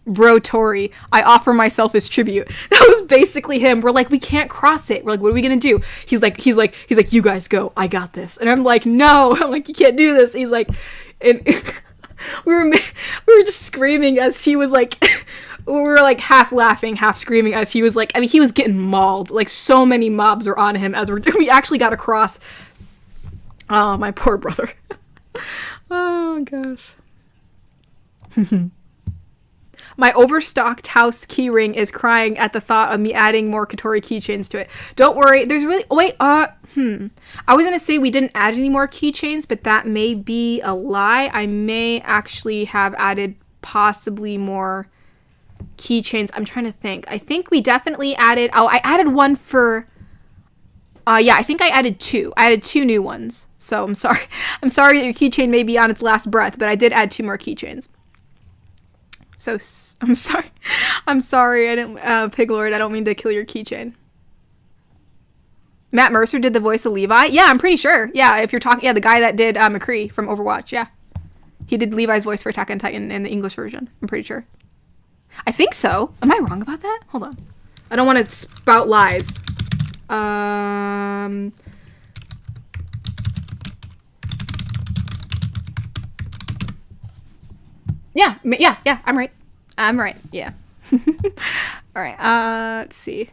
Bro Tori, I offer myself as tribute. That was basically him. We're like, we can't cross it. We're like, what are we gonna do? He's like, you guys go. I got this. And I'm like, no. I'm like, you can't do this. He's like, and we were just screaming as he was like, we were like half laughing, half screaming as he was like, I mean, he was getting mauled. Like so many mobs were on him as we actually got across. Oh, my poor brother. Oh gosh. My overstocked house keyring is crying at the thought of me adding more Katori keychains to it. Don't worry, there's really... Wait, I was gonna say we didn't add any more keychains, but that may be a lie. I may actually have added possibly more keychains. I'm trying to think. I think we definitely added... Oh, I added one for... yeah, I think I added 2. I added 2 new ones. So I'm sorry. I'm sorry that your keychain may be on its last breath, but I did add 2 more keychains. So, I'm sorry. I'm sorry. I didn't, Piglord, I don't mean to kill your keychain. Matt Mercer did the voice of Levi? Yeah, I'm pretty sure. Yeah, if you're talking, yeah, the guy that did McCree from Overwatch, yeah. He did Levi's voice for Attack on Titan in the English version. I'm pretty sure. I think so. Am I wrong about that? Hold on. I don't want to spout lies. Yeah, I'm right. I'm right, yeah. All right, let's see.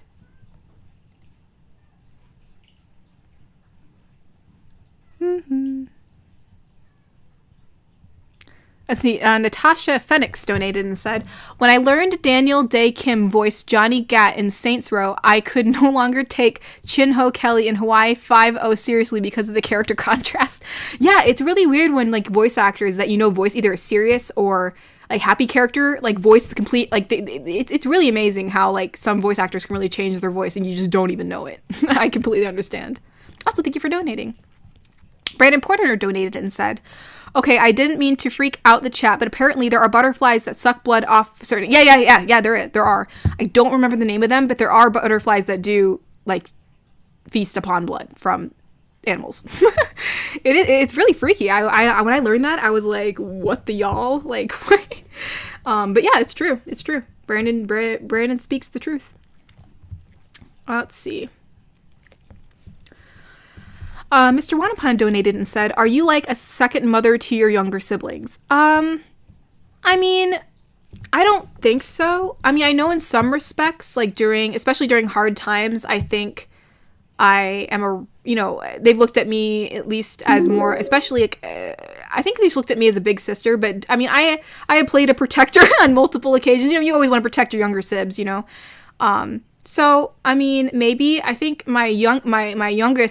Let's see, Natasha Phoenix donated and said, when I learned Daniel Day Kim voiced Johnny Gat in Saints Row, I could no longer take Chin-Ho Kelly in Hawaii 5-0 seriously because of the character contrast. Yeah, it's really weird when, like, voice actors that voice either a serious or, like, happy character, like, voice the complete, like, it's really amazing how, like, some voice actors can really change their voice and you just don't even know it. I completely understand. Also, thank you for donating. Brandon Porter donated and said, okay, I didn't mean to freak out the chat, but apparently there are butterflies that suck blood off certain... Yeah, there are. I don't remember the name of them, but there are butterflies that do, like, feast upon blood from animals. It's really freaky. I when I learned that, I was like, what the y'all? Like, what? But yeah, it's true. It's true. Brandon speaks the truth. Let's see. Mr. Wanapan donated and said, are you like a second mother to your younger siblings? I mean, I don't think so. I mean, I know in some respects, like especially during hard times, I think I am they've looked at me at least as more, especially like, I think they've looked at me as a big sister, but I mean, I have played a protector on multiple occasions. You always want to protect your younger sibs, So, I mean, maybe I think my younger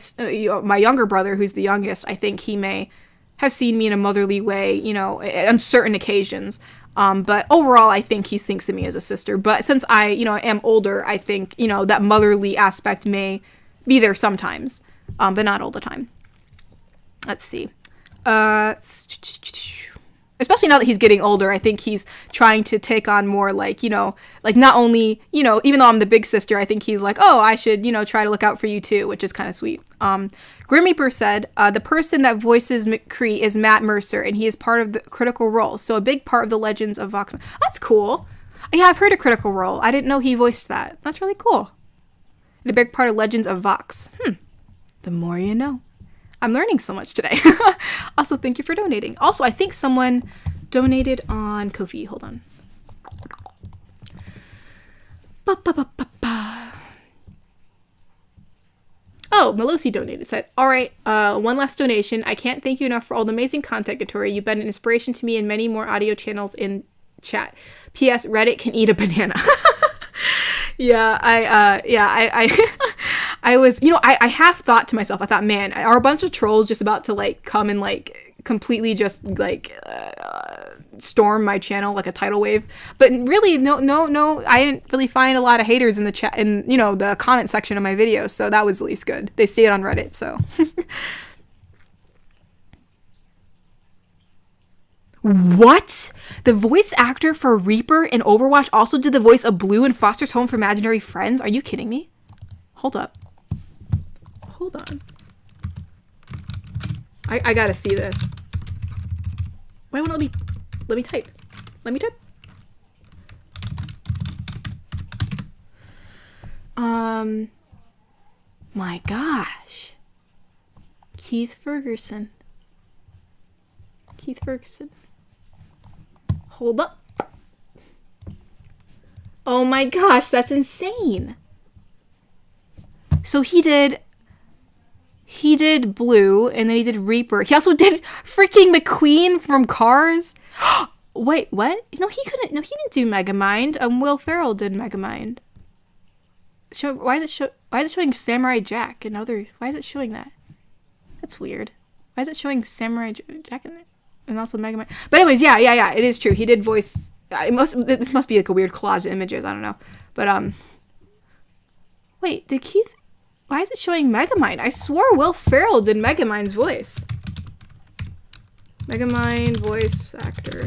brother, who's the youngest, I think he may have seen me in a motherly way, on certain occasions. But overall, I think he thinks of me as a sister. But since I am older, I think, that motherly aspect may be there sometimes, but not all the time. Let's see. Especially now that he's getting older, I think he's trying to take on more like not only, even though I'm the big sister, I think he's like, oh, I should, try to look out for you too, which is kind of sweet. Grim Reaper said, the person that voices McCree is Matt Mercer, and he is part of the Critical Role, so a big part of the Legends of Vox. That's cool. Yeah, I've heard of Critical Role. I didn't know he voiced that. That's really cool. And a big part of Legends of Vox. The more you know. I'm learning so much today. Also, thank you for donating. Also, I think someone donated on Ko-fi. Hold on. Oh, Melosi donated. Said, all right, one last donation. I can't thank you enough for all the amazing content, Gatori. You've been an inspiration to me and many more audio channels in chat. P.S. Reddit can eat a banana. Yeah, I was, I half thought to myself, I thought, man, are a bunch of trolls just about to like come and like completely just like storm my channel like a tidal wave? But really, no, I didn't really find a lot of haters in the chat, in the comment section of my videos, so that was at least good. They stayed on Reddit, so. What? The voice actor for Reaper in Overwatch also did the voice of Blue in Foster's Home for Imaginary Friends? Are you kidding me? Hold up. Hold on. I gotta see this. Why won't it let me type? Let me type. My gosh. Keith Ferguson. Hold up. Oh my gosh, that's insane. So he did Blue, and then he did Reaper. He also did freaking McQueen from Cars. Wait, what? No, he didn't do Megamind. Will Ferrell did Megamind. Why is it showing Samurai Jack and other? Why is it showing that? That's weird. Why is it showing Samurai Jack in there? And also Megamind. But anyways, yeah, it is true. He did voice. This must be like a weird collage of images. I don't know. But wait, did Keith? Why is it showing Megamind? I swore Will Ferrell did Megamind's voice. Megamind voice actor.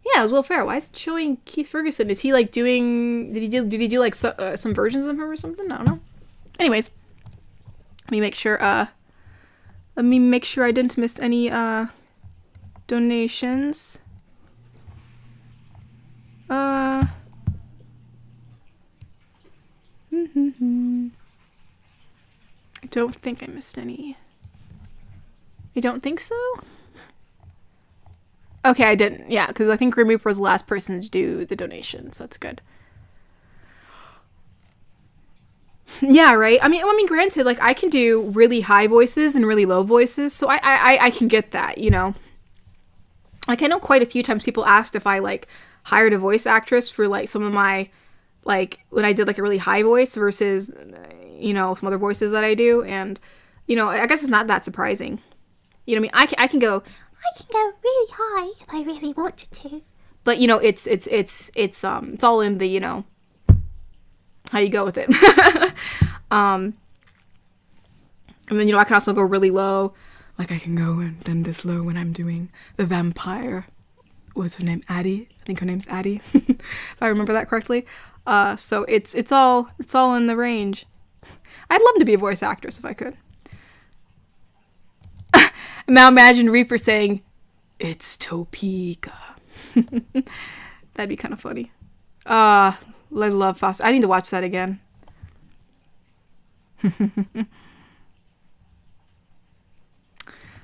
Yeah, it was Will Ferrell. Why is it showing Keith Ferguson? Is he like doing? Did he do like some versions of him or something? I don't know. Anyways, let me make sure. I didn't miss any donations. I don't think I missed any. I don't think so. Okay, I didn't. Yeah, because I think Grim Reaper was the last person to do the donation, so that's good. Yeah, right. I mean, granted, like I can do really high voices and really low voices, so I can get that, Like I know quite a few times people asked if I like hired a voice actress for like some of my, like when I did like a really high voice versus, some other voices that I do, and I guess it's not that surprising. You know what I mean? I can go really high if I really wanted to. But it's all in the how you go with it. And then I can also go really low, like I can go and then this low when I'm doing the vampire. What's her name? Addie. I think her name's Addie, if I remember that correctly. So it's all in the range. I'd love to be a voice actress if I could. Now imagine Reaper saying, "It's Topeka." That'd be kind of funny. I love Foster. I need to watch that again.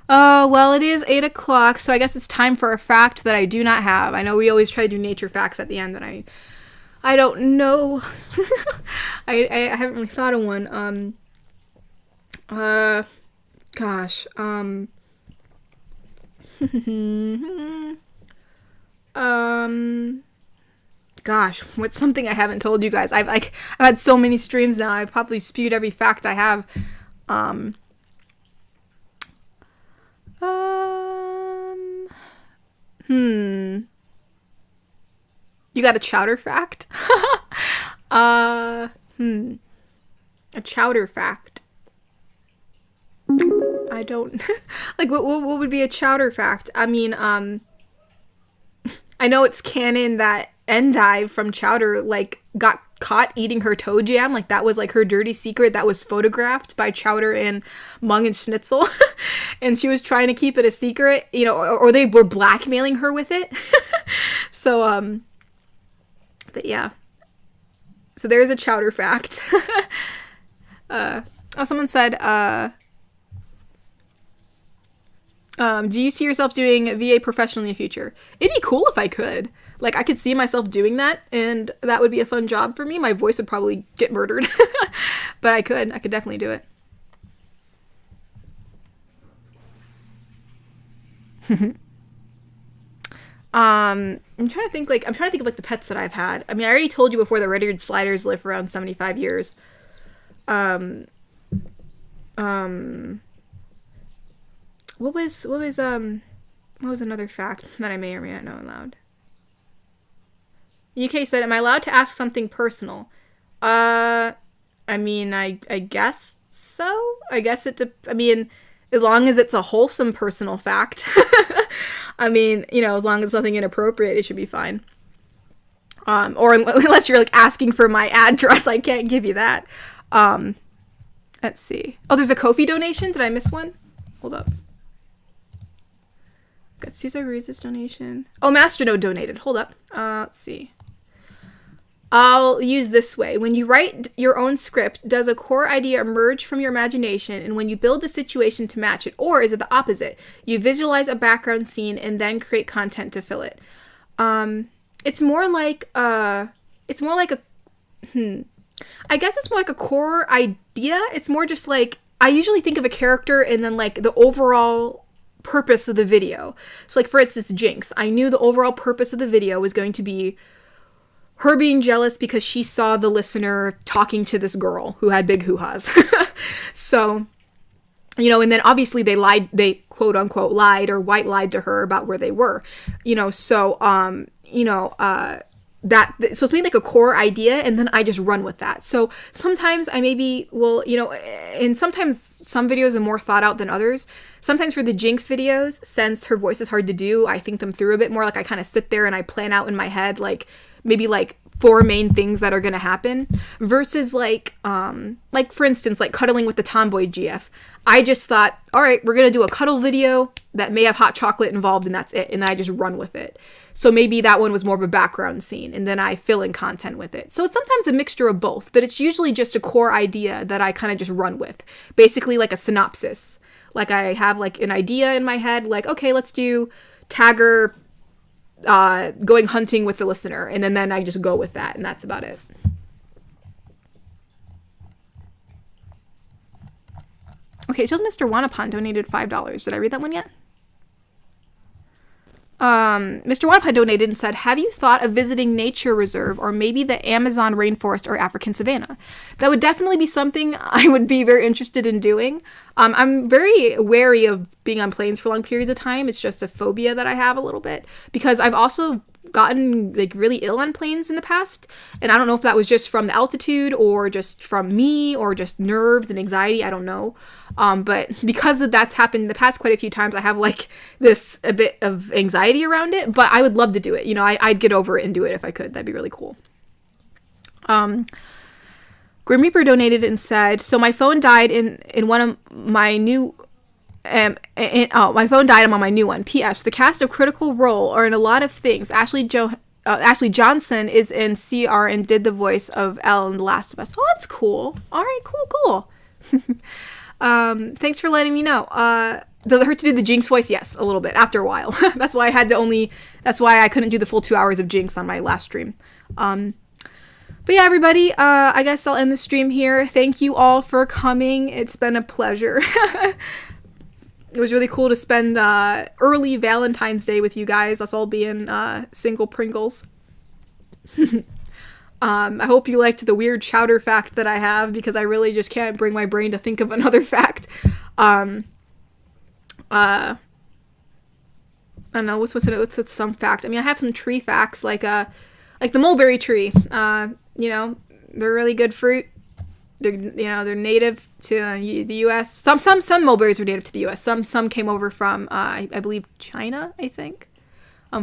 Well, it is 8 o'clock, so I guess it's time for a fact that I do not have. I know we always try to do nature facts at the end, and I don't know. I haven't really thought of one. Gosh. Gosh, what's something I haven't told you guys? I've had so many streams now. I've probably spewed every fact I have. You got a chowder fact? A chowder fact. I don't like what would be a chowder fact? I mean, I know it's canon that Endive from Chowder like got caught eating her toe jam. Like that was like her dirty secret that was photographed by Chowder and Mung and Schnitzel. And she was trying to keep it a secret, you know, or they were blackmailing her with it. So, but yeah. So there's a Chowder fact. Someone said, do you see yourself doing VA professionally in the future? It'd be cool if I could. Like, I could see myself doing that, and that would be a fun job for me. My voice would probably get murdered. But I could definitely do it. I'm trying to think of like the pets that I've had. I mean, I already told you before that red-eared sliders live for around 75 years. What was another fact that I may or may not know aloud? UK said, am I allowed to ask something personal? I mean, I guess so. I guess I mean, as long as it's a wholesome personal fact. I mean, you know, as long as nothing inappropriate, it should be fine. Or unless you're like asking for my address, I can't give you that. Let's see. Oh, there's a Ko-fi donation. Did I miss one? Hold up. Got Cesar Ruiz's donation. Oh, Masternode donated. Hold up. Let's see. I'll use this way. When you write your own script, does a core idea emerge from your imagination, and when you build a situation to match it, or is it the opposite? You visualize a background scene and then create content to fill it. It's more like I guess it's more like a core idea. It's more just like, I usually think of a character and then like the overall purpose of the video. So like, for instance, Jinx. I knew the overall purpose of the video was going to be her being jealous because she saw the listener talking to this girl who had big hoo-has. So, you know, and then obviously they quote unquote lied or white lied to her about where they were, you know, so, so it's made like a core idea, and then I just run with that. So sometimes I maybe will, you know, and sometimes some videos are more thought out than others. Sometimes for the Jinx videos, since her voice is hard to do, I think them through a bit more. Like I kind of sit there and I plan out in my head, like maybe like 4 main things that are going to happen, versus like for instance, like cuddling with the tomboy GF. I just thought, all right, we're going to do a cuddle video that may have hot chocolate involved, and that's it. And then I just run with it. So maybe that one was more of a background scene, and then I fill in content with it. So it's sometimes a mixture of both, but it's usually just a core idea that I kind of just run with. Basically like a synopsis. Like I have like an idea in my head, like, okay, let's do Tagger going hunting with the listener, and then I just go with that, and that's about it. Okay, it shows Mr. Wanapan donated $5. Did I read that one yet? Mr. Wanapan donated and said, have you thought of visiting nature reserve or maybe the Amazon rainforest or African savanna? That would definitely be something I would be very interested in doing. I'm very wary of being on planes for long periods of time. It's just a phobia that I have a little bit, because I've also gotten like really ill on planes in the past, and I don't know if that was just from the altitude or just from me or just nerves and anxiety. I don't know, but because that's happened in the past quite a few times, I have like a bit of anxiety around it. But I would love to do it. You know, I'd get over it and do it if I could. That'd be really cool. Grim Reaper donated and said, so my phone died in one of my new my phone died. I'm on my new one. P.S. The cast of Critical Role are in a lot of things. Ashley Johnson is in CR and did the voice of Elle in The Last of Us. Oh, that's cool. All right, cool. Thanks for letting me know. Does it hurt to do the Jinx voice? Yes, a little bit after a while. That's why I couldn't do the full 2 hours of Jinx on my last stream. But yeah, everybody, I guess I'll end the stream here. Thank you all for coming. It's been a pleasure. It was really cool to spend early Valentine's Day with you guys, us all being single Pringles. I hope you liked the weird chowder fact that I have, because I really just can't bring my brain to think of another fact. I don't know, what's some fact? I mean, I have some tree facts, like the mulberry tree. You know, they're really good fruit. They're native to the U.S. Some mulberries are native to the U.S. Some came over from I believe China, I think,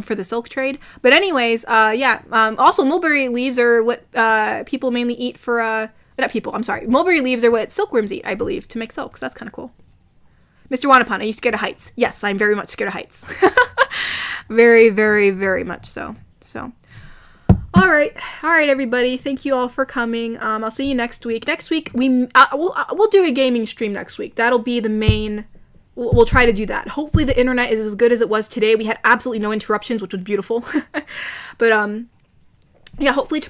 for the silk trade. But anyways, also mulberry leaves are what people mainly eat for not people. I'm sorry. Mulberry leaves are what silkworms eat, I believe, to make silk. So that's kind of cool. Mr. Wanapon, are you scared of heights? Yes, I'm very much scared of heights. Very, very, very much so. So. All right, everybody. Thank you all for coming. I'll see you next week. Next week we'll do a gaming stream next week. That'll be the main. We'll try to do that. Hopefully the internet is as good as it was today. We had absolutely no interruptions, which was beautiful. But yeah, hopefully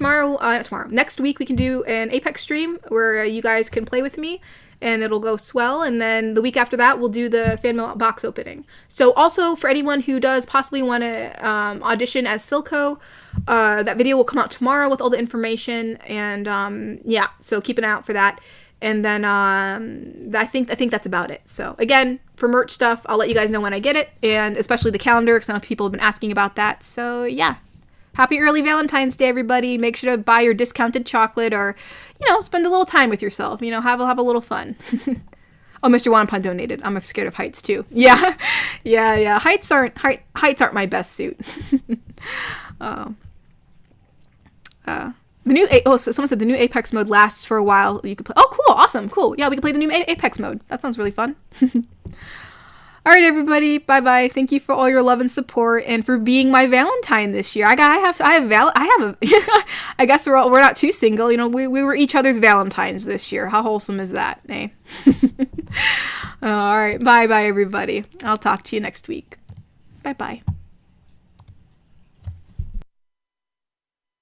next week we can do an Apex stream where you guys can play with me, and it'll go swell. And then the week after that, we'll do the fan mail box opening. So also for anyone who does possibly want to audition as Silco, that video will come out tomorrow with all the information. And yeah, so keep an eye out for that. And then I think that's about it. So again, for merch stuff, I'll let you guys know when I get it, and especially the calendar, because I know people have been asking about that. So yeah. Happy early Valentine's Day, everybody. Make sure to buy your discounted chocolate, or, spend a little time with yourself. Have a little fun. Oh, Mr. Wanpan donated. I'm scared of heights, too. Yeah. Yeah. Heights aren't my best suit. So someone said the new Apex mode lasts for a while. You could play. Oh, cool. Awesome. Cool. Yeah, we can play the new Apex mode. That sounds really fun. All right, everybody. Bye-bye. Thank you for all your love and support, and for being my Valentine this year. I guess we're not too single. We were each other's Valentines this year. How wholesome is that, eh? All right. Bye-bye, everybody. I'll talk to you next week. Bye-bye.